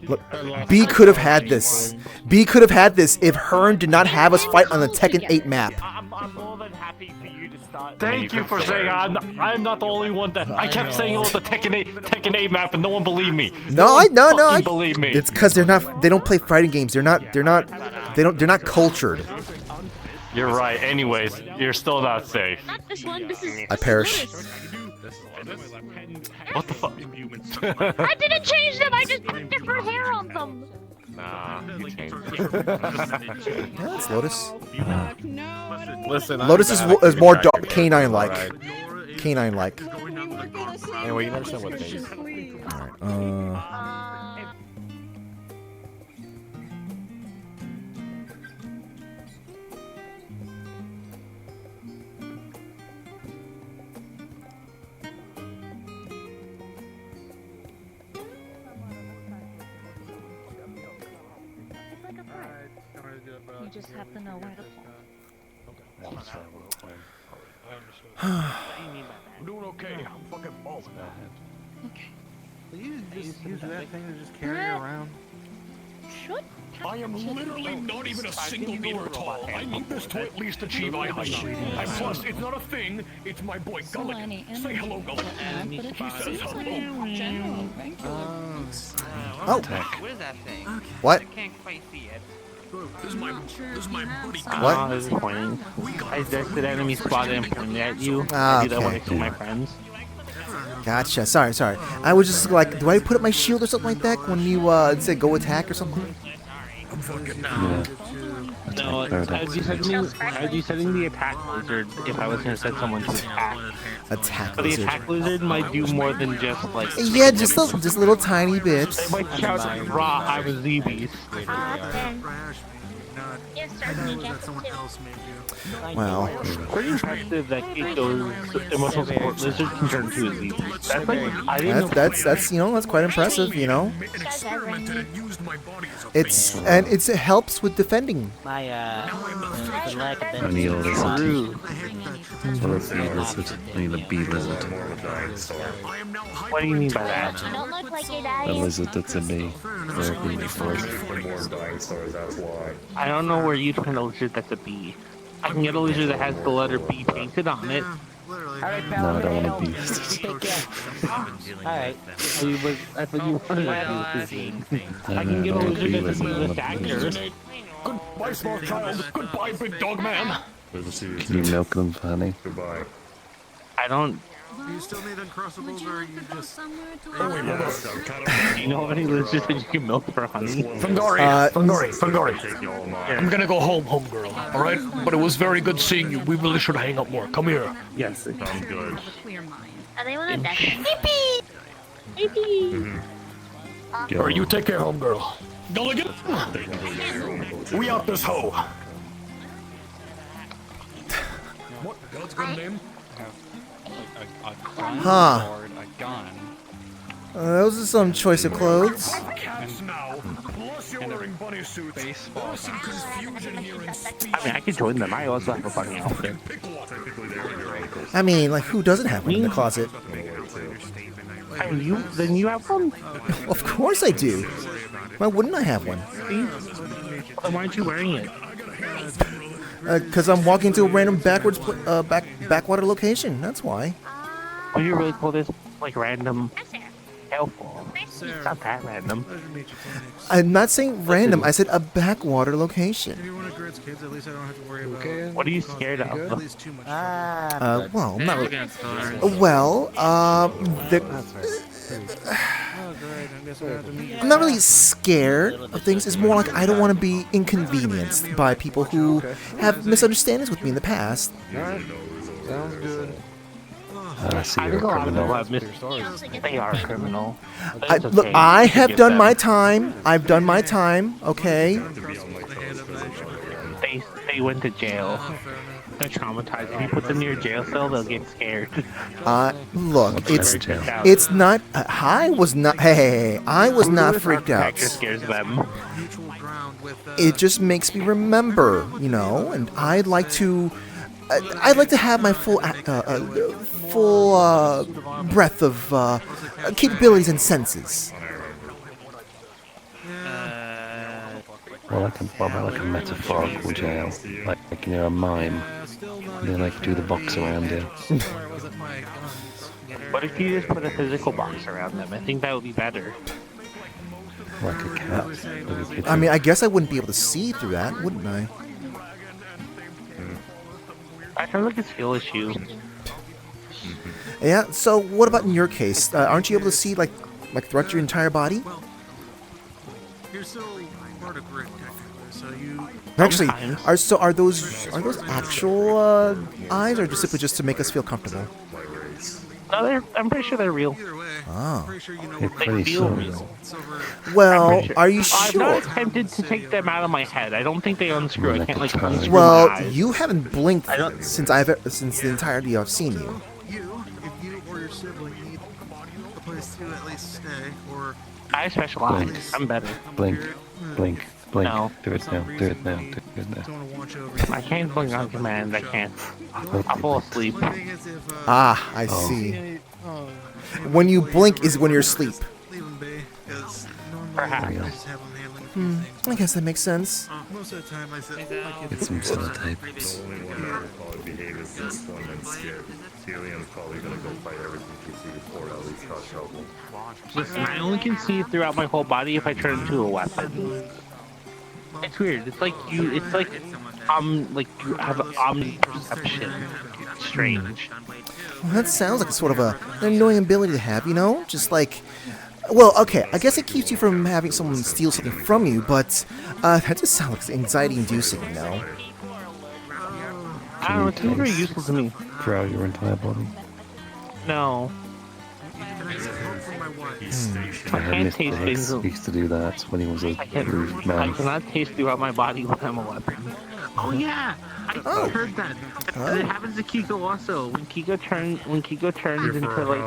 Look, B could have had this. B could have had this if Hearn did not have us fight on the Tekken 8 map. I'm more than happy for you to start. Thank you for saying I'm not the only one that I kept saying it was the Tekken 8 map and no one believed me. No, I believe me. It's because they don't play fighting games. They're not cultured. You're right. Anyways, you're still not safe. Not this one. This is. I perish. What the fuck? I didn't change them. I just put different hair on them. Nah, you changed. Yeah, that's Lotus. Listen, Lotus is more canine-like. Canine-like. Anyway, you never said what days. Alright, You just have to know where to pull. I'm doing okay. I'm fucking balls now. Okay. Please just use that thing to just carry around. Should. I am literally not even a single meter tall. I need this to at least achieve eye height. And plus, it's not a thing. It's my boy Gullick. Say hello, Gullick. He says hello. Oh. What is that thing? What? I can't quite see it. This is my buddy. What? This is pointing. I directed enemy spotted and pointed at you. Ah, I do that when I okay. kill my friends. Gotcha. Sorry. I was just like, do I put up my shield or something like that when you said go attack or something? No, I'd be setting the attack lizard if I was going to set someone to attack. Attack But the lizard. attack lizard might do more than just like. Yeah, just a little tiny bit. They might shout, "Raw, I'm a ZBs." Yes, certainly, Jackson. Wow. Pretty impressive that those emotional support lizards can turn into a ZB. That's like I didn't know. That's that's quite impressive, you know. It helps with defending. My the lack of I need a lizard. True. I need a bee lizard. What do you mean by that? Don't look like it, A I. lizard that's a bee. I don't know where you'd find a lizard that's a bee. I can get a lizard that has the letter B painted on it. Alright, No, pal. I don't want a bee. Alright. I thought you wanted a lizard. I can get a lizard that's a dagger. Goodbye, small child. Goodbye, big dog man. Can you milk them for honey? Goodbye. I don't. Do you still need uncrustables, or are you just... Do you know any lizards that you can milk for honey? Fangori. I'm gonna go home, homegirl. Alright? But it was very good seeing you. We really should hang up more. Come here. Yes, sounds good. Are they one of that? Yippee! Yippee! Alright, you take care, homegirl. Gulligan! We out this hoe. What? That's a good name? Huh. A gun. Those are some choice of clothes. Cats now. Plus you're wearing bunny suits. There's some confusion here in I mean, I could join them. I also have a funny outfit. I mean, like, who doesn't have one in the closet? And then you have one? Of course I do. Why wouldn't I have one? Then why aren't you wearing it? Because I'm walking to a random backwater location. That's why. Oh, you really call this like random Caelfall? It's not that random. I'm not saying random. I said a backwater location. What are you scared of? Well, not really. Well, I'm not really scared of things. It's more like I don't want to be inconvenienced by people who have misunderstandings with me in the past. Sounds good. I see I you're think a a lot of people criminal. have They are a criminal. Look, I have done my time. I've done my time. Okay. They went to jail. They're traumatized. If you put them near a jail cell, they'll get scared. Look, it's not. I was not. Hey, I was not freaked out. Scares them. It just makes me remember, you know, and I'd like to have my full breadth of capabilities and senses. Well, like a metaphorical jail, like you know, a mime. They like do the box around you. What if you just put a physical box around them? I think that would be better. Like a cat. I mean, I guess I wouldn't be able to see through that, wouldn't I? I feel like a skill issue. Yeah. So, what about in your case? Aren't you able to see like throughout your entire body? You're still part of Rick, so you. Actually, are those actual eyes, or just simply just to make us feel comfortable? No, I'm pretty sure they're real. Oh. They're pretty real. Well, are you I'm sure? not tempted to take them out of my head. I don't think they unscrew. I can't like unscrew Well, my eyes. you haven't blinked since the entirety I've seen you. If you or your sibling need a place to at least stay, or I have special eyes. I'm better. Blink. No. Do it now. Do it now. I can't blink on command. I can't. I'll fall asleep. Ah, I see. When you blink is when you're asleep. Perhaps. I guess that makes sense. Most of the time, I said, Get some sellotape. The only one that would probably behave is this one and scared. Celian's probably gonna go fight everything she sees or at least cause trouble. Listen, I only can see throughout my whole body if I turn into a weapon. It's weird. It's like you have omniperception. It's strange. Well, that sounds like sort of an annoying ability to have, you know? Just like, well, okay, I guess it keeps you from having someone steal something from you, but that just sounds like anxiety-inducing, you know? I don't know. It's very useful to me. Throughout your entire body. No. I can't taste things. He used to do that when he was a rude man. I cannot taste throughout my body when I'm a weapon. Oh yeah, I heard that. It happens to Kiko also. When Kiko turns into like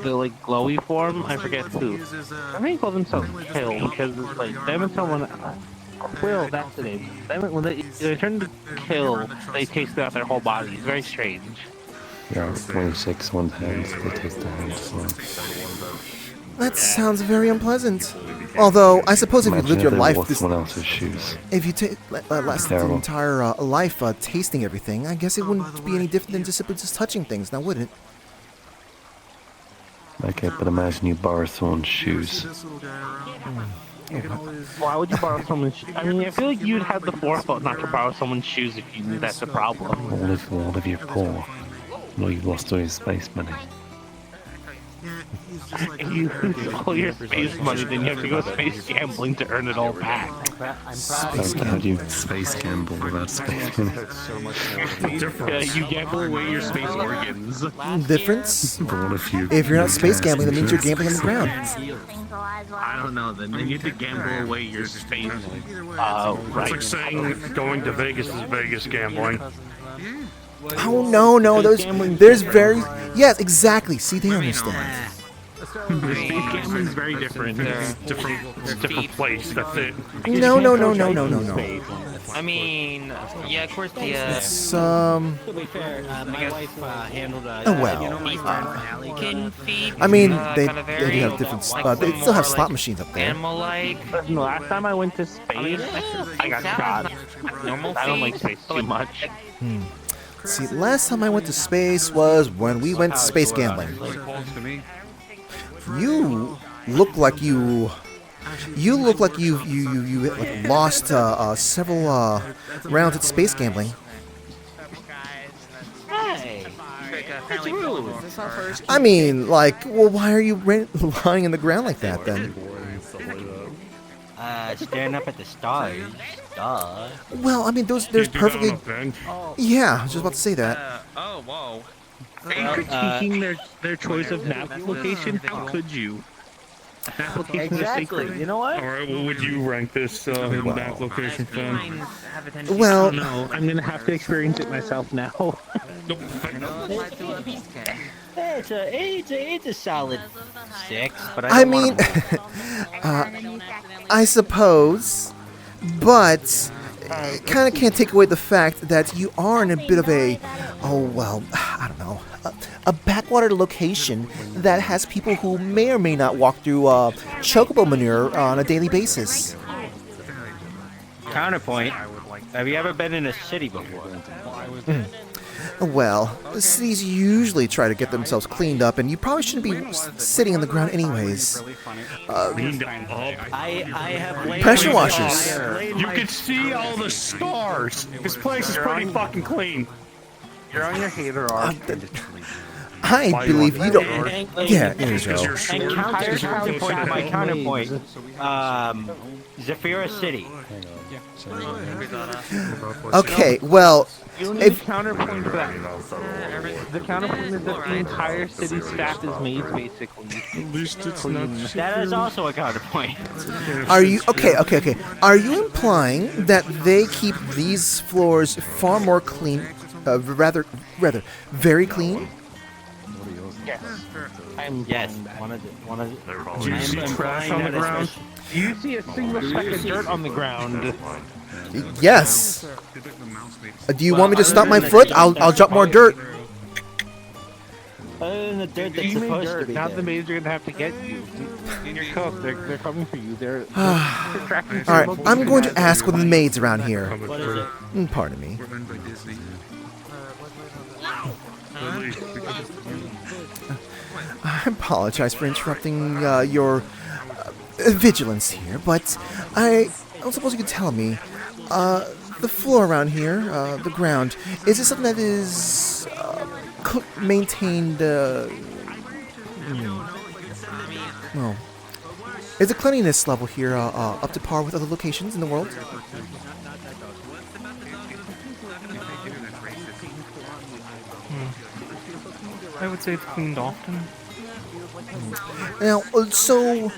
the like glowy form, I forget who. I think he called himself Kill because it's like them and someone. Quill, that's the name. When they turn to Kill, they taste throughout their whole body. It's very strange. Yeah, it's 26 one's hands. They taste the hands. So. That sounds very unpleasant. Although, I suppose if you lived your life someone else's shoes. If you last the entire life tasting everything, I guess it wouldn't be any different than just simply touching things, now would it? Okay, but imagine you borrow someone's shoes. Why would you borrow someone's shoes? I mean, I feel like you'd have the forethought not to borrow someone's shoes if you knew that's a problem. What if you're poor? Well, you lost all your space money. If you lose all your space money, then you have to go space gambling to earn it all back. How do you space gamble without space money? You gamble away your space organs. Difference? But what if you're not space gambling, that means you're gambling on the ground. I don't know, then you have to gamble away your space. It's like saying going to Vegas is Vegas gambling. Oh no, there's very yes, exactly. See, they understand. The space gambling is very different. Different place. That's it. No. I mean, yeah, of course the. It's To be fair, my wife handled I mean, they do have different. They still have slot machines up there. Animal-like. Last time I went to space, I got shot. I don't like space too much. See, last time I went to space was when we went space gambling. You look like you like lost several rounds at space gambling. Hey, I mean, like, well, why are you lying in the ground like that then? Staring up at the stars. Duh. Well, I mean, there's perfectly. Yeah, I was just about to say that. Oh, whoa. Are you critiquing their choice of nap location? How could you? Exactly. You know what? Alright, what would you rank this map location fan? Well, No, I'm gonna have to experience it myself now. It's a solid 6, but I I don't mean, want I suppose, but kind of can't take away the fact that you are in a bit of a, oh well, I don't know, a backwater location that has people who may or may not walk through chocobo manure on a daily basis. Counterpoint. Have you ever been in a city before? Well, cities usually try to get themselves cleaned up, and you probably shouldn't be sitting on the ground anyways. I have Pressure washers. You can see all the stars. This place is pretty fucking clean. You're on your hater arc. I believe you don't. Yeah, there you go. And counterpoint to my counterpoint. Zafira City. Okay, well, The only counterpoint to that, the counterpoint is that the entire city staff is maids, basically. At least it's not. That is also a counterpoint. Are you okay? Are you implying that they keep these floors far more clean, rather, very clean? Yes. Yes. Do you see trash on the ground? Do you see a single speck of dirt on the ground? Yes. Do you want me to stop my foot? I'll drop more dirt. Other than the dirt that's You made supposed to dirt. be Now there. the maids are gonna have to get you. In your cup, they're coming for you. They're tracking. All right, I'm going to ask one of the maids around here. What is it? Pardon me. I apologize for interrupting your vigilance here, but I don't suppose you could tell me, the floor around here, the ground, is it something that is maintained, well, is the cleanliness level here up to par with other locations in the world? I would say it's cleaned often. Now, so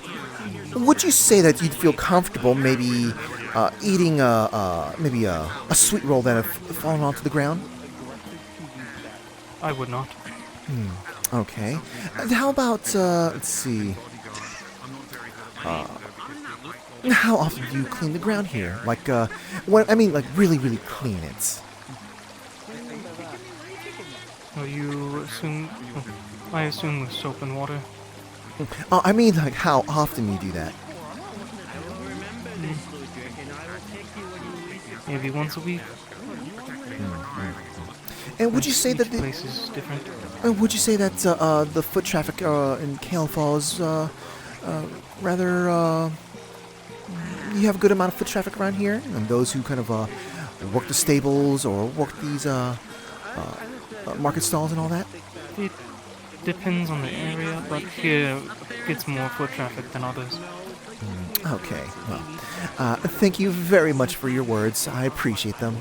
would you say that you'd feel comfortable maybe eating maybe a sweet roll that have fallen onto the ground? I would not. Okay. And how about let's see. How often do you clean the ground here? Like what I mean, like really clean it. You assume? I assume with soap and water. I mean, like how often you do that? Maybe once a week. And would you say that Each place is different? would you say that the foot traffic in Caelfall is rather you have a good amount of foot traffic around here, and those who kind of work the stables or work these market stalls and all that? It depends on the area, but here gets more foot traffic than others. Okay, well, thank you very much for your words. I appreciate them.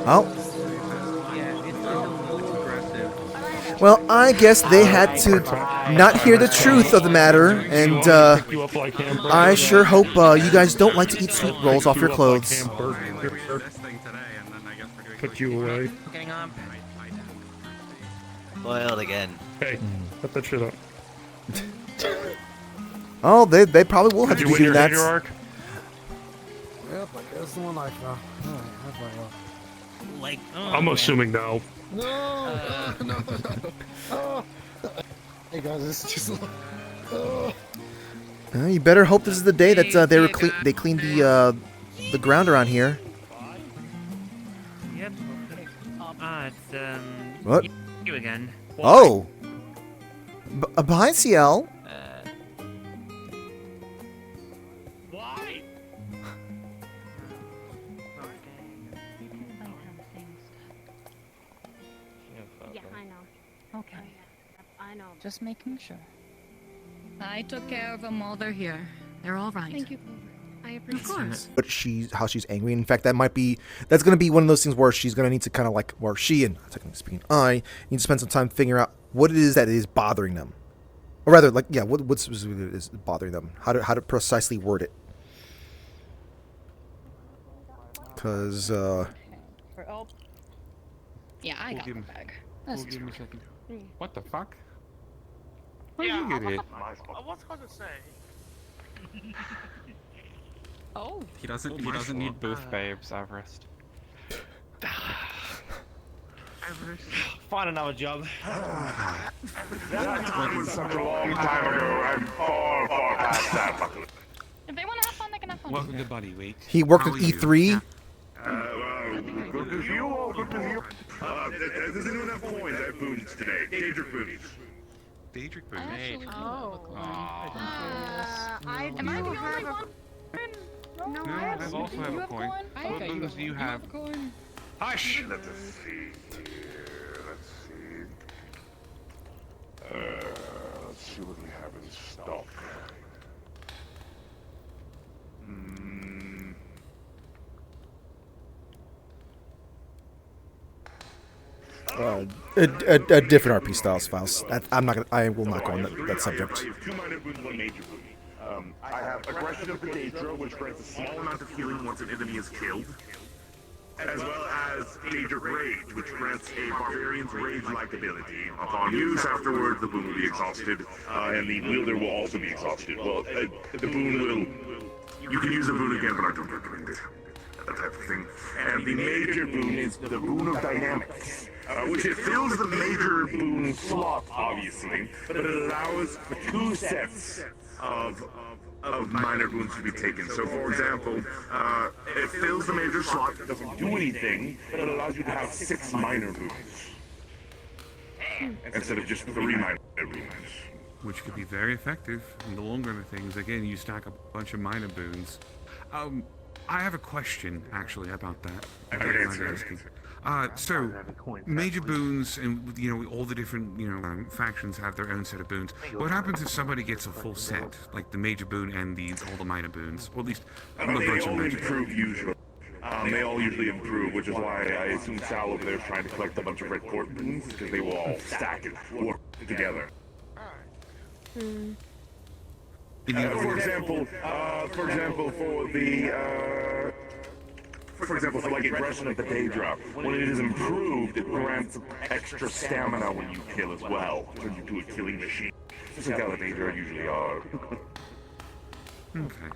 Oh. Well, I guess they had to not hear the truth of the matter, and I sure hope you guys don't like to eat sweet rolls off your clothes. Put you away. Boiled again. Hey, put that shit up. Oh, they probably will have to Did you be win doing your that. hater arc? Yep, that's the one I found. Like, I'm assuming no. No. No. Oh. Hey guys, this is just. You better hope this is the day that they cleaned the ground around here. Yep. It's What? you again. Oh. Bye, CL. Why? Yeah, I know. Okay. I know. Just making sure. I took care of them while they're here. They're all right. Thank you. I appreciate but how she's angry. In fact, that's going to be one of those things where she's going to need to kind of like, or she, and technically speaking, I need to spend some time figuring out what it is that is bothering them, or rather, like, yeah, what specifically is bothering them, how to precisely word it, because Yeah, I got the bag. We'll give him a second. What the fuck? Where Yeah, did you get it? I was gonna say. Oh. He doesn't need booth babes, Everest. Find another job. That time was such a long time ago, I'm far, far past that. If they want to have fun, they can have fun. Welcome to Buddy Week. he worked at E3. Good to see you all, good to see you. Does anyone have coins? I have boons today. Daedric boons. Daedric boons? I Am I the only one? No, No, I also have a coin. What boons do you have? Hush! Let's see. Let's see what we have in stock. A different RP styles files. I will not go on that subject. Two minor boons, one major boon. I have Aggression of the Daedra, which grants a small amount of healing once an enemy is killed, as well as Daedric Rage, which grants a Barbarian's Rage-like ability. Upon use, afterwards, the boon will be exhausted, and the wielder will also be exhausted. Well, the boon will... You can use the boon again, but I don't recommend it. That type of thing. And the major boon is the Boon of Dynamics, which it fills the major boon slot, obviously, but it allows for 2 sets of minor boons to be taken. So, for example, it fills the major slot, it doesn't do anything, but it allows you to have 6 minor boons instead of just 3 minor boons. Which could be very effective in the long run of things. Again, you stack up a bunch of minor boons. I have a question, actually, about that. I can answer. So, major boons and, all the different, factions have their own set of boons. What happens if somebody gets a full set, like the major boon and all the minor boons? Or at least a bunch They of all major improve usually. They all usually improve, which is why I assume Sal over there is trying to collect a bunch of red court boons, because they will all stack and work together. For example, for like Aggression of the Daedra, when it is improved, it grants extra stamina when you kill as well, turns you to a killing machine. Just like how the Daedra usually are. Okay.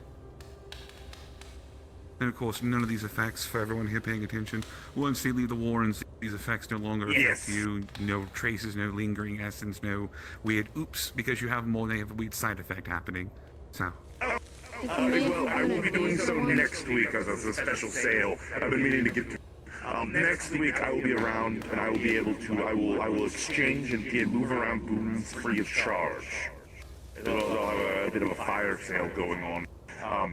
And of course, none of these effects, for everyone here paying attention, once they leave the Warrens, these effects no longer affect you. No traces, no lingering essence, no weird oops, because you have them all, they have a weird side effect happening. So. Well, I will be doing so next week as a special sale. I've been meaning to get to. Next week I will be around and I will be able to. I will exchange and move around boons free of charge. I'll have a bit of a fire sale going on.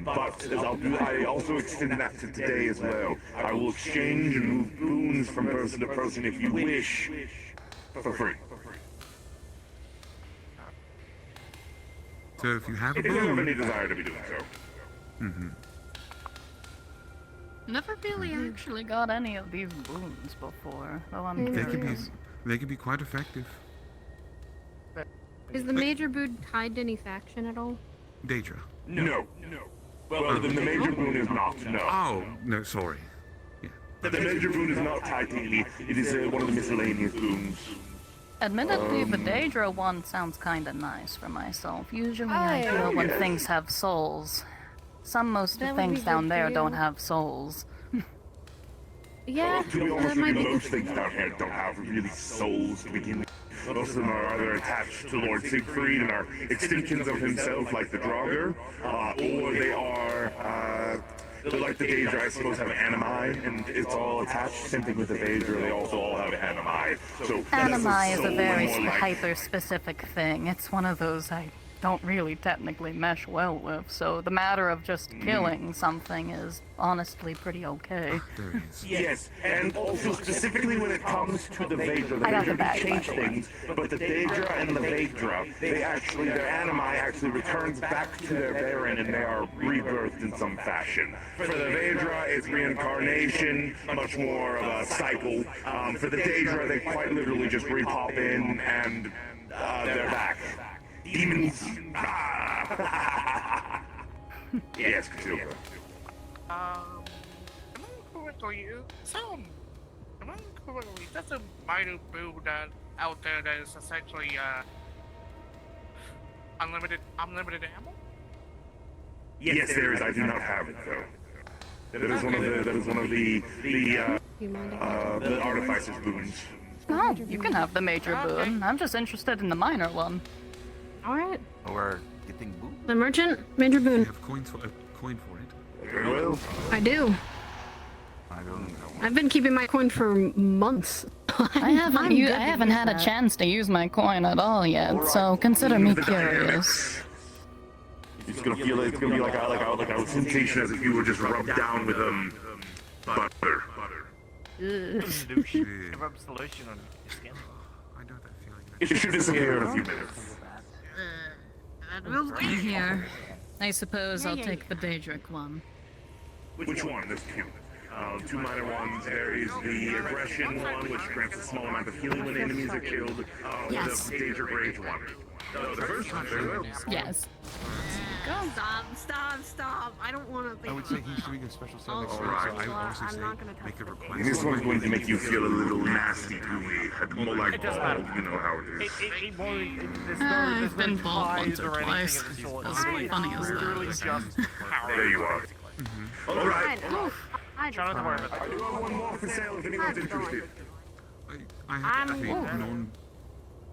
But as I also extend that to today as well. I will exchange and move boons from person to person if you wish, for free. So if you have a If you have boon... any desire to be doing so. Mm-hmm. Never really actually got any of these boons before. Oh, I'm They can be quite effective. Is the major boon tied to any faction at all? Daedra. No. Well, the major boon is not, no. Oh, no, sorry. Yeah. The major boon is not tied to any. It is one of the miscellaneous boons. Admittedly, the Daedra one sounds kinda nice for myself. Usually I feel when things have souls. Most of the things down there don't have souls. Yeah, To be honest with you, most things down here don't have really souls to begin with. Most of them are either attached to Lord Siegfried and are extensions of himself, like the Draugr, or they are, like the Daedra, I suppose, have animi, and it's all attached. Same thing with the Daedra, they also all have animi. So Animi is a very hyper-specific thing. It's one of those don't really technically mesh well with, so the matter of just killing something is honestly pretty okay. Yes, and also specifically when it comes to the Vedra can change things, but the Daedra and the Vedra, their animi actually returns back to their Baron and they are rebirthed in some fashion. For the Vedra, it's reincarnation, much more of a cycle. For the Daedra, they quite literally just re-pop in and they're back. Demons. Yes, Cthulhu. That's a minor build out there that is essentially unlimited ammo. Yes, there is. I do not have it though. That is one of the artificer's boons. Oh, you can have the major boon. I'm just interested in the minor one. Alright. Or getting boon. The merchant, major boon. Have coin for it. Very well. I do. I don't know. I've been keeping my coin for months. I haven't had a chance to use my coin at all yet, so consider me curious. It's gonna feel like it's gonna be like a sensation as if you were just rubbed down with butter. Rub solution on your skin. I know that feeling. It should disappear in a few minutes. We'll be here. I suppose I'll take the Daedric one. Which one? There's two. Two minor ones. There is the aggression one, which grants a small amount of healing when enemies are killed. Yes. The Daedric rage one. The first one, very well. Yes. Stop. I don't want to think. I would say he's doing a special summon, so Alright. I would honestly say make a request. This one's going to make you feel a little nasty, gooey. More like bald, you know how it is. I've been bald once or twice. That's funny as that. There you are. Alright. Try not to worry about that. I do have one more for sale if anyone's interested. I have a known.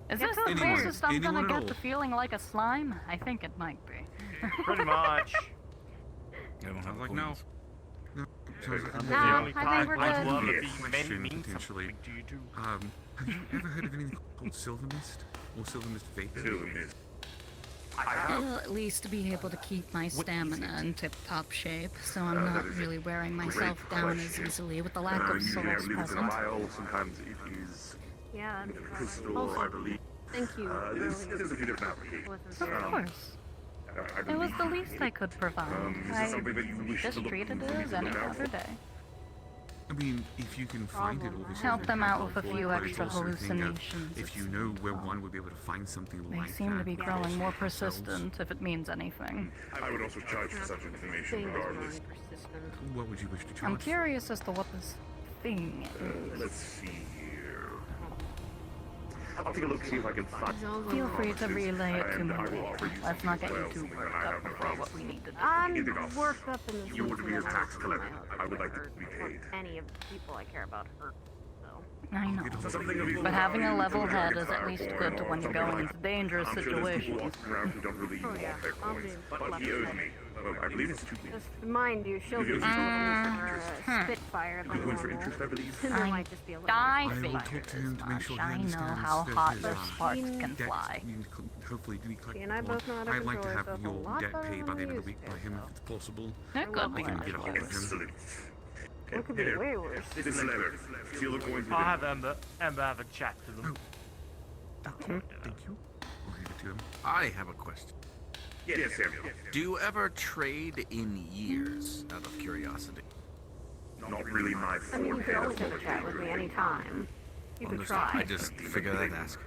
Is this the closest I'm gonna get to feeling like a slime? I think it might be. Pretty much. Sounds like no. No, sounds like No, I think we're I'd love good. to be potentially. Have you ever heard of anything called Silver Mist? Or Silver Mist Vapor? Silver Mist. I'll at least be able to keep my stamina in tip-top shape, so I'm not really wearing myself down as easily with the lack of Usually I souls believe it's in a present. vial. Sometimes it is Yeah. with a crystal, Also, I believe. thank you. There's a few different applications. Of course. It was the least I could provide. Is this something that you wish to just look treated it as any out other for? day. I mean, if you can find it, obviously. Help them out with a but few it's extra also a thing of, hallucinations. If you know where one would be able to find something They like seem that, to be we growing also more help ourselves. persistent, if it means anything. I would also charge for such information regardless. What would you wish to charge? I'm curious as to what this thing is. Let's see here. I'll take a look, see if I can find. Feel free to relay it to And me I will later. offer you Let's not get you something too else, worked and I up have no before problem. what we need to do. Anything I'm else? worked up in this. You were to be a tax collector. I would like to be paid. Any of the people I care about hurt. I know. Something of equal But having a value level to head the is at least fire good to or when you're something going like into dangerous I'm sure there's people situations. walking around who don't really want their coins, but he owes me. Well, I believe it's 2 weeks. Just mind you, she'll be Spitfire. You're going for interest, I believe. There might just be a little. I will figure talk to as him to make sure he much. I know understands how that hot his, their sparks can debt, fly. hopefully to be collected. She and I both know how to I'd like to control have ourselves a your lot debt better paid by than the end of we the week used by him if it's possible. That could I can get a hold of him. Excellent. What could be Here, way worse? this letter. Seal of coins. I'll have Ember have a chat to them. Thank you. I'll give it to him. I have a question. Yes, Samuel. Do you ever trade in years, out of curiosity? Not really my I mean, you forte. could always have a chat with me anytime. You could Understood. try. I just figured I'd ask.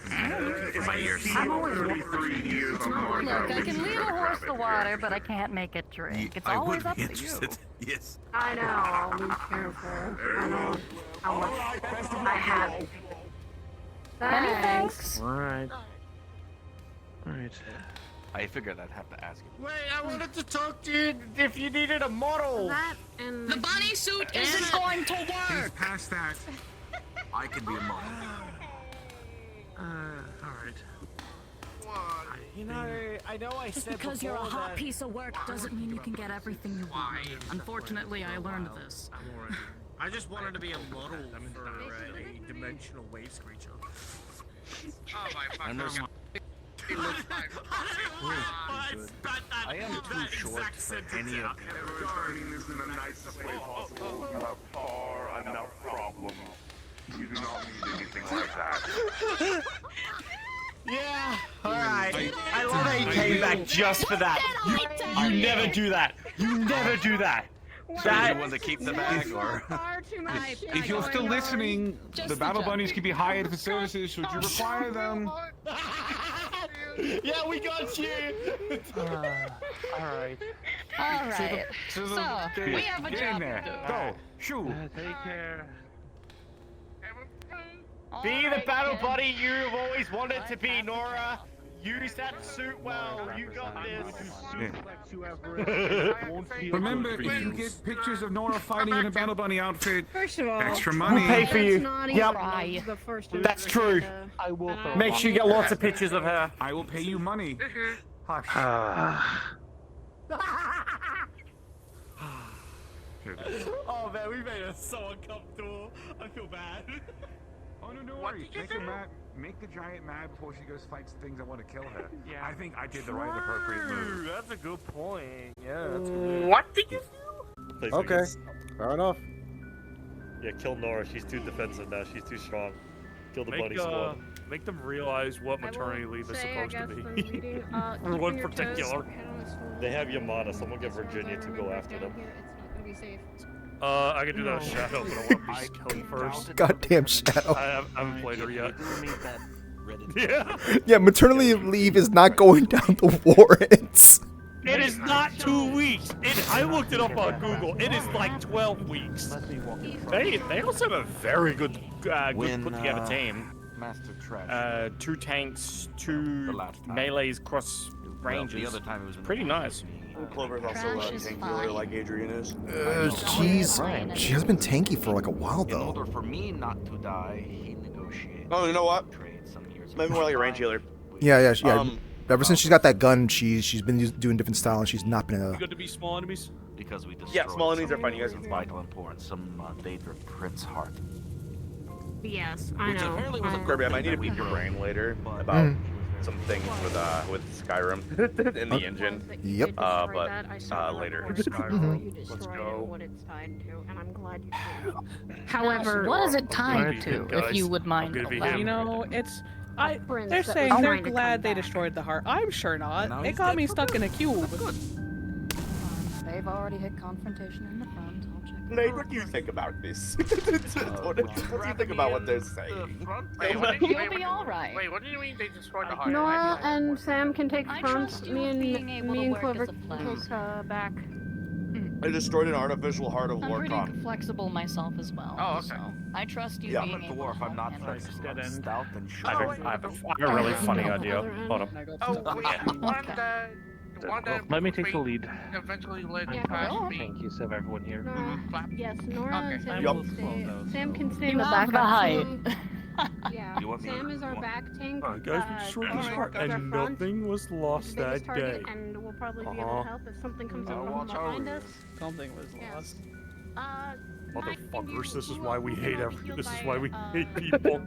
For my ears. I'm always 33 years on Look, I can lead a horse to water, but I can't make it drink. It's I always would up be to you. interested. Yes. I know. Be careful. I know how much I have. Many thanks. Alright. Alright. I figured I'd have to ask you. Wait, I wanted to talk to you if you needed a model. That and The bunny suit isn't going to He's work. past that. I can be a model. Alright. You know, I know I Just said because you're a before hot that- piece of work doesn't mean you can get everything you want. Unfortunately, I learned this. I'm already. I just wanted to be a model for a dimensional waves creature. And there's I am too short for any of Turning this in the nicest way possible. You have far enough problems. You do not need anything like that. Yeah, alright. I love that you came back just for that. You never do that. You never do that. That one to keep the bag, or if you're still listening, the Battle Bunnies can be hired for services should you require them. Yeah, we got you. Alright. Alright. So, we have a Get job in there. to do. Go. Shoot. Take care. Be the battle buddy you've always wanted to be, Nora. Use that suit well. You got this. Remember, if you get pictures of Nora fighting in a Battle Bunny outfit, First of all, extra money. We'll pay for you. Yep. That's true. I will. Make sure you get lots of pictures of her. I will pay you money. Oh man, we made her so uncomfortable. I feel bad. Oh no, no worries. Make the giant mad before she goes fights things that want to kill her. Yeah. I think I did the right appropriate move. That's a good point. Yeah. That's good. What did you do? Okay, fair enough. Yeah, kill Nora. She's too defensive now. She's too strong. Kill the bunny Make, squad. make them realize what maternity leave is supposed to be. For For one particular. They have Yamada. Someone get Virginia to go after them. I can do that with Shadow, but I want to be killed first. Goddamn Shadow. I haven't played her yet. Yeah. Yeah, maternity leave is not going down the warrants. It is not 2 weeks. I looked it up on Google. It is like 12 weeks. They also have a very good, good put together team. Master Trash. 2 tanks, 2 melees cross ranges. The other time it was pretty nice. Clover's also tanky like Adrian is. She has been tanky for like a while In though. order for me not to die, he negotiated. Oh, you know what? Maybe more like a range healer. Yeah. Ever since she's got that gun, she's been doing different style, and she's not been a. Good to be small enemies. Because we destroyed. Yeah, small enemies are fine. You guys of vital importance. Some Daedra Prince heart. Yes, I Which know. apparently was a Kirby, I might need to pick your brain later about some things with Skyrim in the engine. Yep. But later. Let's go. What it's tied to, and I'm glad you did. However, What is it tied to, guys. if you would mind I'm gonna be elaborating? him. You know, it's Prince they're that saying was they're trying to glad come they back. destroyed the heart. I'm sure not. Now It he's got dead me for stuck good. in a cube. They've already hit confrontation in the front. I'll check. Nate, what do you think about this? What do you think about what they're saying? Wait, what did You'll wait, be all right. Wait, what do you mean they destroyed the heart? Noah and Sam can take I front. trust you Me with being able to and work Clover as a plan. can take back. I destroyed an artificial heart of I'm pretty Lorcon. flexible myself as well. Oh, okay. So I trust you Yeah. being I'm a able dwarf. to I'm not handle it. flexible. I'm stout and I short. have a really funny idea. Hold on. Oh, wait, the one that... The one that Let me take the lead. eventually led Yeah, past go on. me. Thank you, so everyone here. Nora, yes, Nora and Okay. Sam Yup. can stay. Sam can stay You in the have back. the height. Yeah, You want me- Sam is our you want- back tank. Alright, guys, we destroyed this Nora heart, goes our and front. nothing was lost Biggest that day. target, and we'll probably be able to help if something comes up watch from behind over us. Something was Yeah. lost. Motherfuckers, this is why we hate this is why we hate people.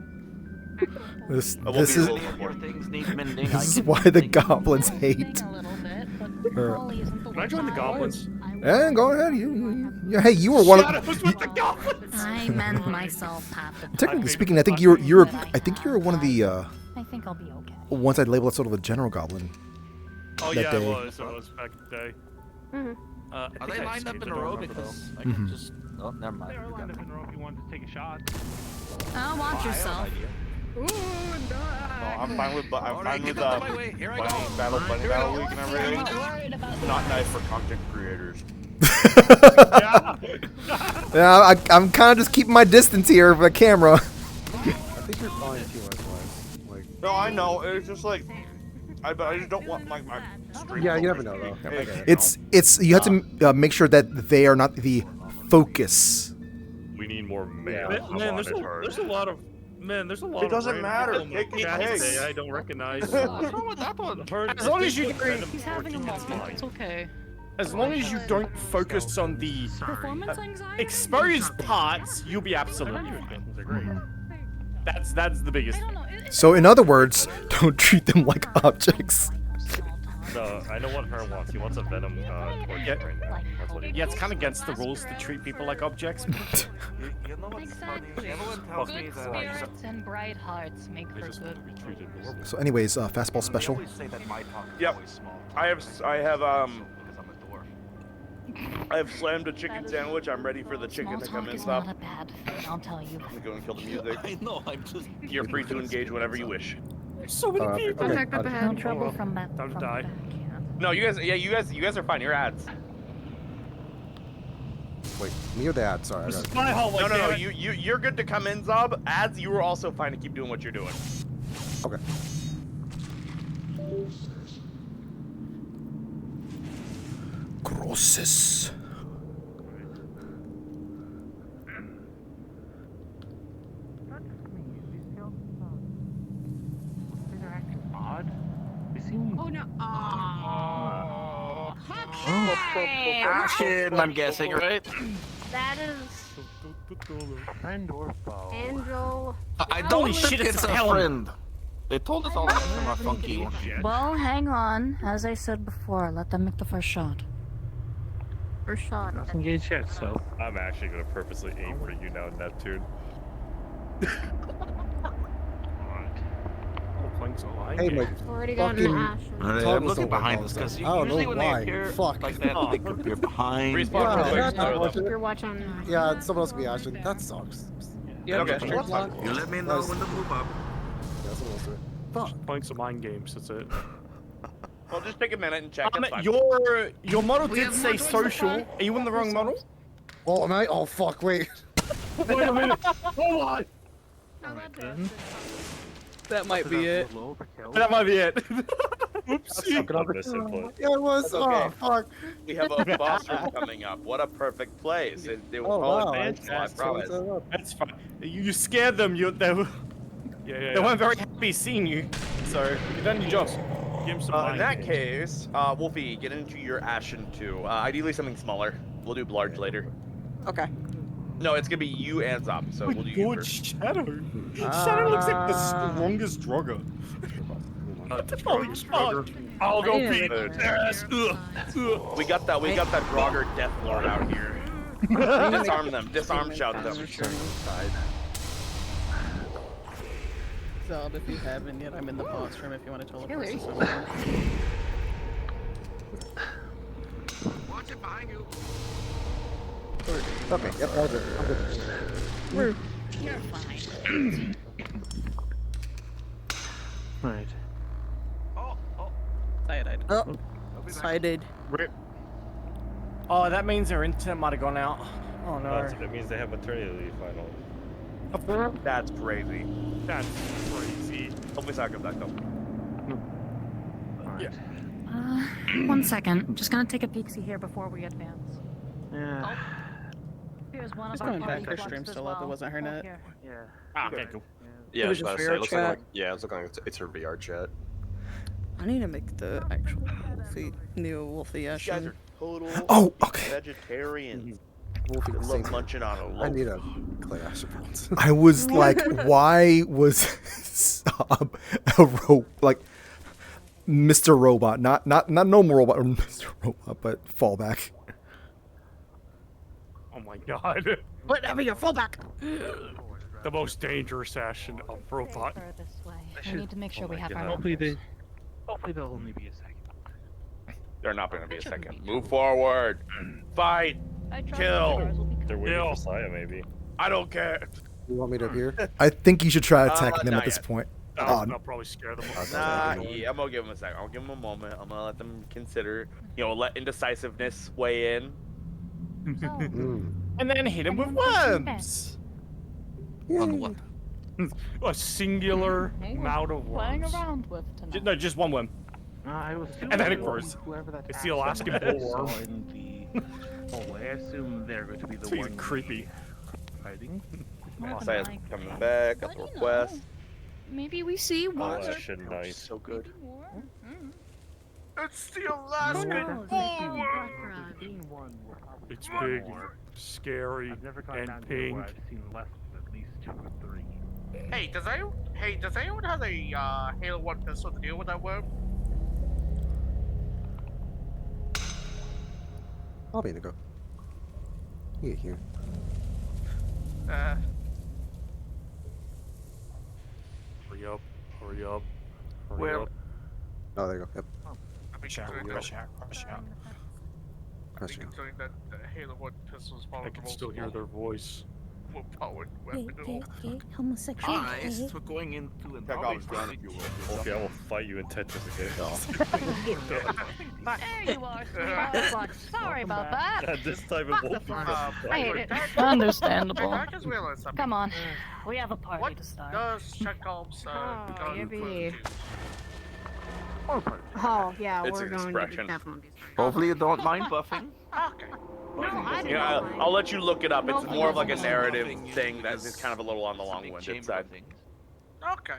This we'll this be is a little More things need mending. I this is can why the think of goblins one. hate. A little bit, but her. Holly isn't the Can I join the goblins? Eh, go ahead. You hey, you were one of. Shadows with the goblins! I meant myself half the time. Technically speaking, I think you're one of the I think I'll be okay. ones I'd label as sort of a general goblin. Oh that yeah, day. it was back in the day. Are they lined up in a row? Because I Mhm. can just. Oh, never mind. They were lined up in a row if you wanted to take a shot. Oh, watch yourself. Ooh, No, I'm fine with Alright, get out of my way. Here I go. Battle Bunny Here we Battle go. League and everything. It's not nice for content creators. Yeah, I'm kind of just keeping my distance here for the camera. I think you're fine too, like. No, I know. It's just like, I just don't want my stream. Yeah, you never know though. It's you have to make sure that they are not the focus. We need more male Man, there's a lot of It of doesn't random matter. people in Take the it chat takes. today I don't recognize. What's wrong with that one? As long as you He's having a moment. It's okay. As long as you don't focus on the Performance anxiety? exposed parts, you'll be absolutely fine. That's the biggest. So in other words, don't treat them like objects. No, I know what her wants. He wants a venom torch right now. That's what he Yeah, it's kind of against the rules to treat people like objects. Exactly. Good spirits and bright hearts make for good. So anyways, fastball special. Yep. I have slammed a chicken sandwich. I'm ready for the chicken to come in. Stop. Not a bad thing, I'll tell you. I'm going to kill the music. I know, I'm just... You're free to engage whenever you wish. So many people. Contact up ahead. No trouble from that. Time to from die. the back, yeah. No, you guys are fine. You're ads. Wait, me or the ad? Sorry. This is my hallway. No. You're good to come in, Zob. Ads, you were also fine to keep doing what you're doing. Okay. Grosses. Oh no. Ashen, I'm guessing, right? That is Friend or foe? Angel. I don't Holy think shit, it's a Helen. friend. They told us all that from our funky. Well, hang on. As I said before, let them make the first shot. First shot. Let's engage yet, so. I'm actually gonna purposely aim for you now, Neptune. Hey, my Already got an ash. I'm looking behind us because I don't usually know when why. they appear Fuck. like that, they appear behind. Keep your watch on. Yeah, someone else will be Ashton. That sucks. Yeah, Okay. You let me know when to move up. Yeah, someone else do it. Fuck. Playing some mind games. That's it. Well, just take a minute and check. It's fine. Your model did say social. Are you in the wrong model? Oh, am I? Oh, fuck, wait. Wait a minute. Hold on. That might be it. That might be it. Oopsie. Yeah, it was. That's okay. Oh, fuck. We have a boss room coming up. What a perfect place. It was Oh, all wow. advanced, I promise. That's fine. You scared them. They weren't very happy seeing you. So you've done your job. Give him some In mind that games. case, Wolfie, get into your Ashen 2. Ideally something smaller. We'll do large later. Okay. No, it's gonna be you and Zob, so we'll do you Good first. Shadow. Shadow looks like the strongest drugger. Holy fuck. I'll go beat ass. We got that Grogger Death Lord out here. Disarm them. Disarm shout them. Zod, if you haven't yet, I'm in the boss room if you want to teleport to someone. Watch it behind you. Okay, yep, all good. I'm good. You're fine. Right. Cyanide. Oh. Excited. Rip. Oh, that means their internet might have gone out. Oh no. That means they have maternity leave finally. That's crazy. That's crazy. Hopefully it's not come back though. Yeah. 1 second. I'm just gonna take a peek-see here before we advance. Yeah. Here's one Just of our going back, party her stream's plugs still as up, it well. wasn't her net. Here. Yeah. Ah, okay, cool. Yeah, It I was was about just to say, it looks VRChat. like, yeah, it's looking like it's her VR chat. I need to make the actual new Wolfie These guys Ashen. are total Oh, okay. vegetarians. Wolfie They was love saying, munching on a loaf. I need a clay Ashen bones. I was like, why was like Mr. Robot, not normal robot, or Mr. Robot, but fallback. Oh my god. Whatever, your fallback! The most dangerous Ashen of robot. Further this way. We need to make sure we have our Hopefully numbers. there'll only be a second. They're not going to be a second. Move forward. Fight. I trust Kill. ours will be They're waiting Kill. for Saya, maybe. I don't care. You want me to appear? I think you should try attacking them not at this yet. point. I'll probably scare them off. Nah, yeah, I'm gonna give them a second. I'll give them a moment. I'm gonna let them consider. Let indecisiveness weigh in. And then hit him with worms. On what? A singular Hey, we're amount of playing worms. around with tonight. No, just one worm. I was And then it grows. Whoever that It's the Alaskan bullworm. in the hallway. I assume they're going to be the It's even ones creepy. hiding. Saya's coming back. Got the request. Maybe we see Oh, one. Ashen, nice. So good. It's the Alaskan bullworm. It's big, scary, I've never gone and down to where pink. I've seen less than at least 2 or 3. Hey, does anyone have a Halo 1 pistol to deal with that worm? I'll be in the go. You get here. Hurry up. Hurry up. Hurry Where? up. Oh, there you go. Yep. Rush out, rush out, rush out. I think considering that the Halo 1 pistol is I probably can the still most hear their voice. powered weapon at all. Homosexual. Alright, since we're going into an Check out his gun if you will. Okay, I will fight you in Tetris again. There you are, sweetheart. Sorry about that. And this time it won't be I hate it. I Understandable. just realized something. Come on, we have a party to start. Does Chekhov's gun yippee. do? Oh, yeah, It's we're an going to expression. definitely. Hopefully you don't mind buffing. Okay. No, I don't Yeah, mind. I'll let you look it up. It's No, more of like a no, narrative nothing, thing that because is kind of a little on the long-winded side. Okay.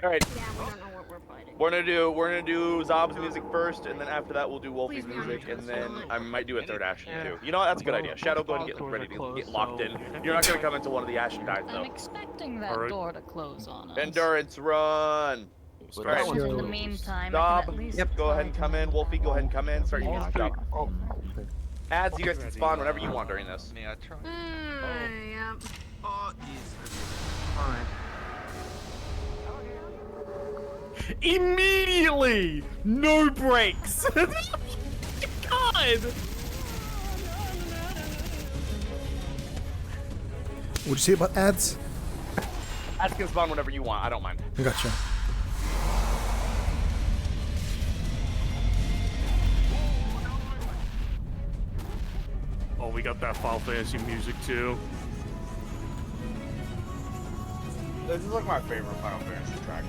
All right, Yeah, we don't know what we're fighting. we're gonna do Zob's music first, and then after that we'll do Wolfie's music, and then I might do a third Ashen too. You know what? That's a good idea. Shadow, go ahead and get ready to get locked in. You're not gonna come into one of the Ashen dives I'm though. expecting that Alright. door to close on us. Endurance run. All But right. in the meantime, I Zob, can at least go ahead and come in. Wolfie, go ahead and come in. Start your music job. Oh, Ads, you guys can spawn whenever you want during this. May I try? Yeah. Oh, easy. Immediately! No breaks! God! What'd you say about ads? Ads can spawn whenever you want. I don't mind. Gotcha. Oh, we got that Final Fantasy music too. This is like my favorite Final Fantasy track.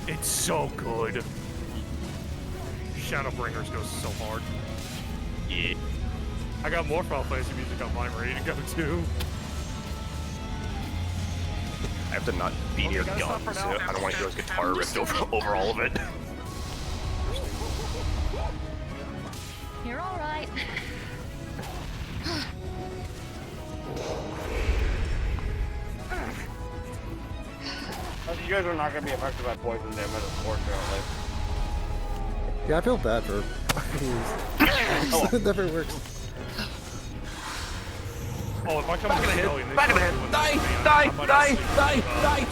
It's so good. Shadowbringers goes so hard. Yeah. I got more Final Fantasy music on mine ready to go too. I have to not beat your guns. I don't want to hear his guitar ripped over all of it. You're all right. You guys are not gonna be affected by poison damage, unfortunately. Yeah, I feel bad for. It never works. Oh, if I come Back in of the Scully head. and Back of the head. Die! Die!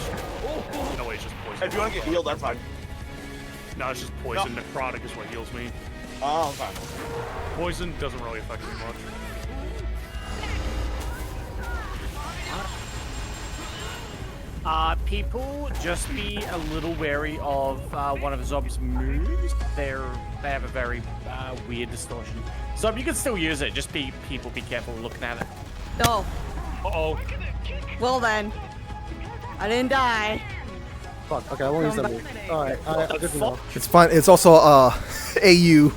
No way, it's just poison. If you want to get healed, that's fine. No, it's just poison. Necrotic is what heals me. Oh, okay. Poison doesn't really affect me much. People, just be a little wary of one of Zob's moves. They have a very weird distortion. Zob, you can still use it. Just people be careful looking at it. Oh. Uh-oh. Well then. I didn't die. Fuck. Okay, I won't use that move. All right. I'll good to know. It's fine. It's also AU.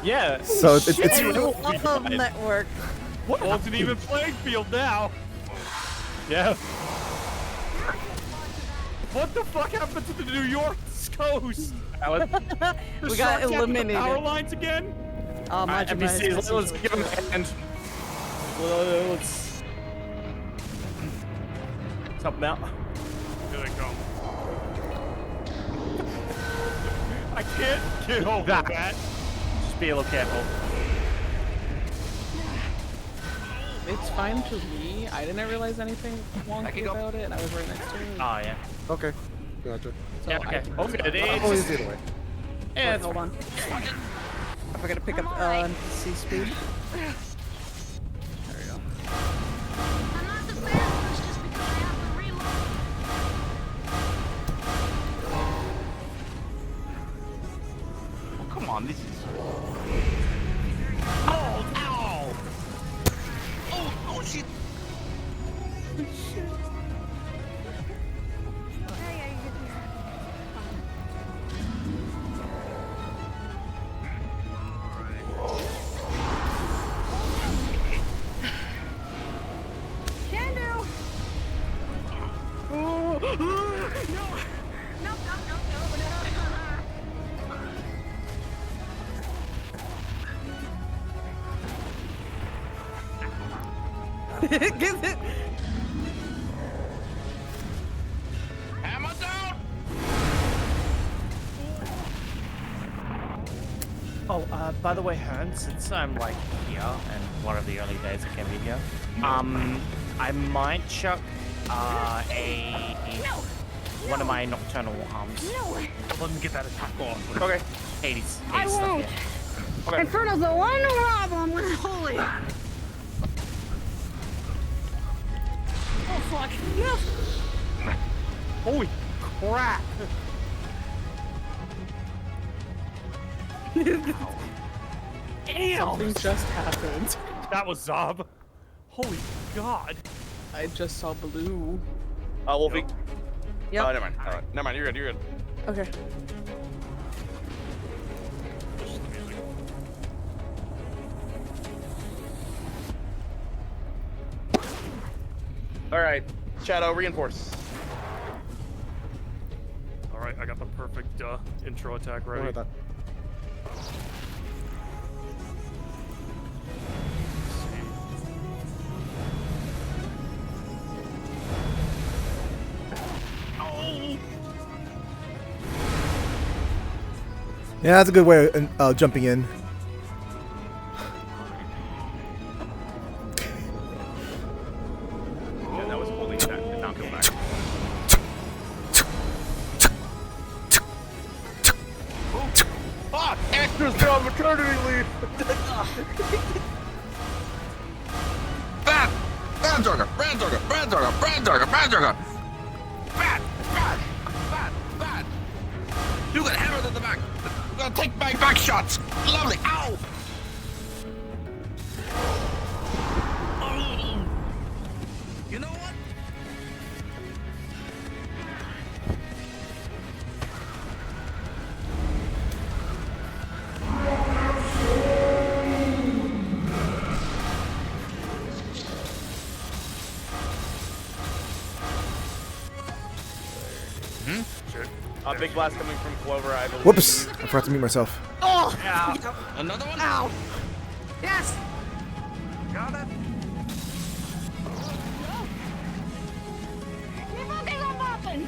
Yeah. So it's Love network. What? Wasn't even playing field now. Yeah. What the fuck happened to the New York coast? We got eliminated. Power lines again? Oh, my NPCs, let's give them a hand. Let's help them out. Here they come. I can't get over that. Just be a little careful. It's fine to me. I didn't realize anything wonky about it, and I was right next to it. Oh, yeah. Okay. Gotcha. So yeah, okay. I'll use it away. Yeah, hold on. I forgot to pick up NPC speed. There we go. Oh, come on, this is. Oh, ow! Oh, shit! Shit. Get it. Oh, by the way, Hearn, since I'm like here and one of the early days I can be here, I might chuck one of my nocturnal arms. Let me get that attack off. Okay. Hades. I won't. Okay. Inferno's the one problem with holy. Oh fuck. Yes. Holy crap. Damn! Something just happened. That was Zob. Holy God. I just saw blue. Wolfie. Yep. Never mind. All right. Never mind. You're good. You're good. Okay. All right. Shadow, reinforce. All right, I got the perfect intro attack ready. What about Yeah, that's a good way of jumping in. Yeah, that was holding that and not come back. Actors are on maternity leave! Bad! Brandorger! Brandorger! Brandorger! Brandorger! Brandorger! Bad! Bad! Bad! Bad! You got hammered in the back! I'm gonna take my back shots! Lovely! Ow! You know what? Big blast coming from Clover, I believe. Whoops! I forgot to mute myself. Oh! Ow. Another one? Ow! Yes! Got it. You're fucking up popping!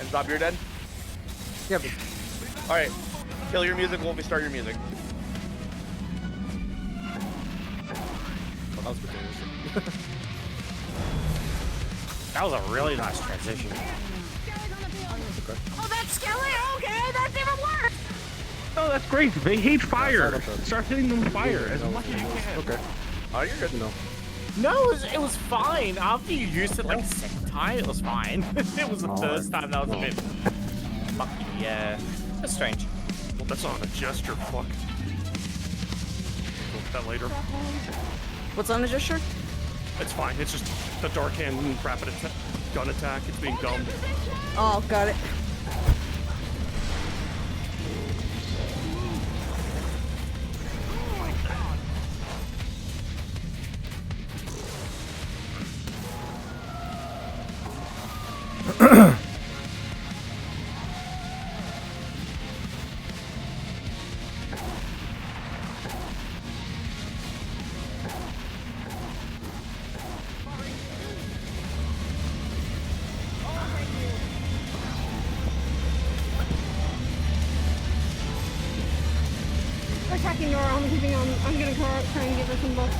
And Zob, you're dead? Yep. Alright. Kill your music, Wolfie, start your music. Well, that was good. That was a really nice transition. Oh, that's Skelly? Okay, that's even worse! Oh, that's great. They hate fire. Start hitting them with fire as much as you can. Okay. Oh, you're good. No, it was fine. After you used it like a second time, it was fine. It was the first time that was a bit mucky. Yeah, that's strange. Well, that's not a gesture. Fuck. We'll look at that later. What's on the gesture? It's fine. It's just the dark hand rapid gun attack. It's being dumbed. Oh, got it. Attacking your arm, keeping on. I'm gonna try and give her some buff.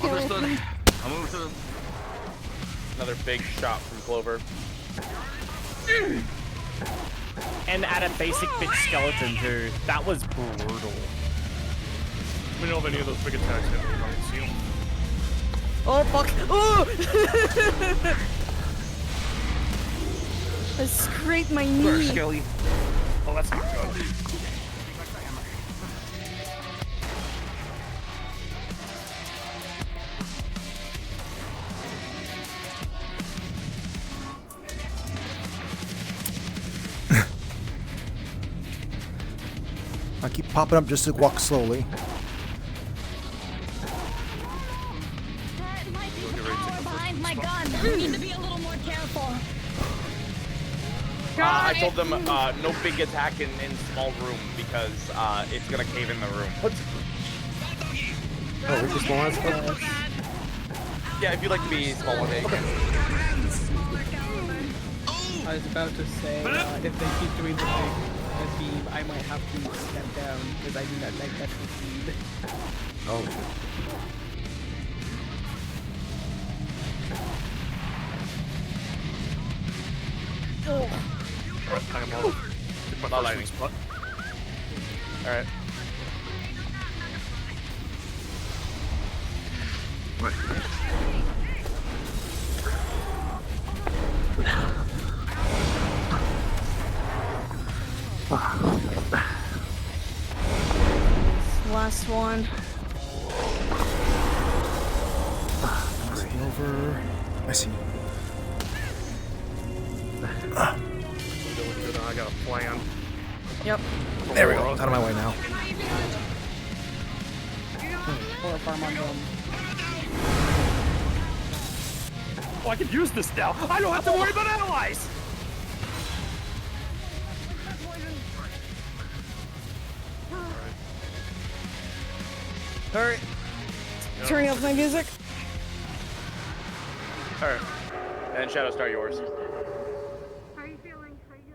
Understood. I'll move to them. Another big shot from Clover. And add a basic bitch skeleton too. That was brutal. We know if any of those big attacks hit me. I don't see them. Oh fuck! Oh! I scraped my knee. Where's Skelly? Oh, that's not good. I keep popping up just to walk slowly. That might be the power behind my gun. We need to be a little more careful. I told them no big attack in small room because it's gonna cave in the room. Oh, we just small ones? Yeah, if you'd like to be small one day, you can. I was about to say, if they keep doing the big beam, I might have to step down because I do not like that speed. Oh. Not lightning spot. Alright. What? Last one. Over. I see. Doing good. I got a plan. Yep. There we go. Out of my way now. Or farm on them. Oh, I can use this now. I don't have to worry about allies. Alright. Turning off my music. Alright. And Shadow, start yours. How are you feeling? Are you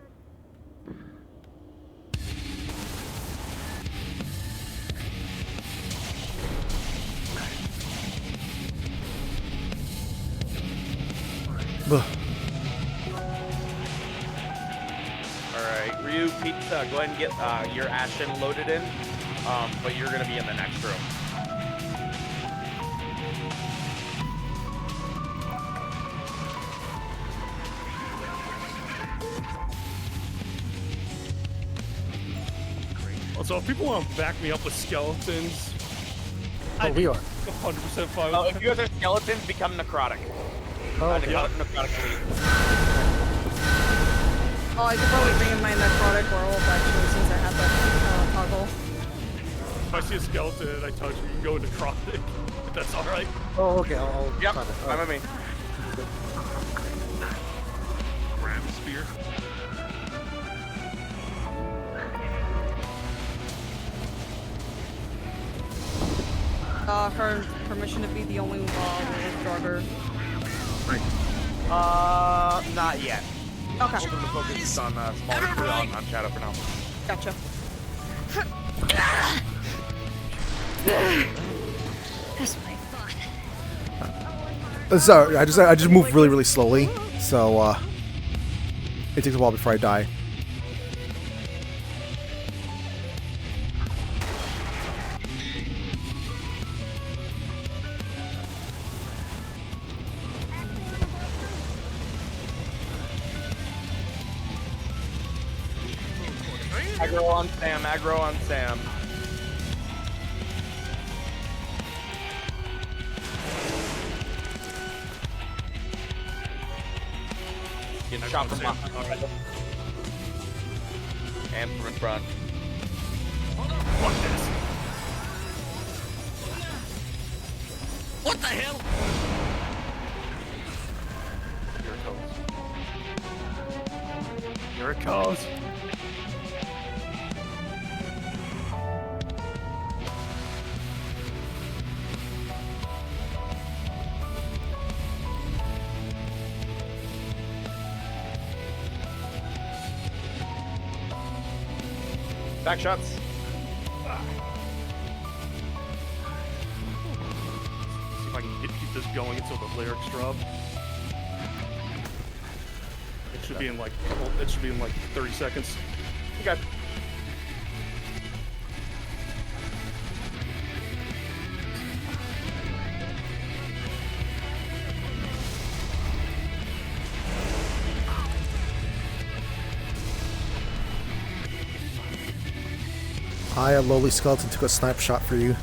good? Alright, Ryu, Pete, go ahead and get your Ashen loaded in, but you're gonna be in the next room. Also, if people want to back me up with skeletons, we are. 100% fine. Oh, if you guys are skeletons, become necrotic. Necrotic elite. Oh, I could probably bring in my necrotic werewolf actually since I have that toggle. If I see a skeleton and I touch it, you can go into necrotic. If that's alright. Oh, okay. I'll yep, try that. I'm with me. Grab spear. Her permission to be the only Draugr. Right. Not yet. Okay. We'll focus on on Shadow for now. Gotcha. That's my fun. Sorry, I just move really, really slowly, so it takes a while before I die. Aggro on Sam, aggro on Sam. Getting shot from behind. And from in front. Fuck this. What the hell? Here it goes. Back shots. See if I can keep this going until the lyrics drop. It should be in like 30 seconds. Okay. I, a lowly skeleton, took a snipe shot for you.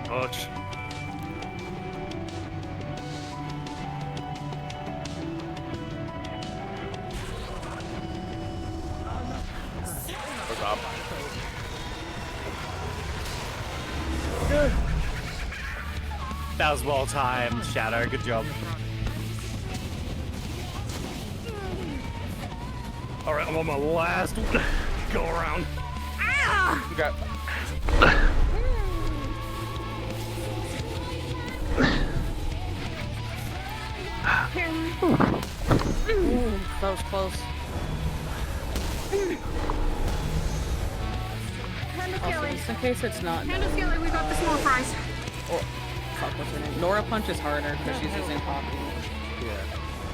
Touch. What's up? Good. That was well timed, Shadow. Good job. Alright, I'm on my last go around. Okay. Ooh, that was close. Hand of Also, Kelly. just in case it's not. Hand of Kelly, we got the small fries. Oh, fuck, what's her name? Nora punches harder because she's using hockey.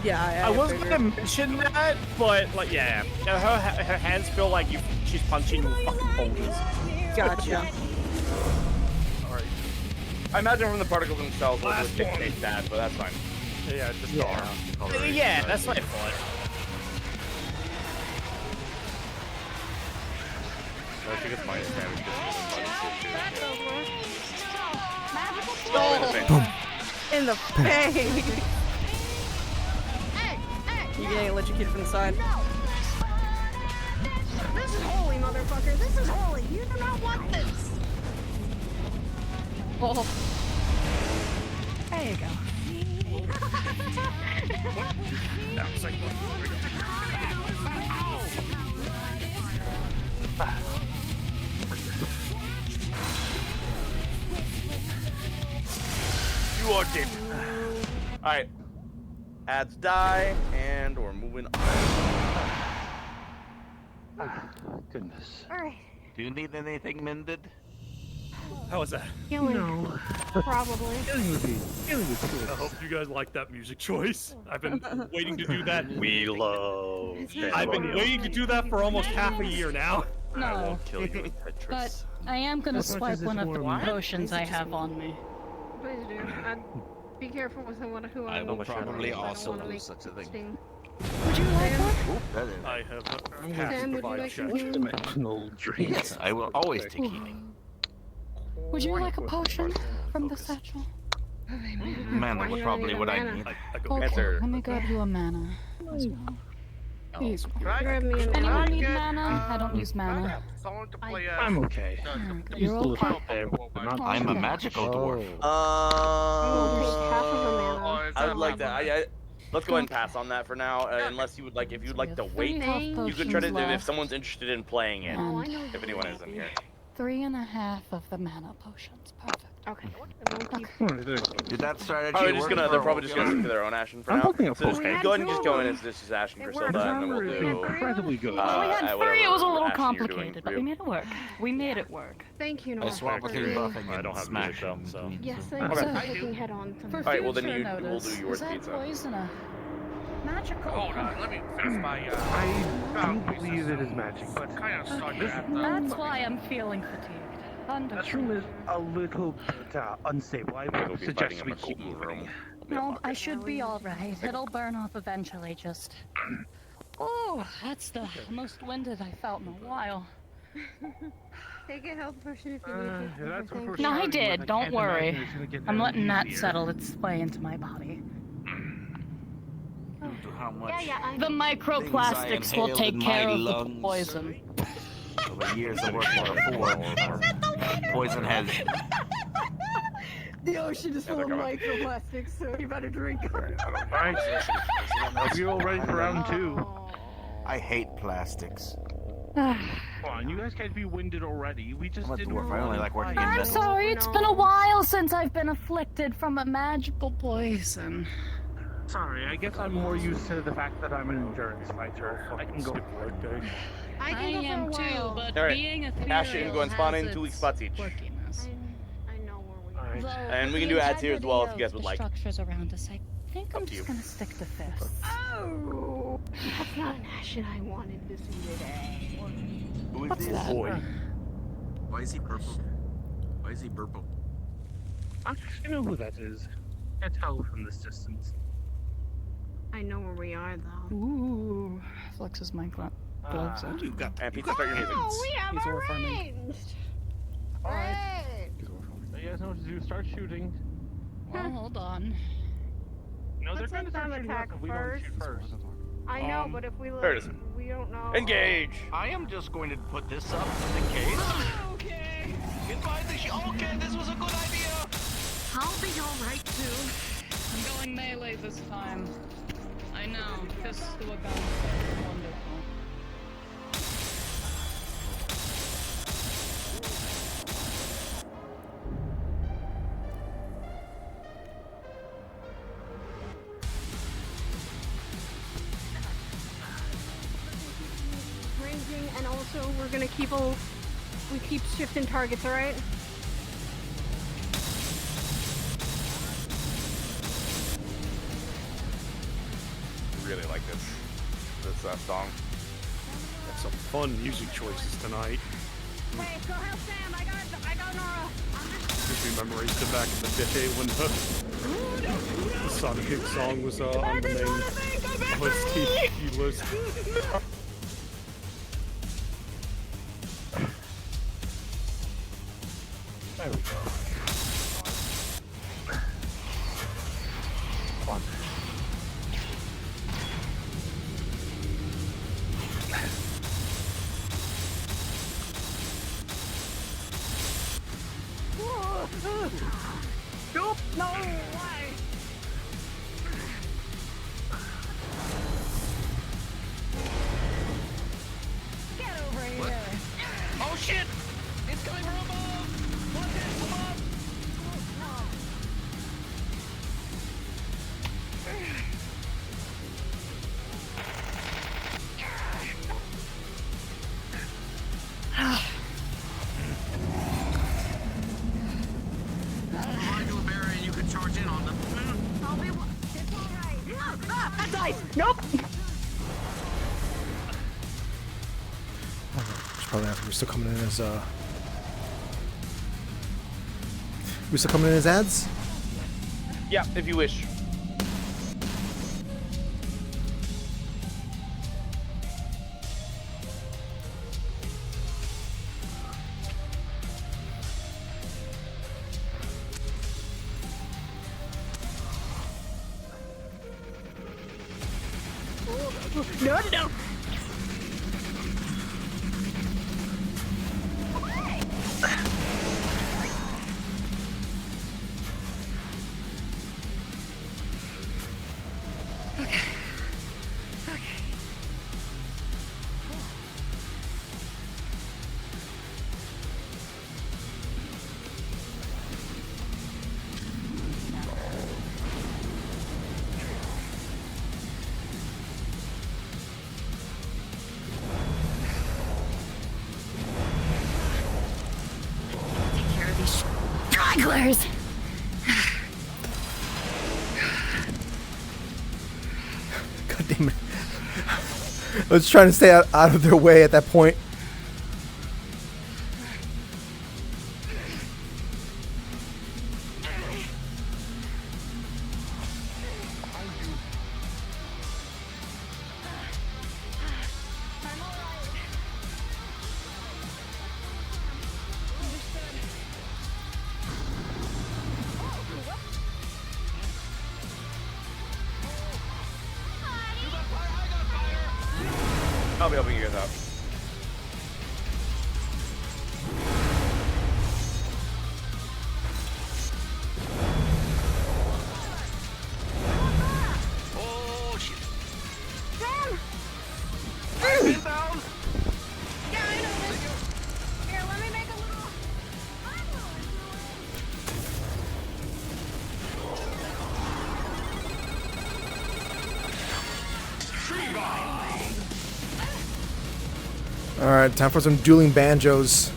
Yeah, I was gonna mention that, but like, yeah, her hands feel like she's punching fucking boulders. Gotcha. Alright. I imagine from the particles themselves, we'll just dictate that, but that's fine. Yeah, just yeah, that's my point. No, she gets minus damage because Oh, in the face. You getting electrocuted from the side? This is holy, motherfucker. This is holy. You do not want this. Oh. There you go. You are dead. Alright. Ads die, and we're moving on. Goodness. Alright. Do you need anything mended? How was that? Healing. No. Probably. I hope you guys like that music choice. I've been waiting to do that. We love. I've been waiting to do that for almost half a year now. No. Kill you with Tetris. But I am gonna As much swipe as this one of the war- potions I have on me. Please do. Be careful with who I will I'm probably I don't also wanna do make such a thing. sting. Would you like one? Oop, that is. I have Sam, would you like some healing? Dimensional dream. Yes, I will always take healing. Would you like a potion from the satchel? Mana was probably what I need. Okay, let me grab you a mana as well. Please. Grab me an Anyone need vodka. mana? I don't use mana. I'm okay. You're okay? I'm a magical dwarf. Half of a mana. I would like that. Let's go ahead and pass on that for now, unless you would like. If you'd like to wait, you could try to. If someone's interested in playing it, if anyone is in here. 3.5 of the mana potions. Perfect. Okay. Did that strategy They're work? probably just gonna stick to their own Ashen for now. So just go ahead and just go in as this is Ashen Griselda, and then we'll do. Incredibly good. We had at 3. It was a little Ashen you're doing complicated, for but you. we made it work. We made it work. Thank you, I Nora. swap with your buffing I don't and have smash music though, so. Yes, Okay. thanks for taking head on. For Alright, well then future we'll notice, do yours is that pizza. poison a magical? Hold on, let me finish my, I don't believe it is magic, but kind of suck at That's why I'm feeling fatigued. this room is a little bit unstable. I would suggest we keep moving. No, I should be alright. It'll burn off eventually, just... Oh, that's the most winded I felt in a while. Take a health potion if you need to. Thank No, I you. did. Don't worry. I'm letting that settle its way into my body. How much? The microplastics will take care of the poison. Over years of work for poison has. The ocean is full of microplastics, so you better drink. Alright. Are you all ready for round 2? I hate plastics. Come on, you guys can't be winded already. We just did. I only like working in I'm metal. sorry, it's been a while since I've been afflicted from a magical poison. Sorry, I guess I'm more used to the fact that I'm an endurance fighter. I can go for it. I am too, but Alright, being a Ashen, go and spawn in 2 weak spots each. I know where we are. And we can do ads here as well if you guys would like. Structures around us, I think I'm to you. just gonna stick to fists. Oh, that's not an Ashen I wanted to see today. Who is What's this? that? Boy. Why is he purple? Why is he purple? I know who that is. I can tell from this distance. I know where we are, though. Ooh, flexes my gloves. You got that. And pizza, start your music. Oh, we have He's arranged. Alright. So you guys know what to do. Start shooting. Well, hold on. No, they're Let's going to let start them shooting attack us if we don't shoot first. first. I know, but if we look, there it is. we don't know. Engage! I am just going to put this up just in case. Okay. Goodbye, okay, this was a good idea. I'll be alright too. I'm going melee this time. I know, fists to a gun. Wonderful. engaging, and also we're gonna keep we keep shifting targets, alright? Really like this song. Got some fun music choices tonight. Hey, go help Sam. I got Nora. Just remember back in the day when the Sonic King song was on the main OST list. There we go. Come on. Nope, no, why? Get over here. Oh shit! It's coming from above! What's it? Above! You can charge in on them. I'll be. It's alright. That's ice. Nope. Should probably have. We're still coming in as We're still coming in as ads. Yeah, if you wish. No, no. Stragglers! God damn it. I was trying to stay out of their way at that point. I'll be helping you guys out. Oh shit! Sam! Pin down! Yeah, I know this. Here, let me make a little. Alright, time for some dueling banjos.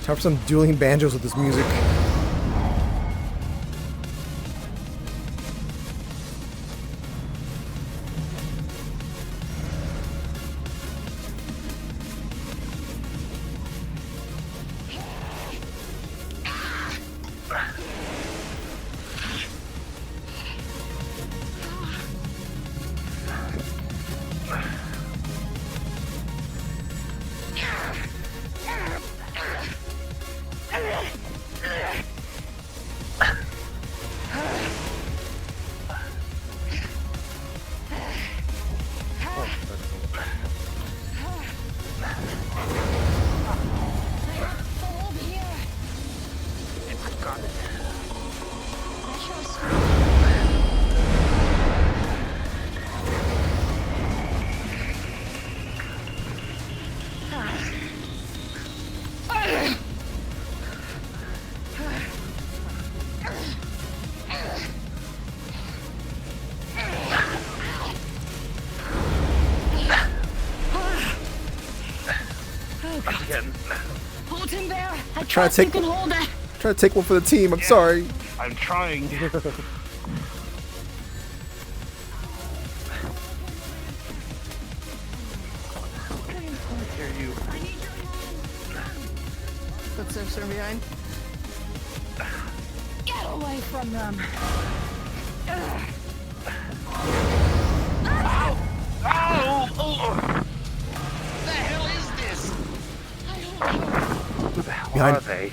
Time for some dueling banjos with this music. again. Hold him there. I Try to trust you take can hold it. Try to take one for the team. I'm sorry. I'm trying. Footsteps are behind. Get away from them. Ow! Ow! Oh! The hell is this? Who the hell Behind. are they?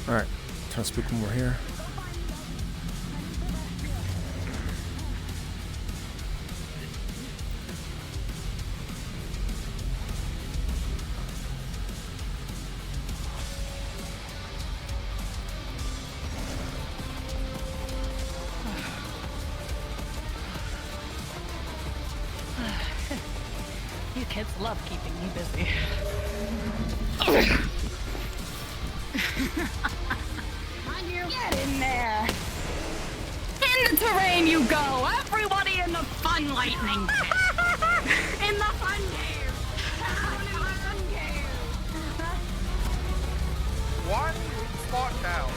Alright, trying to spook when we're here. You kids love keeping me busy. Get in there! In the terrain you go! Everybody in the fun lightning pit! In the fun cave! Down in the fun cave! One spot down.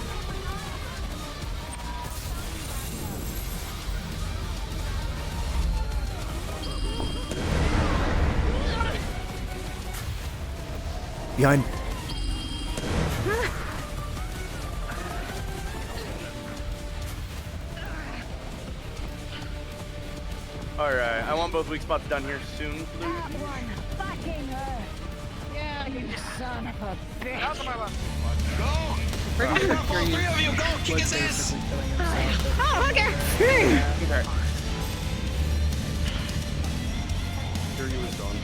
Behind. Alright, I want both weak spots done here soon, please. Fucking her! Yeah, you son of a bitch! Out of my left. Three of you, go! Kick his ass! Oh, okay! Okay. Sure you was gone.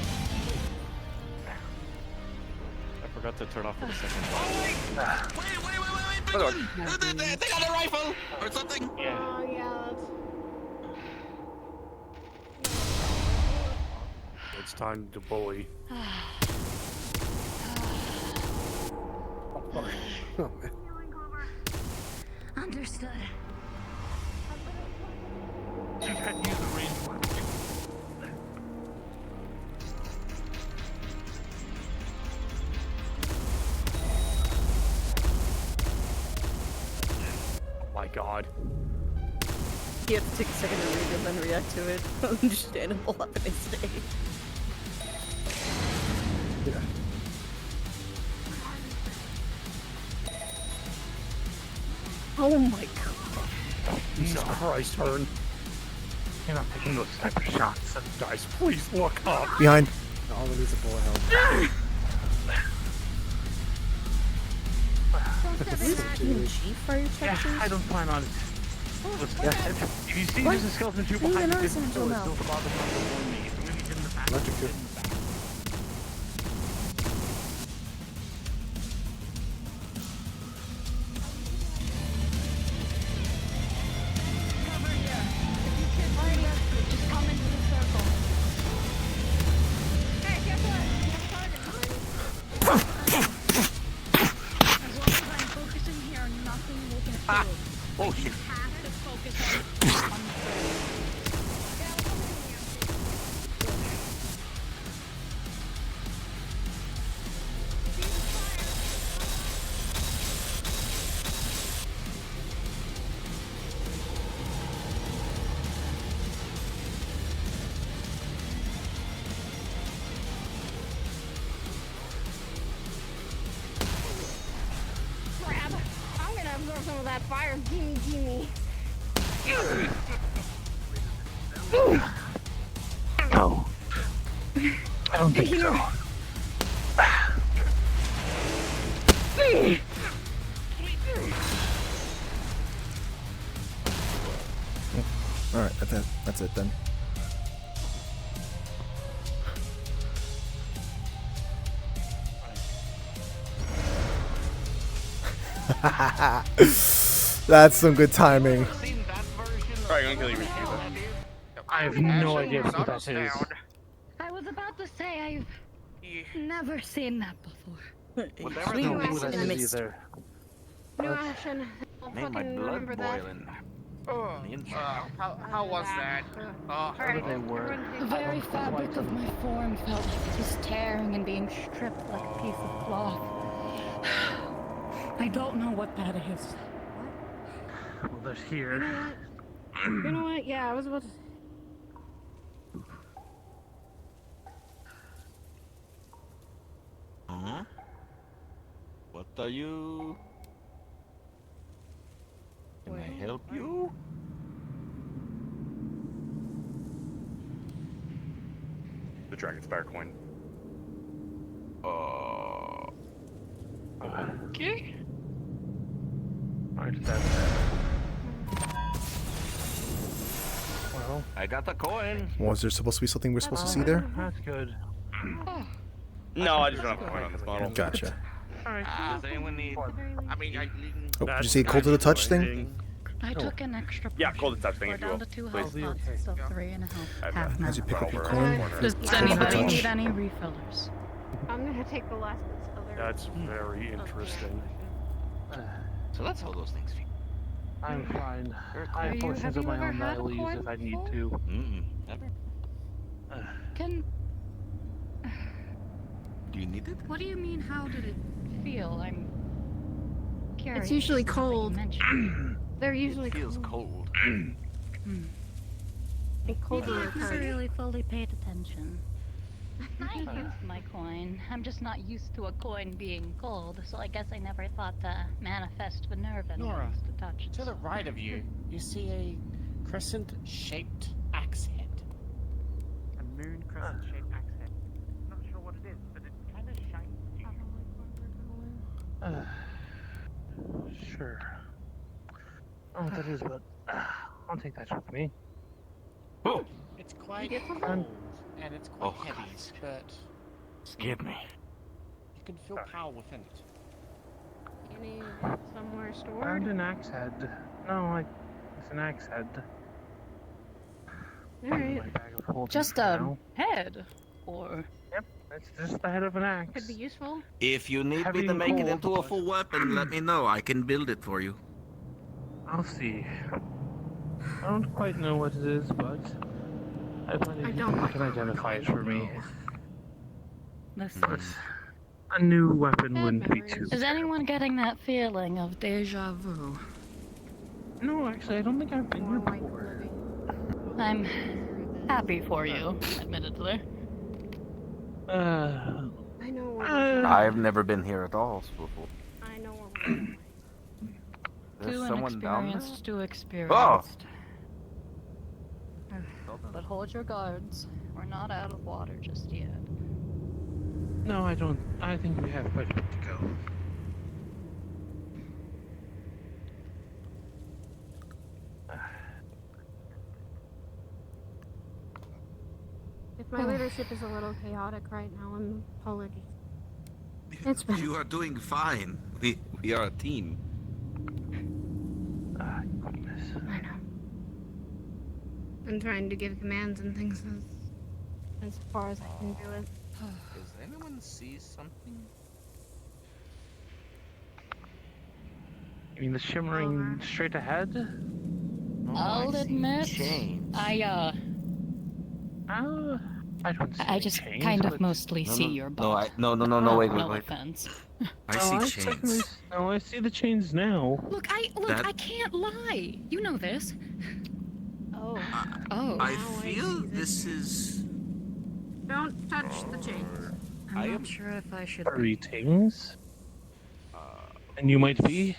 I forgot to turn off for the second Wait! They got a rifle! Or something! Yeah. Oh, yeah. It's time to bully. Oh, man. Understood. You can't use the range one. Oh my god. You have to take a second to read and then react to it. Understandable up in his stage. Yeah. Oh my god. Jesus Christ, Hearn. You're not taking those type of shots. Guys, please look up. Behind. All it is a bullet hell. PNG for your textures? Yeah, I don't plan on it. If you see there's a skeleton tube behind you, just kill it. Don't bother to warn me. Maybe in the back. Electric tube. Just come into the circle. Hey, guess what? As long as I'm focusing here, nothing will get through. Oh shit. You have to focus on Crap! I'm gonna absorb some of that fire. Gimme. No. I don't think so. Alright, that's it then. That's some good timing. Alright, I'm gonna kill you. I have no idea what that is. I was about to say I've never seen that before. I don't know who that is either. No action. I'll Made my fucking blood remember that. boiling. How was that? The very fabric of my form felt like it was tearing and being stripped like a piece of cloth. I don't know what that is. Well, there's here. You know what? Yeah, I was about to. Huh? What are you? Can I help you? The Dragonspire coin. Okay. Where's that? Well, I got the coin. Was there supposed to be something we're supposed to see there? That's good. No, I just don't have a coin on this model. Gotcha. Alright. Does anyone need? I mean, Oh, did you say cold to the touch thing? I took an extra. Yeah, cold to touch thing We're if you down will. to 2 Please. health spots, so 3.5 half As you pick up your Over. coin. Does Cold to anybody touch. need any refillers? I'm gonna take the last other. That's very interesting. So that's how those things feel. I'm fine. I Are have you- potions have of you my ever own that had I will a use coin if I need before? to. Never. Can. Do you need it? What do you mean? How did it feel? I'm curious. It's usually now that you cold. mention They're usually It feels cold. it. And colder Maybe I've never touch. really fully paid attention. I used my coin. I'm just not used to a coin being cold, so I guess I never thought to manifest Minerva Nora, needs to touch it. to the right of you, you see a crescent-shaped axe head. a moon crescent-shaped axe head. Not sure what it is, but it kind of shines. Sure. I don't know what that is, but I'll take that with me. Oh! It's quite get something? cold, and it's quite Oh, heavy, but Scared me. you can feel power within it. You need somewhere stored. Found an axe head. No, it's an axe head. Alright. My bag of holding Just for a now. head, or Yep, it's just the head of an axe. Could be useful. If you need Heavy me to and make it cold, into a but- full weapon, let me know. I can build it for you. I'll see. I don't quite know what it is, but I plenty of people who can identify it for me. listen. But a new weapon wouldn't be too. Is anyone getting that feeling of deja vu? No, actually, I don't think I've been here before. I'm happy for you, admittedly. I know where I've never been here at all before. I know where we're going. There's Too someone down there? inexperienced, too experienced. But hold your guards. We're not out of water just yet. No, I don't. I think we have quite a bit to go. My leadership is a little chaotic right now. I'm apologies. It's been. You are doing fine. We are a team. I know. I'm trying to give commands and things as far as I can do it. Does anyone see something? You mean the shimmering straight ahead? I'll admit, I don't see I just chains, kind of but- mostly No, see no. your No, butt. no, wait. No offense. I Oh, see certainly- chains. No, I see the chains now. Look, That- I can't lie. You know this. Oh. I feel this is. Don't touch the chains. I'm not sure if I should. Greetings. And you might be.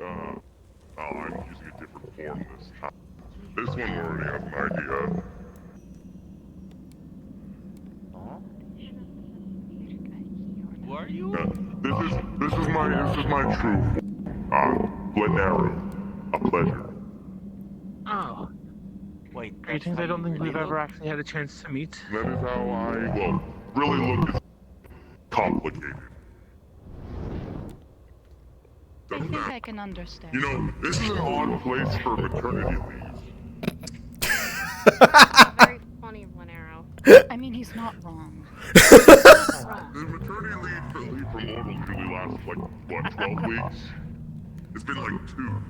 I'm using a different form this time. This one already has an idea. Who are you? This is my true form. Glenaro. A pleasure. Oh. Wait. Greetings. I don't think we've ever actually had a chance to meet. That is how I really look is complicated. I think I can understand. You know, this is an odd place for maternity leave. Very funny of Lanero. I mean, he's not wrong. The maternity leave for mortals usually lasts like, what, 12 weeks? It's been like 2.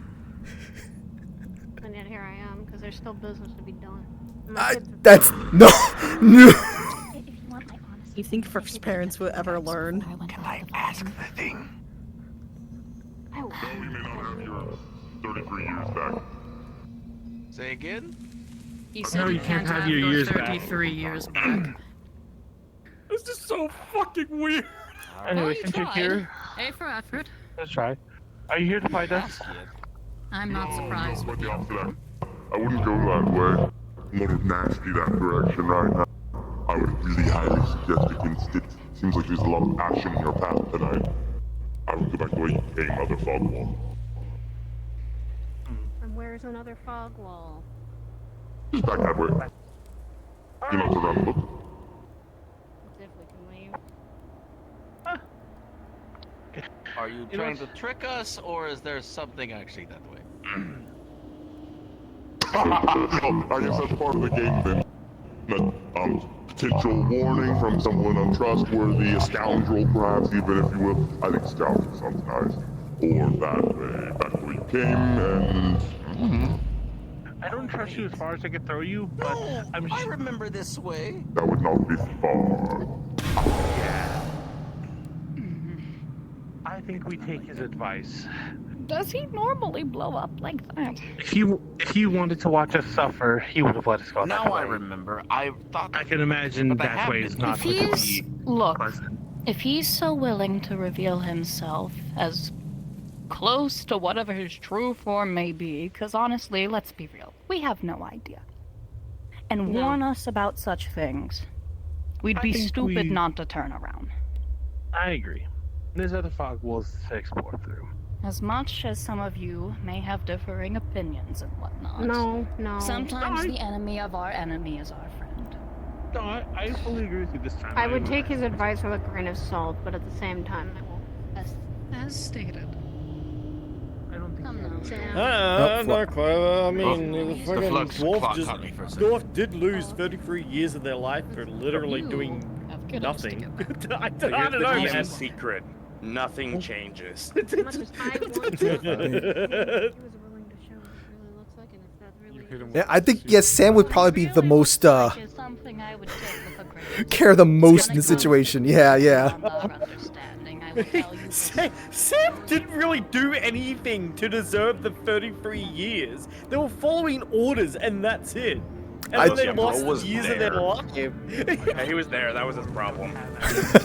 And yet here I am, because there's still business to be done. That's no. You think first parents would ever learn? Can I ask the thing? Though we may not have your 33 years back. Say again? He No, said you you can't can't have have your your years back. 33 years back. This is so fucking weird. Anyway, you since you're tried. here, A for effort. let's try. Are you here to fight us? I'm not surprised. Quite the opposite. I wouldn't go that way. A little nasty that direction right now. I would really highly suggest against it. Seems like there's a lot of action in your path tonight. I would go back the way you came, other fog wall. And where's another fog wall? Just back that way. You know, around the book. Let's see if we can leave. Are you trying to trick us, or is there something actually that way? I guess that's part of the game then. Potential warning from someone untrustworthy, a scoundrel perhaps, even if you will. I think scoundrel sounds nice. Or that way, back where you came, and... I don't trust you as far as I can throw you, but I remember this way. That would not be far. I think we take his advice. Does he normally blow up like that? If he wanted to watch us suffer, he would have let us go that Now way. I remember. I thought. I can imagine But I that have way been- is not If going to he's be look, pleasant. if he's so willing to reveal himself as close to whatever his true form may be, because honestly, let's be real, we have no idea. And warn us about such things. We'd I be think stupid we- not to turn around. I agree. There's other fog walls to explore through. As much as some of you may have differing opinions and whatnot. No. Sometimes the enemy of our enemy is our friend. No, I fully agree with you this time. I would take his advice with a grain of salt, but at the same time, I won't. As stated. I don't think Come now, Sam. Not clever. I mean, the The fucking flux dwarf clock caught me for a second. dwarf did lose 33 years of their life for literally doing kiddos nothing. together. I But don't here's the know, DM's man. secret. Nothing changes. As much as I want to, he was willing to show what it really looks like, and if that really Yeah, I think yes, Sam would probably be the most Is something I would take with a grain of care the most in the situation. Yeah. understanding. I will tell you. Sam didn't really do anything to deserve the 33 years. They were following orders, and that's it. And I- then they Yeah, lost was years of their there. life. Yeah, he was there. That was his problem.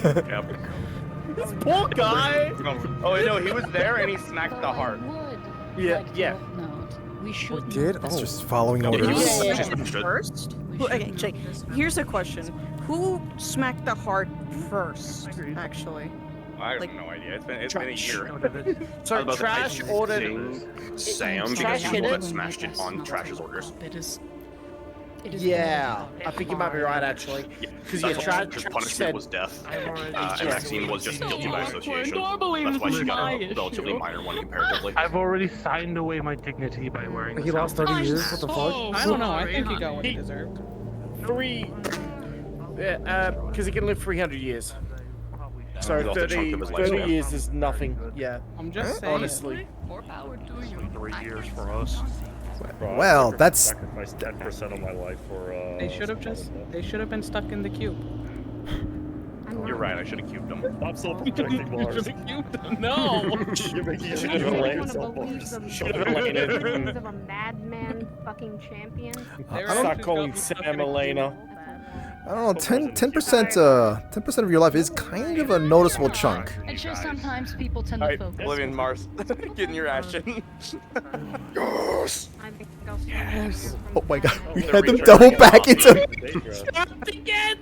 Yep. This poor guy. Oh, no, he was there and he smacked the heart. Yeah. We should. Did? That's just following Yeah, orders. yeah, Yeah, yeah. first? Okay, Jake, here's a question. Who smacked the heart first, actually? I have Like, no idea. It's been a year. So I was about to Trash type ordered. Sam Trash because he's the hit one it. that smashed it on Trash's orders. It is. Yeah, I think you might be right actually. Because His punishment was death, and Maxine was just guilty by association. That's why she got a relatively minor one comparatively. I've already signed away my dignity by wearing He this lost outfit. 30 years? What the fuck? I don't know. I think he got what he deserved. Because he can live 300 years. So He lost a chunk of his 30 lifespan. years is nothing. Yeah. I'm just saying. Honestly. More power to you. 3 years for us. Bro, Well, I that's- sacrificed 10% of my life for. They should have been stuck in the cube. You're right, I should have cubed him. I'm still projecting Mars. You should have cubed them. No! You're making You it don't even wanna less on believe Mars. the Should have been feelings of a madman fucking champion. Start calling Sam Elena. I don't know, 10% of your life is kind of a noticeable chunk. It's just sometimes people tend to Alright, focus. Oblivion Mars. Getting your ass in. Yes! I think I'll see. Oh my god, we They're had them recharging double it back off. into... Again!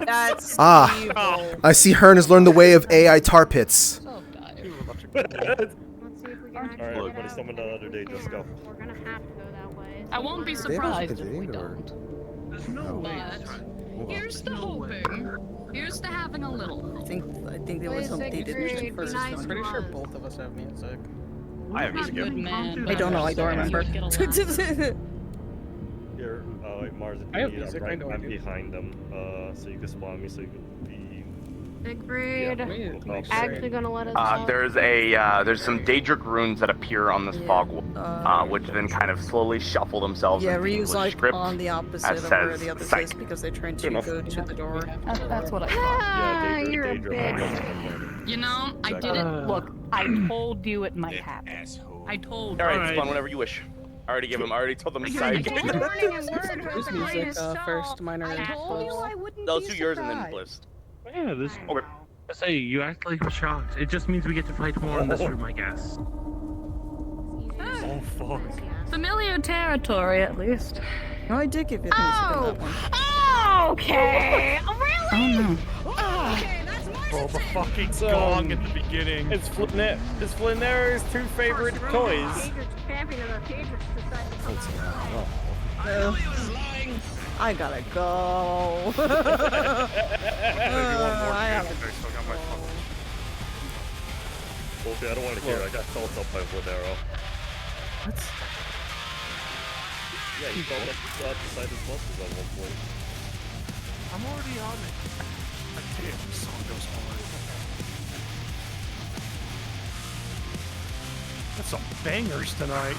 That's Ah, evil. I see Hearn has learned the way of AI tar pits. Let's see if we can actually Alright, get everybody, out. summon the other day, just go. We're gonna have to go that way. I won't be Did they surprised actually if we convene, or- don't. No. But here's the hoping. Here's the having a little. I think there was something they didn't check Grade, first. nice I'm pretty sure one. both of us have music. I have music. Good man. I don't know. I don't remember. Here, wait, Mars, if I you have need, music, I'm, I know I I'm do. behind them, so you can spawn me, so you can be... Big braid. Yeah, Actually gonna let us. There's some Daedric runes that appear on this fog wall, which then kind of slowly shuffle themselves Yeah, into Ryu's English like script. on the opposite that of where says the others psych. is because they're trying to enough. go to the door. That's what I thought. Ah, Yeah, you're a Daedra, bitch. You know, I didn't. Look, I told you it might happen. I told you. Alright, spawn whenever you wish. I already told them psych. Who's music first? Minor. I told you I wouldn't They'll be do yours and then surprised. list. Yeah, this. Okay. I say you act like we're shocked. It just means we get to fight more in this room, I guess. Oh, fuck. Familiar territory, at least. No, I did give you music in that one. Oh, okay. Really? Oh no. Okay, that's Mars. Oh, the fucking gong at the beginning. It's Flinera's two favorite toys. Champion of the Daedric Society. I gotta go. Okay, I don't want to hear it. I got called up by Flanero. What? Yeah, he called up beside his buses at one point. I'm already on it. Damn, this song goes hard. That's some bangers tonight.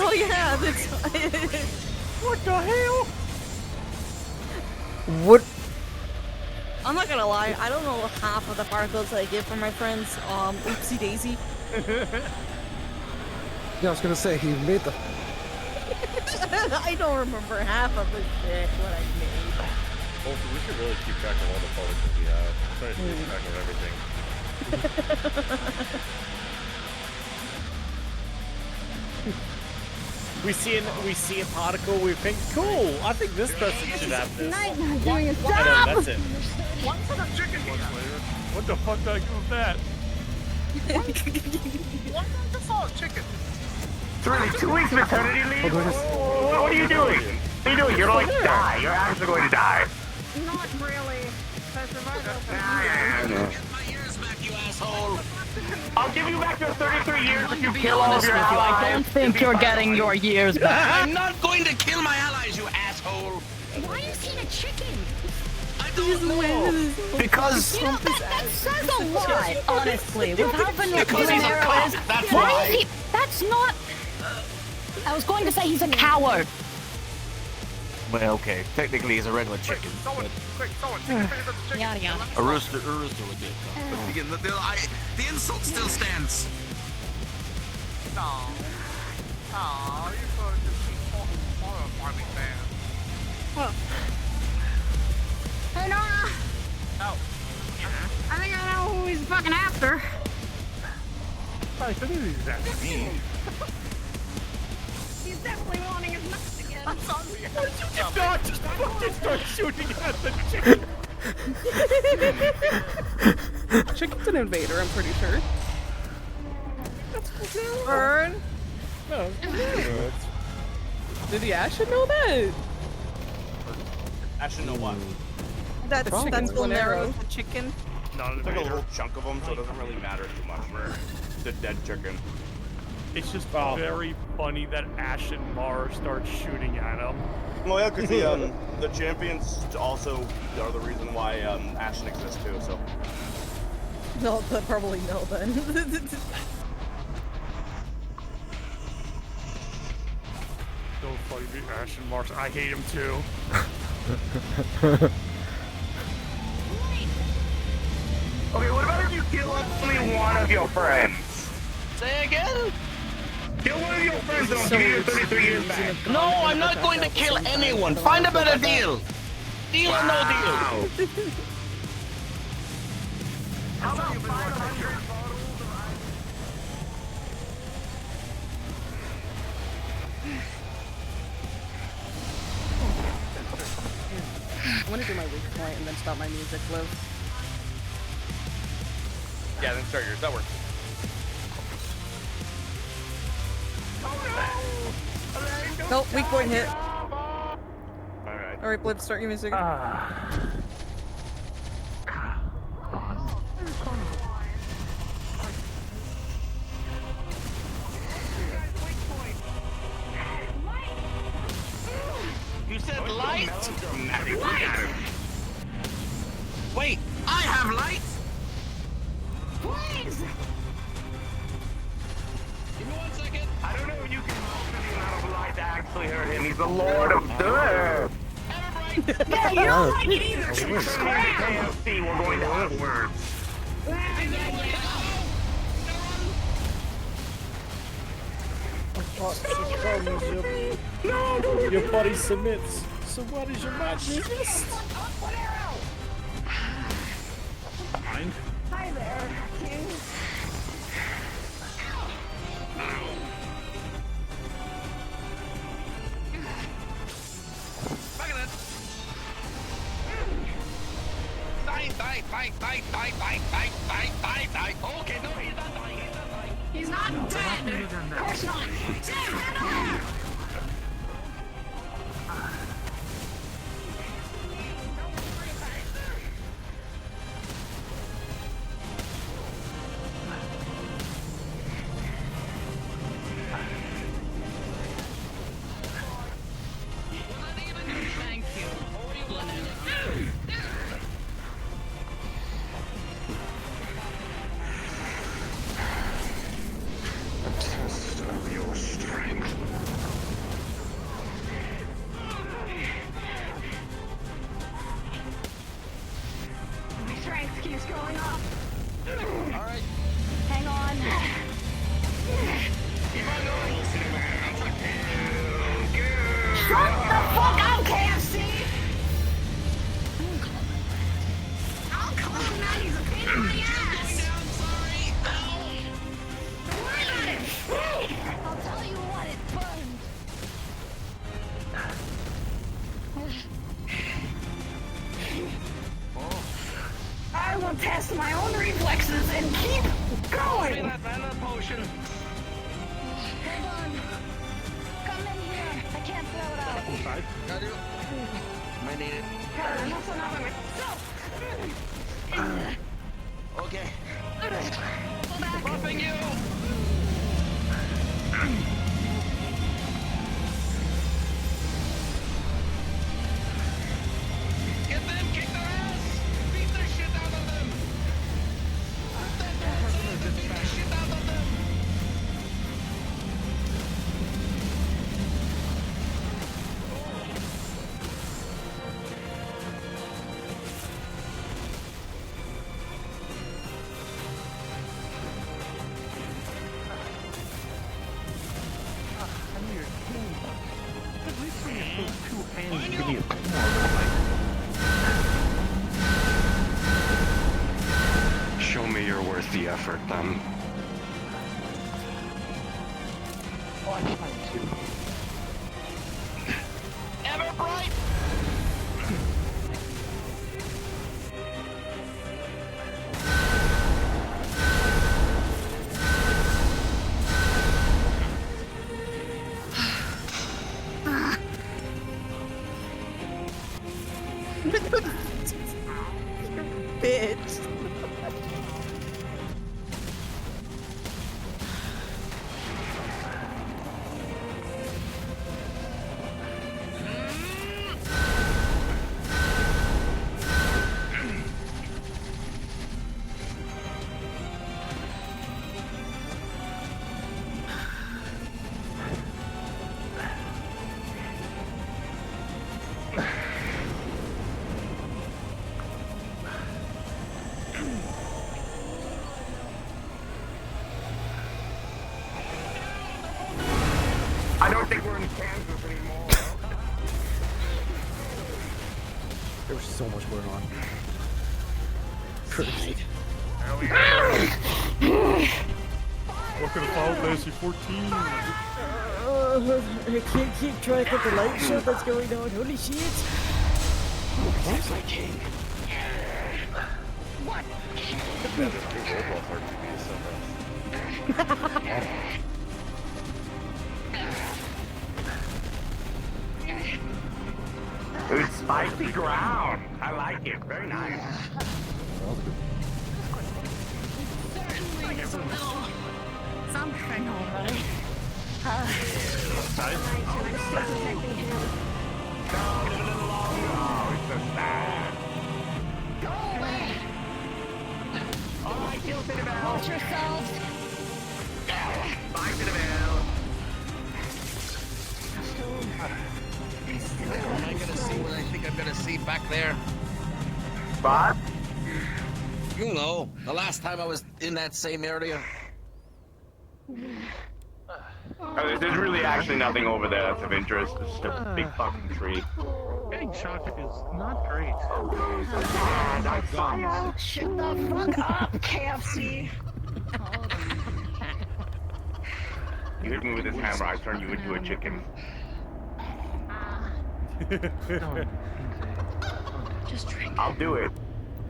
Oh yeah, that's. What the hell? What? I'm not gonna lie. I don't know half of the particles I get from my friends. Oopsie daisy. Yeah, I was gonna say, he made the... I don't remember half of the shit what I made. Well, we should really keep track of all the particles we have. I'm trying to keep track of everything. We see a particle, we think, cool, I think this person should have this. Doing a And job. then that's it. One for the chicken later. What the fuck did I do with that? One for the salt chicken. It's really 2 weeks of eternity leave? What are you doing? What are you doing? You're going to die. You're actually going to die. Not really. I'll give you back your 33 years if you To be kill all of honest your with you, I allies. don't think you're getting your years back. I'm not going to kill my allies, you asshole! Why is he a chicken? I don't know. Because You know, that says a lot, honestly. With how vanilla Because he's a Nero cop, is. that's Why why. is he? That's not. I was going to say he's a coward. Well, okay. Technically, he's a regular chicken. But Yada yada. a rooster would be a cow. But again, the insult still stands. Aw, you could just keep talking for me, man. Well. Hey, Nora. Oh. I think I know who he's fucking after. I think he's after me. He's definitely wanting his nuts again. You did not just fucking start shooting at the chicken. Chicken's an invader, I'm pretty sure. Burn. No. Did the Ashen know that? I should know what. That's one arrow. The chicken. It's like a little chunk of them, so it doesn't really matter too much for the dead chicken. It's just very funny that Ash and Mar start shooting at him. Well, yeah, because the champions also are the reason why Ashen exists too. So. No, but probably no then. So funny, the Ash and Mars. I hate him too. Okay, what about if you kill only one of your friends? Say again? Kill one of your friends and I'll give you your 33 years back. No, I'm not going to kill anyone. Find a better deal. Deal or no deal. How about 500 I'm gonna do my weak point and then stop my music, Liv. Yeah, then start yours. That works. Nope, weak point hit. Alright. Alright, Bliv, start your music. You said light? Wait, I have light? Please. Give me 1 second. I don't know if you can master the amount of light to actually hurt him. He's the Lord of Death. Yeah, you don't like it either. KFC, we're going to have words. No! Your body submits. So what is your match resist? Fine. Hi there, King. Back at it. Die. Okay, no, he's not dying. He's not dead. Of course not. Damn, Thank you. Test of your strength. My strength keeps going up. All right. Hang on. Shut the fuck up, KFC! Oh, come on, man, he's a pain in my ass! Don't worry about it! I'll tell you what, it burned. I will test my own reflexes and keep going! That potion. Hold on. Come in here. I can't throw it out. Inside. Got you. Might need it. I'm also not by myself. Okay. Go back. Bumping you. Get them, kick their ass. Beat the shit out of them. Beat the shit out of them. worth the effort then. Oh, I need mine too. Ever bright! Bitch. I don't think we're in Kansas anymore. There was so much going on. Crazy. Welcome to Final Fantasy 14. I can't keep track of the light show that's going on. Holy shit! Where's my king? What? It's spicy ground. I like it. Very nice. Certainly is a little something, alright. Go away! Alright, kill Citadel. Watch yourselves! Bye, Citadel. Am I gonna see what I think I'm gonna see back there? Bob? You know, the last time I was in that same area. There's really actually nothing over there that's of interest. It's just a big fucking tree. Getting shot is not great. Shut the fuck up, KFC! You hit me with this hammer, I turn you into a chicken. Just drink. I'll do it.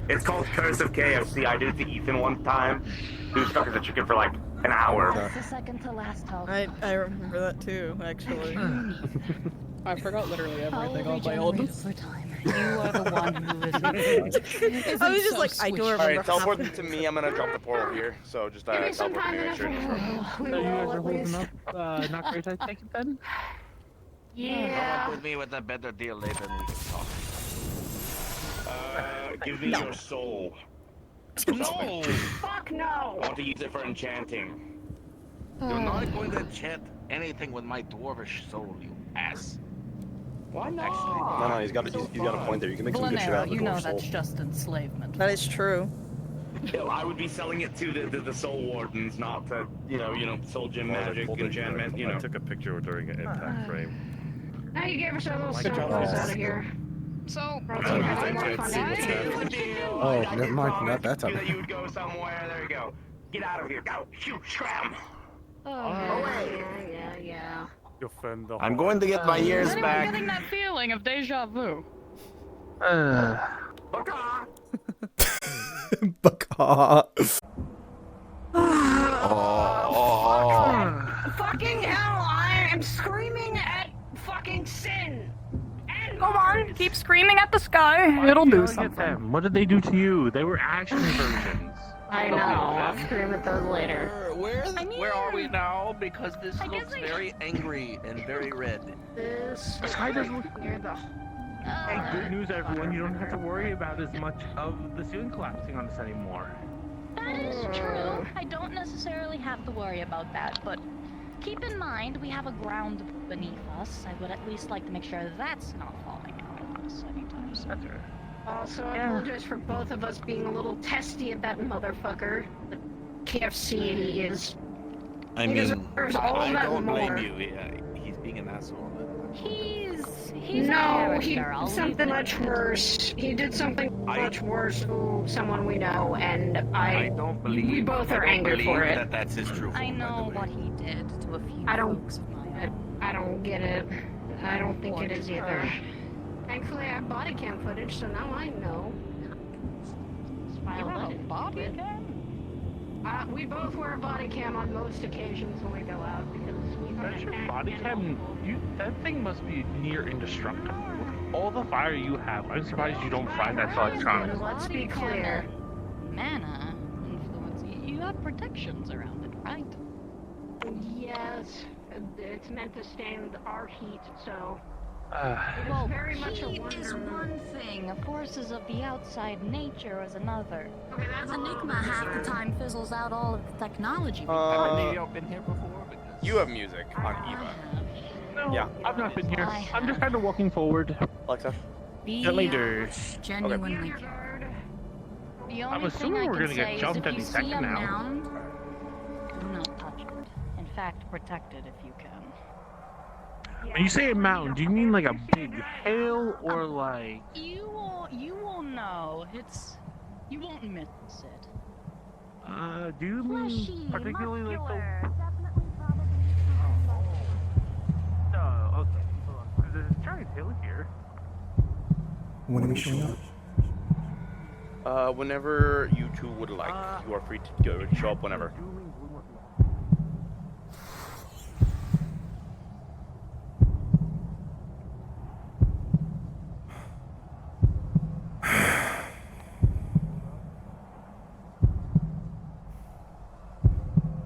It's called Curse of KFC. I did it to Ethan one time. He was stuck as a chicken for like an hour. That's the second to last health. I remember that too, actually. I forgot literally everything I'll on my own. regenerate over time. You are the one who is. I was just like, I don't remember. Alright, teleport them to me. I'm gonna drop the portal here. So just teleport to me. Make sure it's So you guys are holding up, not great, I take it then? Yeah. Come with me with a better deal later and we can talk. Give me your soul. No! Fuck no! I want to use it for enchanting. You're not going to enchant anything with my dwarvish soul, you ass. Why not? No, he's got a point there. You can make some good shit out of the you know dwarf soul. that's just enslavement. That is true. I would be selling it to the soul wardens, not to soul gem magic enchantment. I took a picture during an impact frame. Now you gave us our little Good symbols job. out of here. So, Oh, never mind. Not that time. You would go somewhere. There you go. Get out of here. Go. Shoot. Scram. Yeah. I'm going to get my years I'm back. getting that feeling of deja vu. Baka. Fucking hell, I am screaming at fucking sin. And Come on, keep screaming at the sky. It'll do something. Them. What did they do to you? They were action versions. I know, I'll scream at those later. Where are we now? Because this looks very angry and very red. This Sky doesn't look near the... Hey, good news everyone, you don't have to worry about as much of the ceiling collapsing on us anymore. That is true. I don't necessarily have to worry about that, but keep in mind we have a ground beneath us. I would at least like to make sure that's not falling on us anytime soon. That's right. Also, I apologize for both of us being a little testy at that motherfucker. The KFC is... I He mean, deserves all I that don't more. blame you. Yeah, he's being an asshole. He's No, he did something much worse. He did something much worse to someone we know, and I don't believe. we both are angry for it. That that's his true. I know what he did to a few I don't folks of mine. I don't get it. I don't think it is either. Thankfully, I have body cam footage, so now I know. You have a body cam? We both wear a body cam on most occasions when we go out because we That's your body cam. That thing must be near indestructible. With all the fire you have, I'm surprised you don't find that electronic. Let's be clear. Mana influence. You have protections around it, right? Yes, it's meant to stand our heat, so Well, very much a heat wonder. is one thing, forces of the outside nature is another. Okay, that's Enigma half the time fizzles out all of the technology. Have y'all been here before? You have music on Eva. No, Yeah. I've not been here. I'm just kind of walking forward. Alexa. Be later. genuinely. The only I'm assuming thing I we're can gonna get say is jumped if any you see second a now. mound, do not touch it. In fact, protect it if you can. When you say a mountain, do you mean like a big hail or like? You will know. You won't miss it. Do you mean particularly like the? No, okay. Because there's a giant hill here. When are we showing up? Whenever you two would like, you are free to go show up whenever.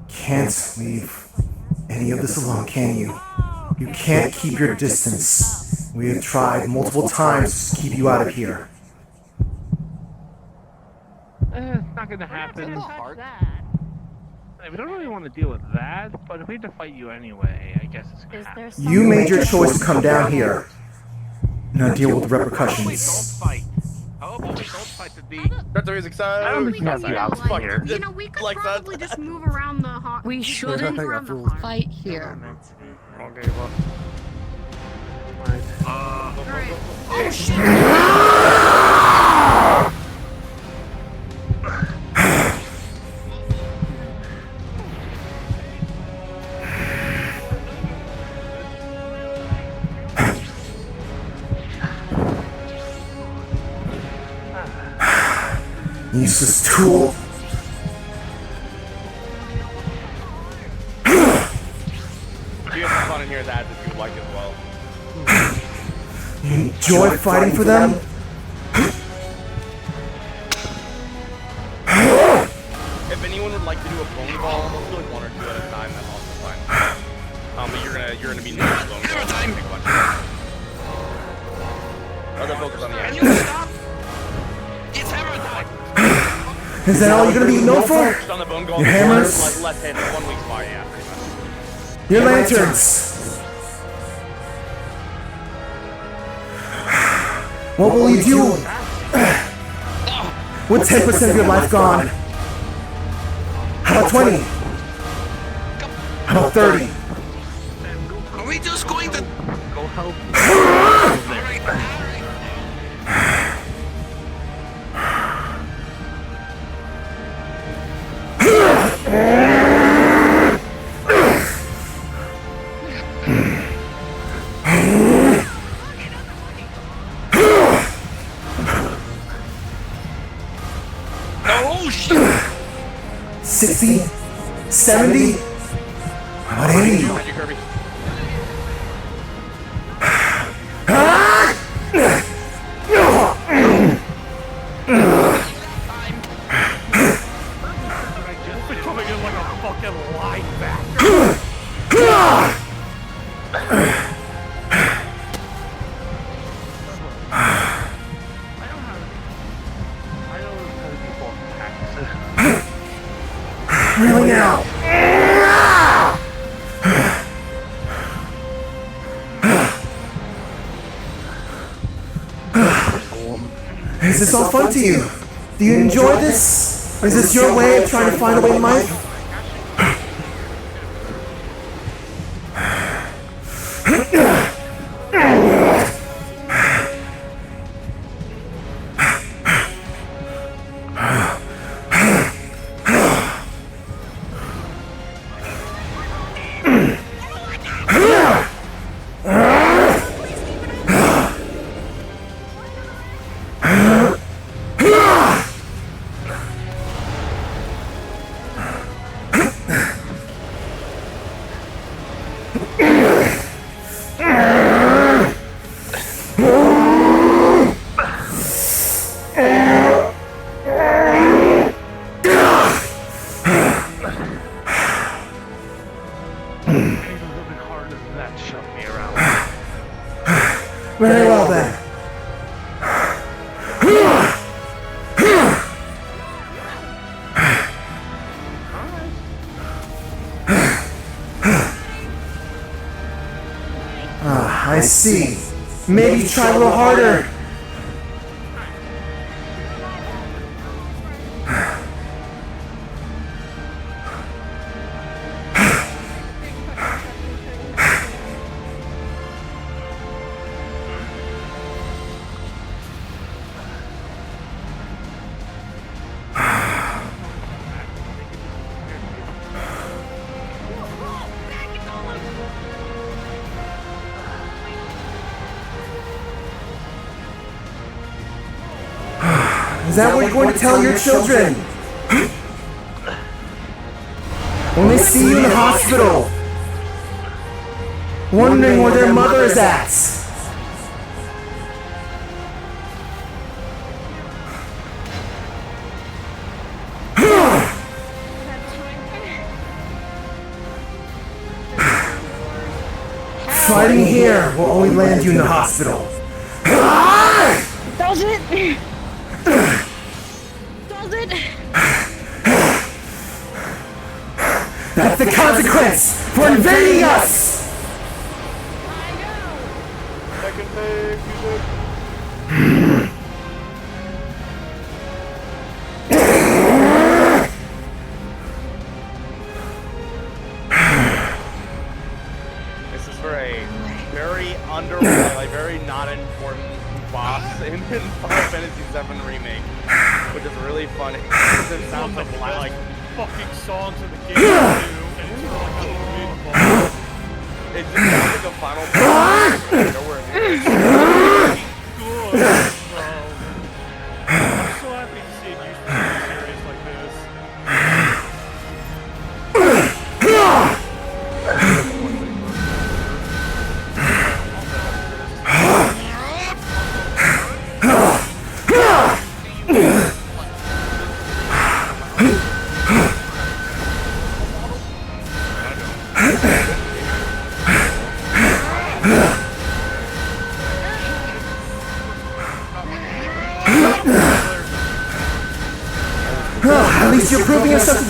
Can't leave any of this alone, can you? You can't keep your distance. We have tried multiple times to keep you out of here. It's not gonna happen. We don't really want to deal with that, but if we have to fight you anyway, I guess it's gonna happen. You made your choice to come down here. Now deal with the repercussions. How about we don't fight the D? Got the music side. I don't think you have to be out here. You know, we could probably just move around the hot. We shouldn't fight here. Okay, well. Oh shit! Useless tool. You have some fun in here as ads if you would like as well. You enjoy fighting for them? If anyone would like to do a phone call, let's do like one or two at a time. That's also fine. But you're gonna be near the phone call. Time. Other focus on the action. Can you stop? It's hammer time. Is that all you're gonna be known for? Just on the phone call. Your hammers? Like left hand, 1 week spot, yeah. Pretty much. Your lanterns. What will you do with 10% of your life gone? How about 20? How about 30? Are we just going to go help? Oh shit! 60? 70? How about 80? Becoming in like a fucking linebacker. Really now? Is this all fun to you? Do you enjoy this? Or is this your way of trying to find a way in life? Very well then. I see. Maybe try a little harder. Is that what you're going to tell your children? When they see you in the hospital, wondering where their mother is at. Fighting here will only land you in the hospital. Does it? Does it? That's the consequence for invading us! Second phase, music. This is for a very like very not important boss in Final Fantasy VII Remake, which is really funny. It sounds like fucking songs in the game too, and it's like unbelievable. It just sounds like a Final Fantasy nowhere near. Good, bro. I'm so happy to see it used to be a series like this. At least you're proving yourself to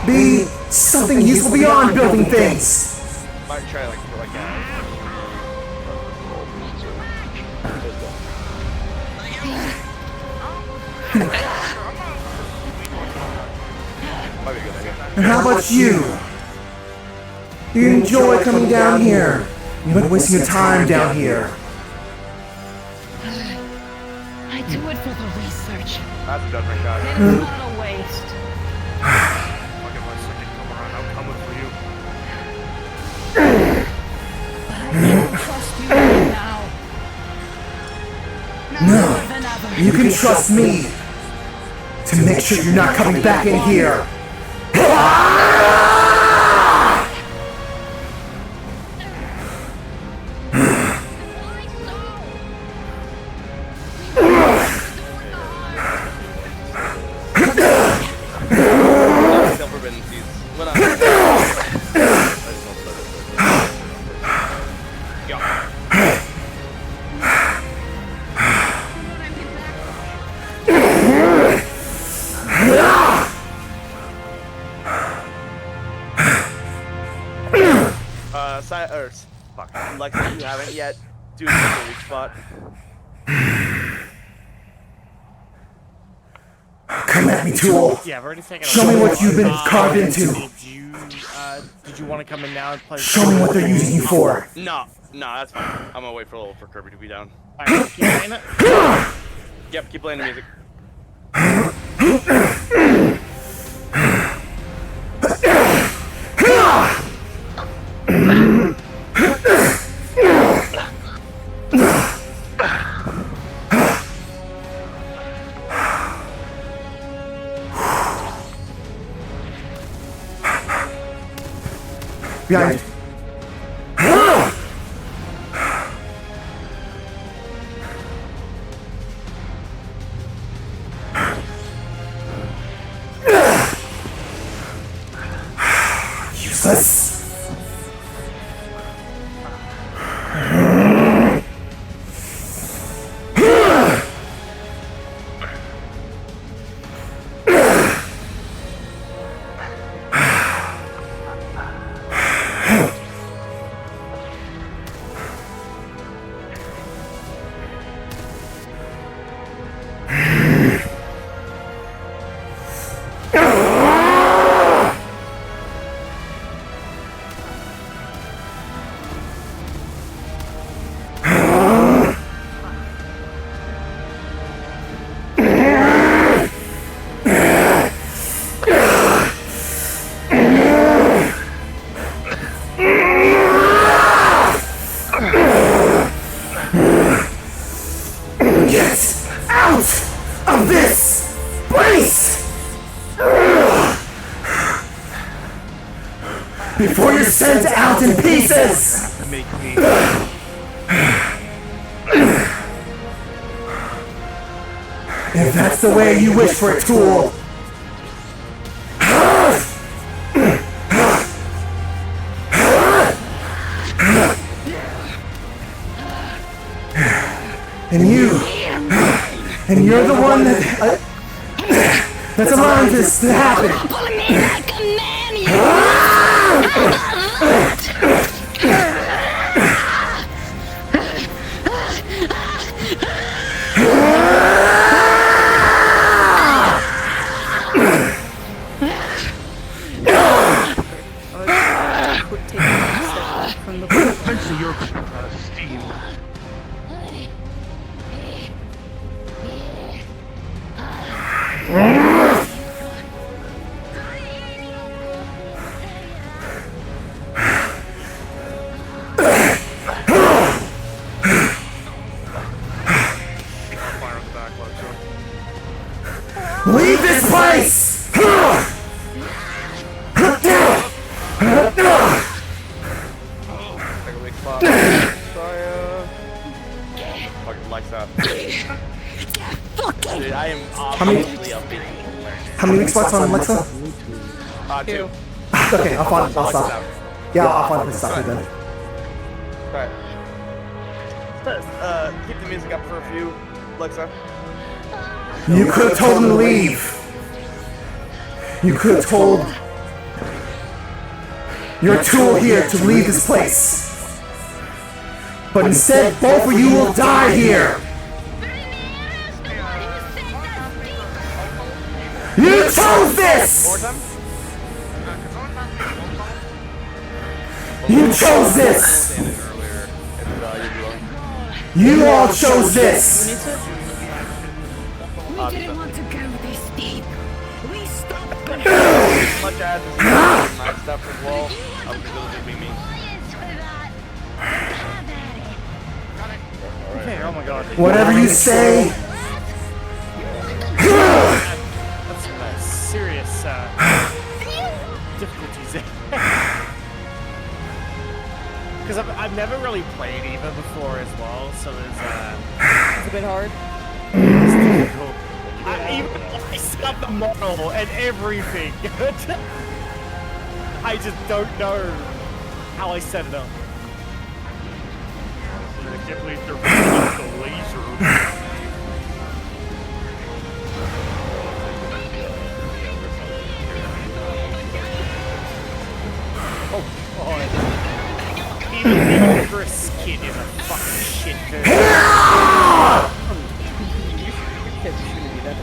be something useful beyond building things. Might try like And how about you? Do you enjoy coming down here? You've been wasting your time down here. I do it for the research. That's a judgment shot. It is not a waste. I'll get my second come around. I'm coming for you. But I don't trust you right now. Now more than ever. You can trust me to make sure you're not coming back in here. Fuck. Lexa, you haven't yet. Dude, that's a weak spot. Come at me, tool. Yeah, I've already taken Show me what you've been carved into. Did you want to come in now and play? Show me what they're using you for. No, that's fine. I'm gonna wait for a little for Kirby to be down. Alright, keep playing it? Yep, keep playing the music. Behind. useless. Before you're sent out in pieces! Make me. If that's the way you wish for it, tool. And you're the one that's allowing this to happen. Pulling me like a nanny. Thanks to your steam. Leave this place! Fucking lights out. Dude, I am How many weak spots on Alexa? 2. Okay, I'll find. I'll stop. Yeah, I'll find a place to stop you then. Alright. Keep the music up for a few, Alexa. You could have told him to leave. You could have told your tool here to leave this place. But instead, both of you will die here. You chose this! You chose this! You all chose this! We didn't want to go this deep. We stopped. As much as my stuff as well, I'm going to be me. Okay, oh my god. Whatever you say. That's some serious difficulties there. Because I've never really played Eva before as well, so there's It's a bit hard. It's difficult. I set up the model and everything. I just don't know how I set it up. I can't believe they're running the laser. Oh god. Even Chris Kid is a fucking shit girl.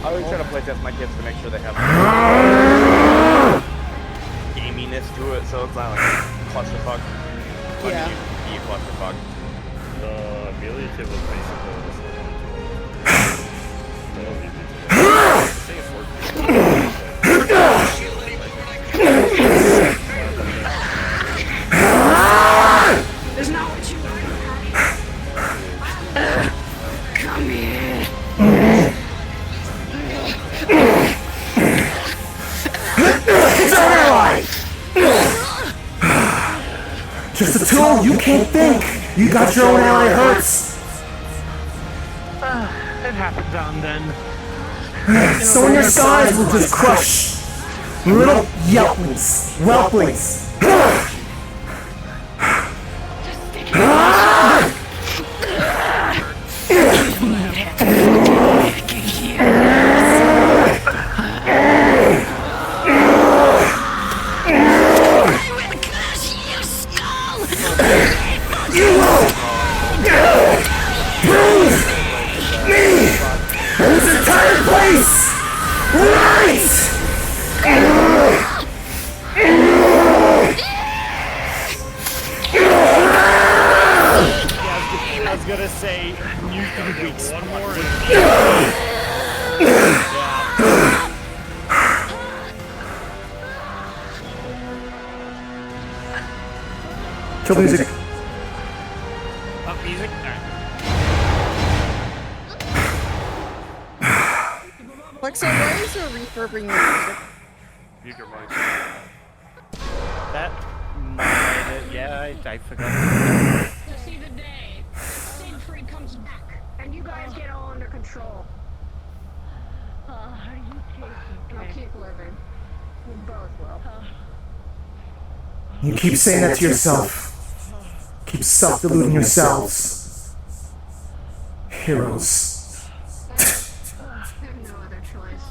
I always try to play test my kids to make sure they have gaminess to it, so it's not like clusterfuck. Yeah. Be a clusterfuck. The Amelia kid was basically There's not what you want. Come here. It's our ally! Just a tool, you can't think! You got your own ally, it hurts! It happens now and then. So in your size will just crush little whelplings. This entire place! Right! I was gonna say, nuke weeks. One more. Kill music. Up music? Lexo, why is there reverbing your music? Mute your mic. That might, yeah, I forgot. To see the day Siegfried comes back and you guys get all under control. Are you kidding? I'll keep living. We both will. You keep saying that to yourself. Keep self-deluding yourselves. Heroes. I have no other choice.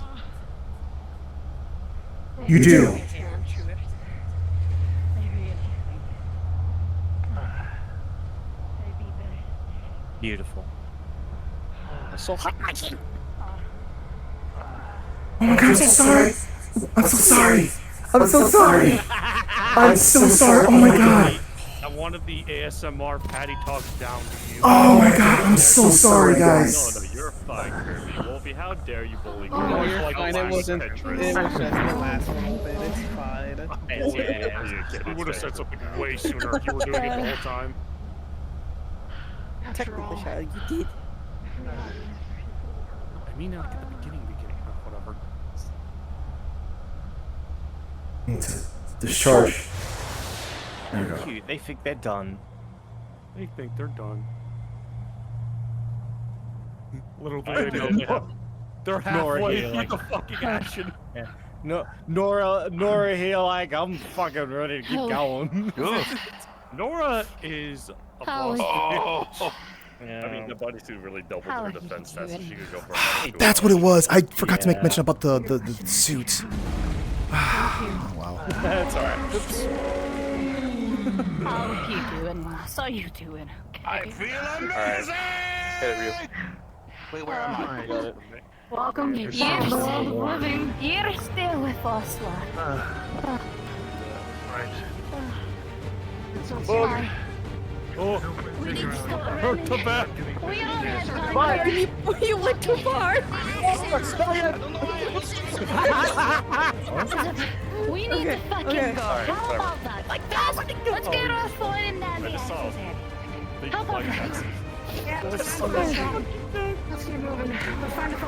You do. Beautiful. So hot. Oh my god, I'm so sorry. I'm so sorry. I'm so sorry. I'm so sorry. Oh my god. I wanted the ASMR Patty talks down to you. Oh my god, I'm so sorry, guys. No, you're fine, Kirby. Wolfie, how dare you bully me? No, you're fine. It wasn't. It was just the last one, but it's fine. We would have said something way sooner if you were doing it the whole time. Technically, Shad, you did. I mean, like at the beginning, whatever. Need to discharge. There we go. Cute. They think they're done. They think they're done. Little do they know, they're halfway through like, the fucking action. Yeah. No, Nora here, like, I'm fucking ready to keep going. Nora is a boss. I mean, the bodysuit really doubled her defense stats, so she could go for a That's what it was. I forgot to make mention about the suit. Wow. That's alright. Oops. How you doing? So you doing? Okay. I feel amazing! Hit it, Ryu. Wait, where am I? Got it. Welcome to the world of living. You're still with us, lad. Right. I'm so sorry. Oh, We need to stop hurt the back. We all have time. Why? You went too far. We need to fucking go. How about that? Like that? Let's get our foot in that How about that? Yeah, let's get moving.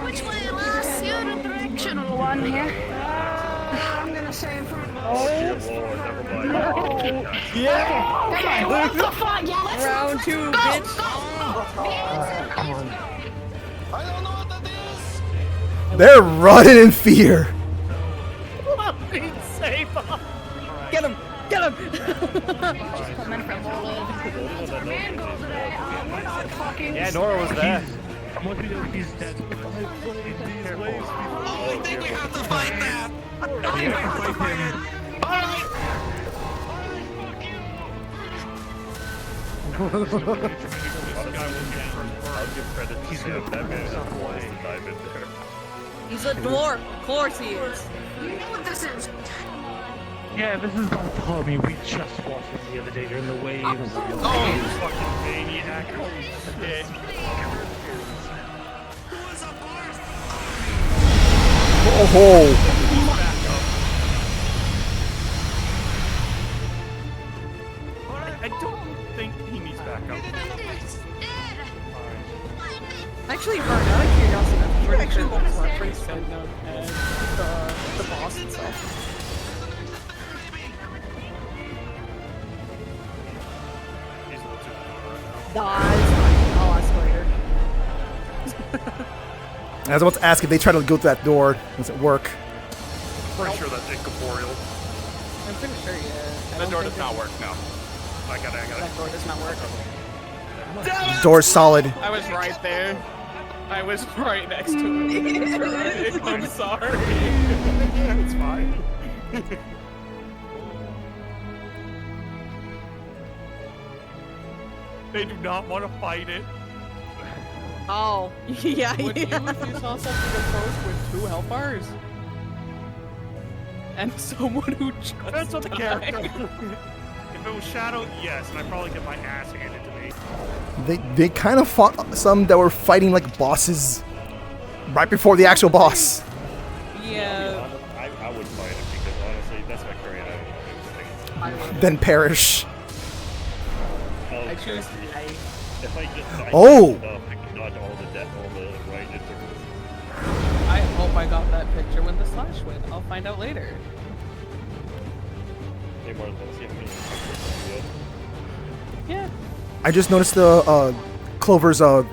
Which way, lass? You're the directional one here. I'm gonna say in front of us. Yeah. Okay, what the fuck? Yeah, let's Round two, go, bitch. Come on. I don't know what that is. They're running in fear. Get him! Get him! Coming from Man goes today. We're not fucking. Yeah, Nora was there. I'm looking at these dead. Oh, I think we have to fight that. I think we have to fight it. I'll give credit to Sam. That man is the one to dive in there. He's a dwarf. Of course he is. You know what this is? Yeah, this is my pub. I mean, we just watched it the other day during the waves. Oh, fucking maniac. Holy shit. Oh. I don't think he needs backup. Actually, Vern, out of curiosity, you actually look pretty good as the boss itself. I'll ask later. I was about to ask if they try to go through that door. Does it work? Pretty sure that's incorporeal. I'm pretty sure, yeah. That door does not work now. I got it. That door does not work. Door's solid. I was right there. I was right next to it. I'm sorry. It's fine. They do not want to fight it. Oh, yeah, Would you yeah. if you saw something approach with 2 health bars? And someone who just Depends on the died. character. If it was Shadow, yes, and I'd probably get my ass handed to me. They kind of fought some that were fighting like bosses right before the actual boss. Yeah. I would fight it because honestly, that's my current attitude. Then perish. I choose If I just die Oh! enough, I can dodge all the right intervals. I hope I got that picture when the slash went. I'll find out later. Hey Martha, let's see how many Yeah. I just noticed the clovers are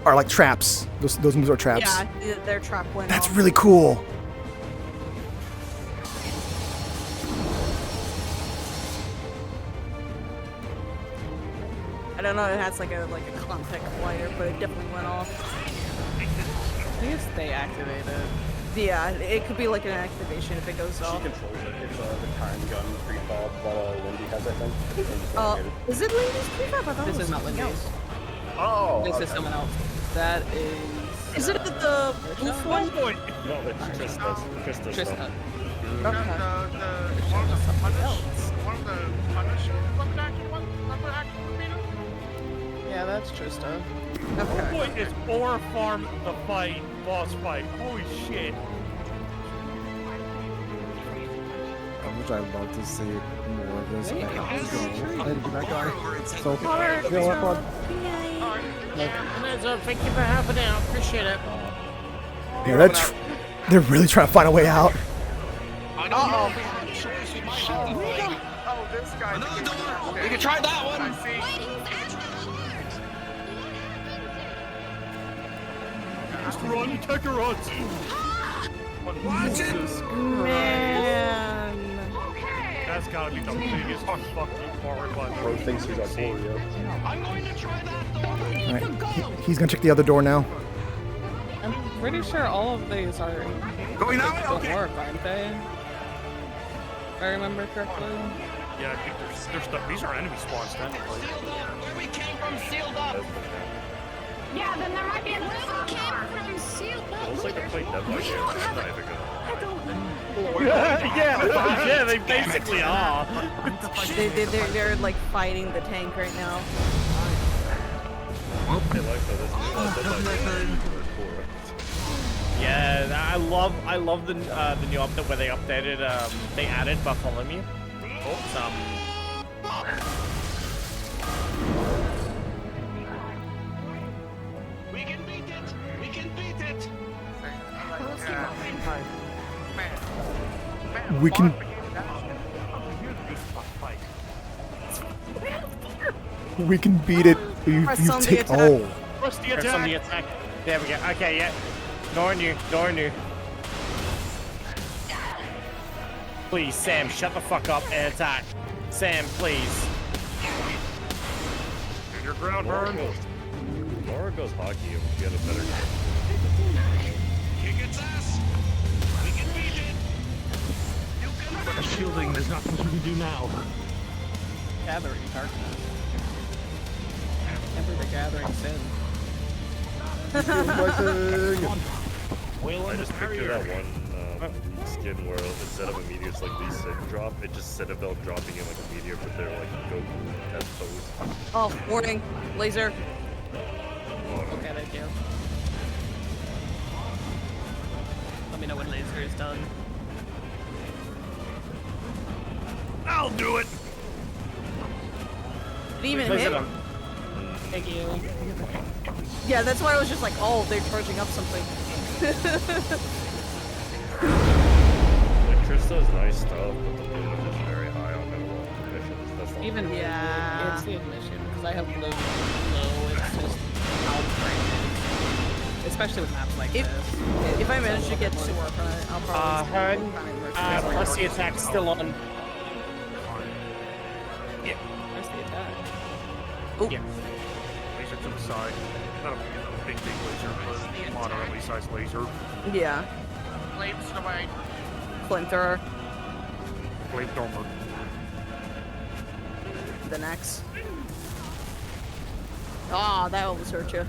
like traps. Those moves are traps. Yeah, their trap went That's off. really cool. I don't know, it has like a contact flyer, but it definitely went off. I think it's stay activated. Yeah, it could be like an activation if it goes off. She controls it. It's the time gun pre-fob that Lindy has, I think. Is it Lindy's prefab? I thought This it is was not something Lindy's. else. Oh. This is someone else. That is. Is it the wolf one? No, it's Trista's. Trista's Trista. stuff. Okay. Yeah, that's Trista. Oh boy, it's Ore Farm the fight, boss fight. Holy shit. How much I love to see more of this. Wait, I how's have to the go. tree? I had to get that guy. So, Alright, you know what, bud? Thank you for helping out. Appreciate it. Yeah, they're really trying to find a way out. Uh-oh. Oh, this guy. Another door. We can try that one. I see. Just run, Kakarot. Watch it. Man. That's gotta be the biggest fucking part by Bro thinks he's Arborio. I'm going to try that door. Right. He's gonna check the other door now. I'm pretty sure all of these are Going that way? don't Okay. work, aren't they? If I remember correctly. Yeah, I think there's stuff. These are enemy spawns technically. Where we came from sealed up. Yeah, then there might be a little came from sealed up. Looks like they played Deadlock games. It's not even good. yeah, they basically are. They're like fighting the tank right now. Hey, Lexa, this Deadlock game is cool. Yeah, I love the new update where they updated they added Bartholomew. We can beat it. We can beat it. We can. We can beat it. Press You on the take. attack. Oh. Press the Press on the attack. attack. There we go. Okay, yeah. Ignoring you. Please, Sam, shut the fuck up and attack. Sam, please. Your ground burn. Laura goes hockey if she had a better game. Kick its ass. We can beat it. You can. Shielding, there's not much we can do now. Gathering darkness. Ever the gathering sin. I just picture that one skin where instead of a meteor, it's like the sin drop. It just Citadel dropping in like a meteor, but they're like Goku as pose. Oh, warning. Laser. Okay, thank you. Let me know when laser is done. I'll do it. Did he even Laser hit? done. Thank you. Yeah, that's why I was just like, oh, they're charging up something. Like Trista is nice stuff, but the boom is just very high on level missions. That's the Even yeah, it's the admission because I have low. It's just how the brain is, especially with maps like this. If I manage to get to work on it, I'll probably. Plus the attack's still on. Yeah. Laser to the side. Not a big laser, but moderately sized laser. Yeah. Flames away. Flamethrower. Flamethrower. The next. Ah, that almost hurt you. I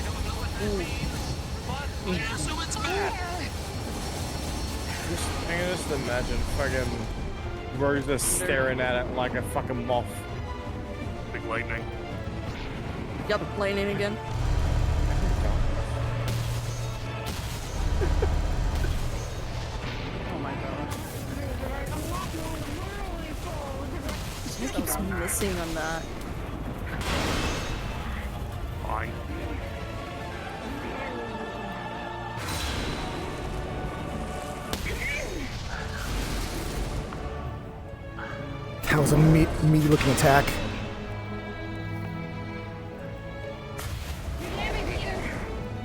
don't know what that means, but I assume it's bad. I can just imagine fucking Rosa staring at it like a fucking moth. Big lightning. Yep, lightning again. Oh my god. He keeps missing on that. Fine. That was a meaty looking attack.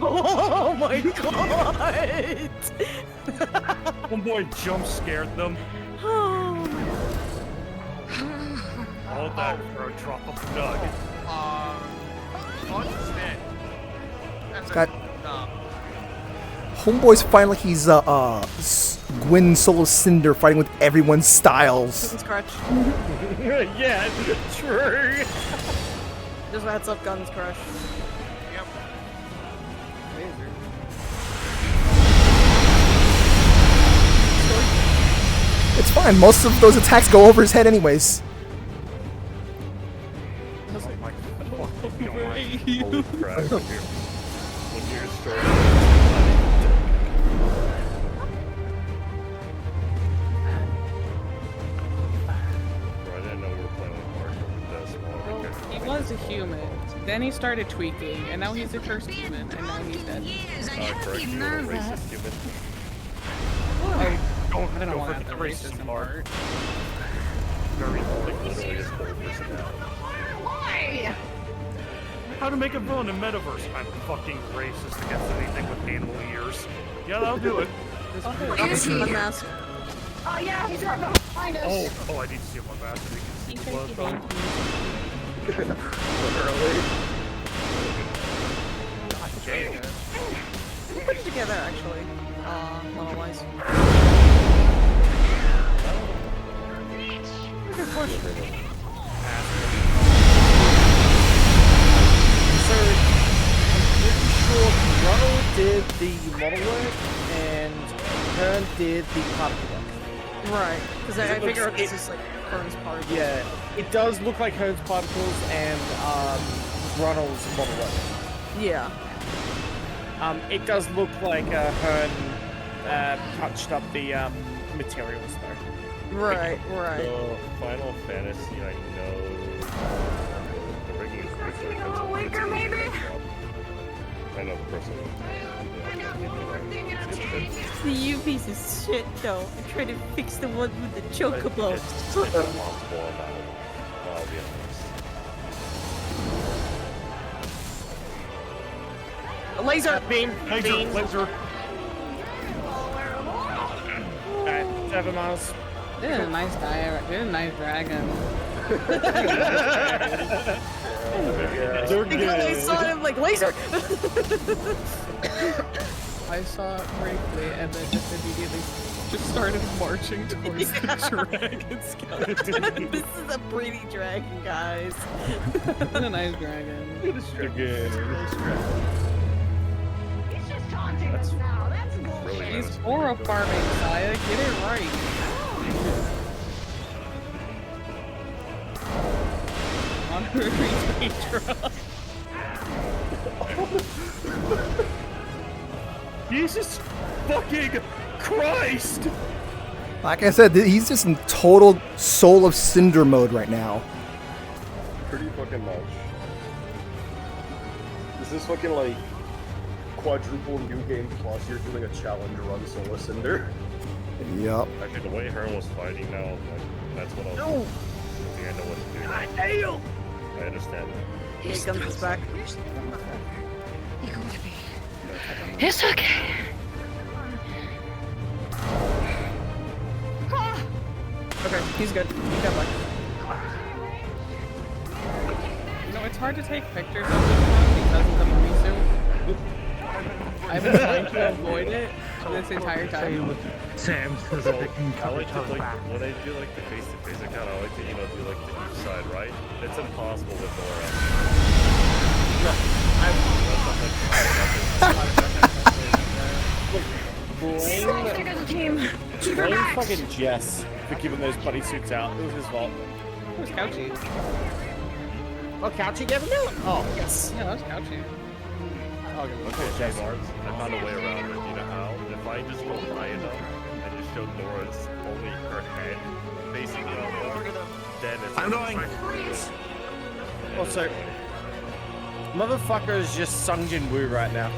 Oh my god! One boy jump scared them. Oh. All that for a drop of blood. What's that? That's Got Homeboy's fighting like he's Gwyn Solo Cinder fighting with everyone's styles. Scratch. Yeah, true. Just that's up guns crush. Yep. It's fine. Most of those attacks go over his head anyways. Holy crap, when you're destroying Bro, I didn't know we were playing with Marshall with this small. He was a human, then he started tweaking, and now he's a cursed human, and now he's dead. Correct, you were a racist human. I don't Don't want forget the the racism racist part. Very Literally his whole personality. Why? How to make a villain in Metaverse? I'm fucking racist against anything with animal ears. Yeah, that'll do it. Unmask. Oh yeah, he's right behind us. Oh, I need to see my mask so you can see the blood though. We put it together actually. Model-wise. Good question. So, I'm pretty sure Ronald did the model work and Hearn did the particle work. Right, because I It figured looks- this is like Hearn's particles. Yeah, it does look like Hearn's particles and Ronald's model work. Yeah. It does look like Hearn touched up the materials though. Right, right. So, Final Fantasy, I know the rigging is pretty good. Weaker, maybe? I know the person. The U piece of shit though. I tried to fix the one with the chocobo. It's responsible about it. I'll be honest. Laser beam. Laser. Alright, 7 miles. Did a nice dragon. Because I saw him like laser. I saw it briefly and then just immediately just started marching towards the dragon skeleton. This is a pretty dragon, guys. It's a nice dragon. He's just taunting us now. That's bullshit. He's aura farming, Saya. Get it right. Honorary Daedra. Jesus fucking Christ! Like I said, he's just in total Soul of Cinder mode right now. Pretty fucking much. Is this fucking like quadruple new game plus you're doing a challenge run Soul of Cinder? Yup. Actually, the way Hearn was fighting now, like, that's what I was I think I know what to do. Damn! I understand that. Here comes back. It's okay. Okay, he's good. He got back. hard to take pictures of this one because of the mummy suit. I've been trying to avoid it this entire time. Sam says I like to like when I do like the face-to-face account, I like to do like the each side, right? It's impossible with Nora. Blame fucking Jess for giving those buddy suits out. It was his fault. It was Couchy. Oh, Couchy gave him out? Oh, yes. Yeah, that was Couchy. Okay, Jess. I found a way around it. You know how? If I just go high enough and just show Nora's only her head facing then it's I'm going. Also, motherfucker is just Sung Jin Woo right now.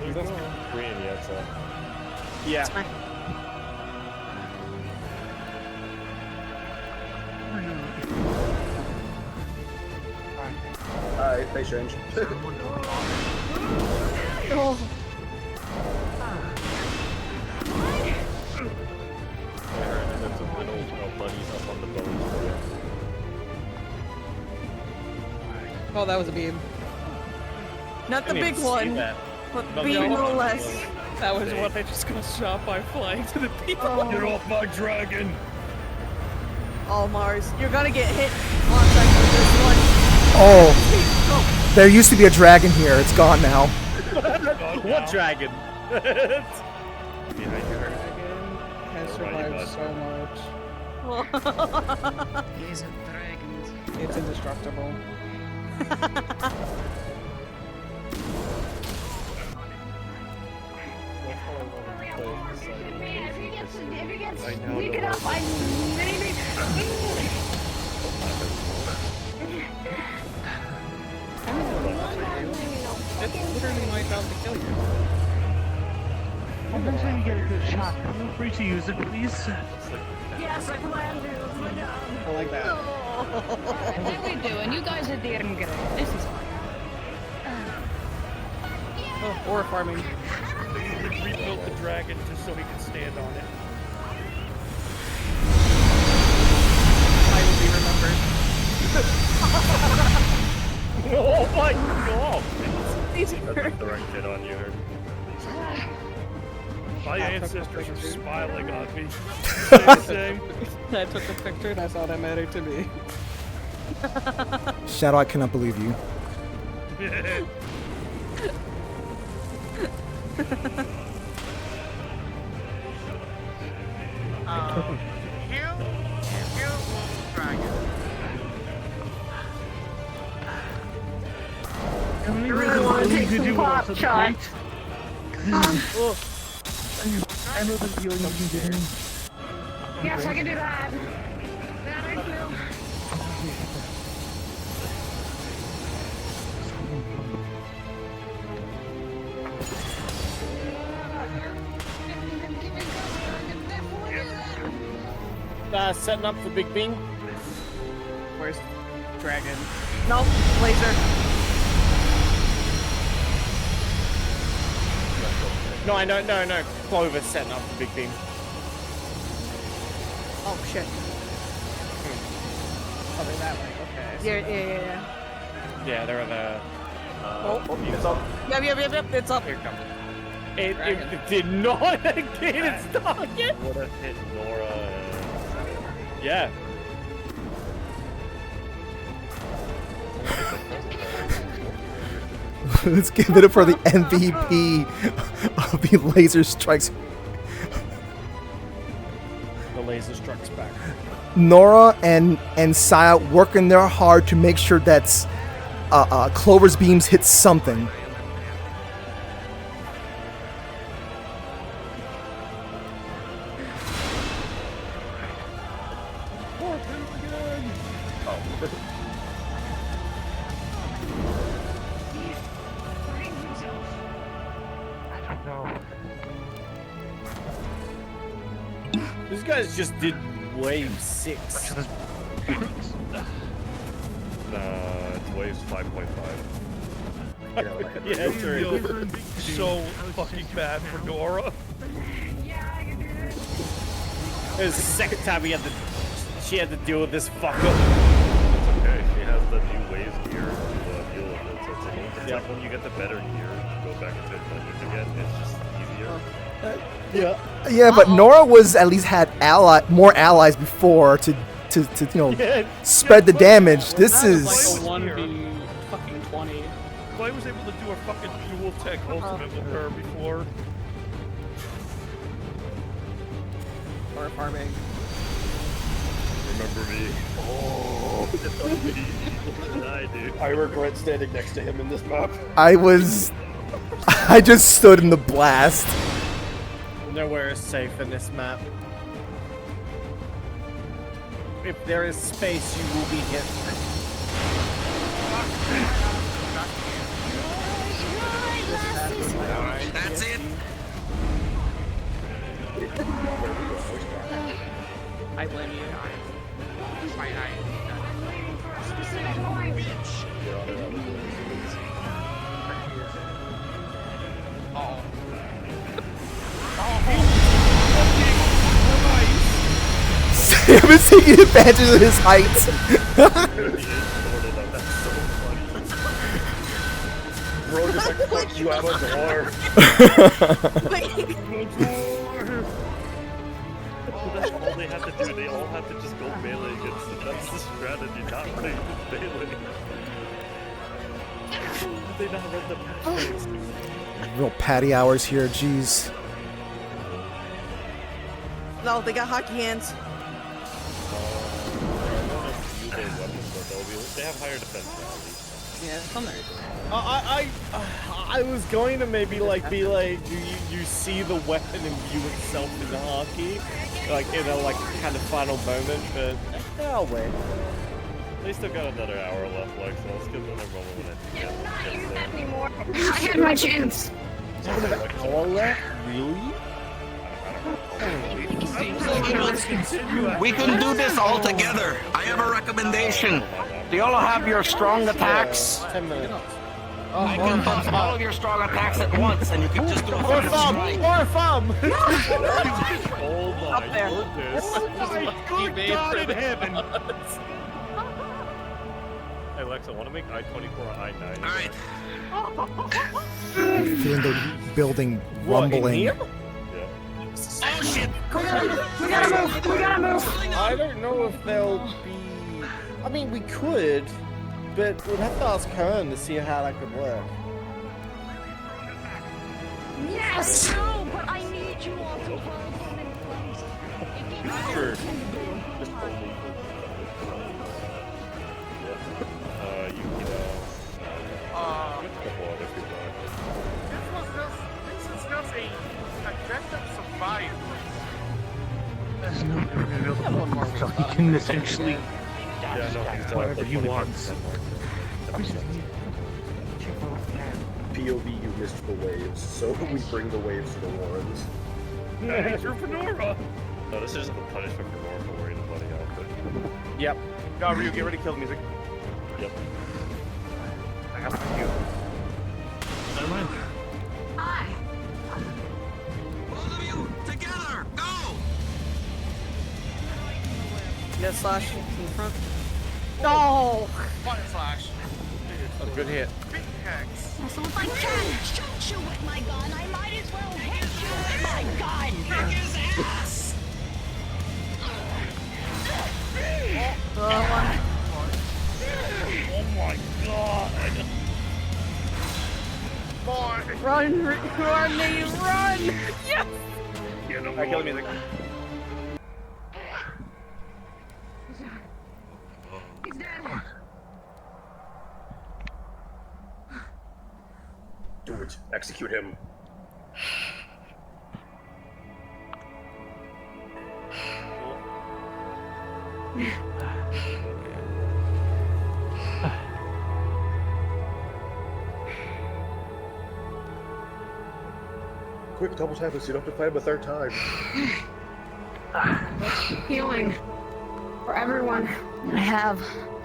He's not Korean yet, so. Yeah. Face change. Oh. And then some little bunnies up on the bones for you. Oh, that was a beam. Not the big one, but No, beam no less. That was what I just got shot by flying to the people. Oh. Get off my dragon! Oh, Mars, you're gonna get hit on second with this one. Oh, there used to be a dragon here. It's gone now. What dragon? Behind your Has survived so much. He's a dragon. It's indestructible. Pick it up, It's literally my job to kill you. Next time you get a good shot, feel free to use it, please. Yes, I plan to. I like that. What are we doing? You guys are doing great. This is fun. Oh, ore farming. They rebuilt the dragon just so he could stand on it. I will be remembered. Oh my god! These That's the right kid on you. My ancestors are smiling on me. Same. I took a picture and I saw that mattered to me. Shadow, I cannot believe you. I really want to take some pop shots. I know the feeling you can get in. Yes, I can do that. That I do. Setting up for Big Bing. Where's Dragon? Nope, laser. No, I know, no. Clover's setting up for Big Beam. Oh shit. Oh, they're that way. Okay. Yeah. Yeah, they're the. It's up. Yep. It's up. Here it comes. It did not get its target. Would have hit Nora and... Yeah. Let's give it up for the MVP of the laser strikes. The laser strikes back. Nora and Saya working there hard to make sure that Clover's beams hit something. These guys just did wave 6. It's waves 5.5. Yeah, true. So fucking bad for Nora. It was the second time we had to she had to deal with this fucker. Okay, she has the new waves gear to deal with it. So it's like when you get the better gear, you go back into dungeons again. It's just easier. Yeah, but Nora was at least had more allies before to spread the damage. This is like a 1v fucking 20. I was able to do a fucking dual tech ultimate with her before. Or farming. Remember me? Oh, what did I do? I regret standing next to him in this map. I just stood in the blast. Nowhere is safe in this map. If there is space, you will be hit. Alright, that's it. I blame you. Sam is taking advantage of his height. Bro, just like fuck you out of the door. That's all they have to do. They all have to just go melee against it. That's the strategy, not running with melee. They not run the patch. Real patty hours here, jeez. No, they got hockey hands. They have higher defense now. Yeah, some there. I was going to maybe be like, do you see the weapon imbue itself in the hockey, like in a kind of final moment? But I'll wait. They still got another hour left, so let's give them a moment when it I had my chance. Hour left? Really? We can do this all together. I have a recommendation. Do y'all have your strong attacks? 10 minutes. I can put all of your strong attacks at once, and you can just do a fucking strike. Or thumb! Oh my goodness. Oh my God in heaven! Hey Alexa, want to make I-24 or I-9? Alright. Feeling the building What, in rumbling. here? Oh shit! We gotta move. I don't know if they'll be... I mean, we could, but we'd have to ask Kern to see how that could work. Yes. No, but I need you all to Sure. This is just a aggressive survival. So he can essentially whatever he wants. POV, you missed the waves, so we bring the waves to the Warrens. Hey, you're for Nora! No, this is just the punishment for Nora for wearing the bloody outfit. Yep. Go, Ryu, get ready to kill the music. Yep. I got my cue. Never mind. Hi. Both of you, together, go! Yeah, slash in front. No! Button slash. A good hit. Big hex. So if I can't shoot you with my gun, I might as well hit you with my gun. Kick his ass. Oh my god! Run, me, run! Yes! Alright, kill the music. He's dead. Do it. Execute him. Quick, double tap us. You don't have to fight him a third time. Healing for everyone. I have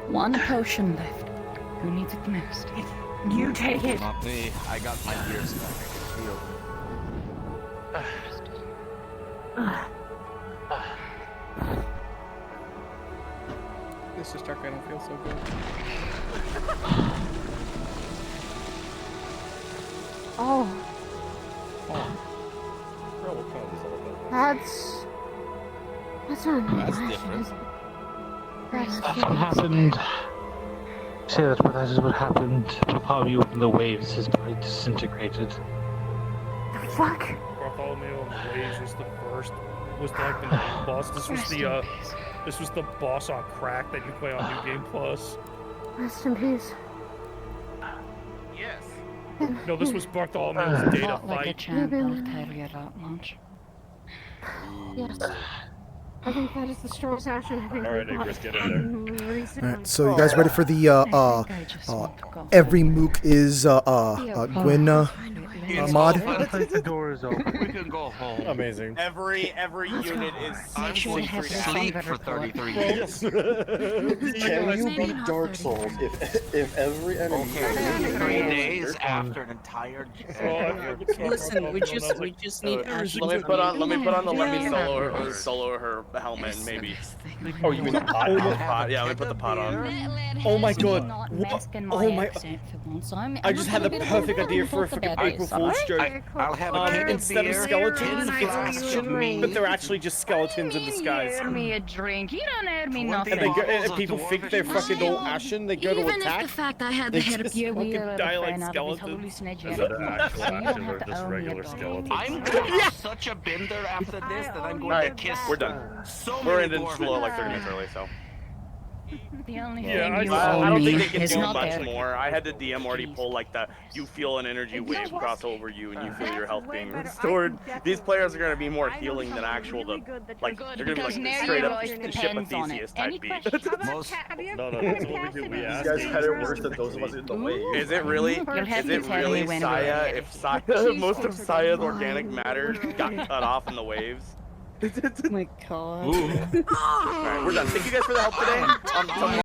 one potion left. Who needs it the most? You take it. Not me. I got my gears back. This is dark. I don't feel so good. Oh, that's not nice. That's different. That's That's what happened. Say that, but that is what happened. Bartholomew in the waves. His body disintegrated. The fuck? Bartholomew on the waves was the first. Was like the main boss. This was the boss on crack that you play on New Game Plus. Rest in peace. Yes. No, this was Bartholomew's data Not like a fight. champ, I'll tell you that much. Yes. I think that is the strongest action I think Alright, we've got Igris, get in Alright, so you guys ready for the every mook is Gwyn mod? The door is open. We can go home. Amazing. Every unit is Make sure you have Sleep some for better 33 years. Can you beat Dark Souls if every enemy? Okay, 3 days after an entire. Listen, we just need Ashley. Let me put on the solo her helmet and maybe. Oh, you mean the pot? Pot. Yeah, let me put the pot on. Oh my god. Oh my. I just had the I'm perfect idea for a freaking April Fool's joke. I'll have a keg of Instead of beer, skeletons, 10 flasks of mead. but they're actually just skeletons in disguise. You me a drink. You don't owe me And, nothing. and people think they're fucking all ashen. They go to Even attack. if the fact I had They the head of just you, we fucking are die a like fan out of his skeletons. hallucination. Is that an actual So you don't action have or to just owe me a regular dollar. skeletons? I'm gonna have such a bender after this that I'm going to kiss. We're done. So We're many ending dwarven slow like 30 minutes early, so. The only Yeah, thing you I owe don't me think they can is do not much there. more. I had the DM already pull like the you feel an energy wave cross over you and you feel your health being restored. These players are going to be more healing than actual like they're going to be Because like now straight your up life ship of depends on Theseus it. type Any beat. Most. No, that's what we do. We You ask. guys had it worse than those of us in the wave. Is it really? You'll have Is to it tell me really when Saya? we're ready. If Saya, most of Saya's organic matter got cut off in the waves. Oh my god. Alright, we're done. Thank you guys for the help today.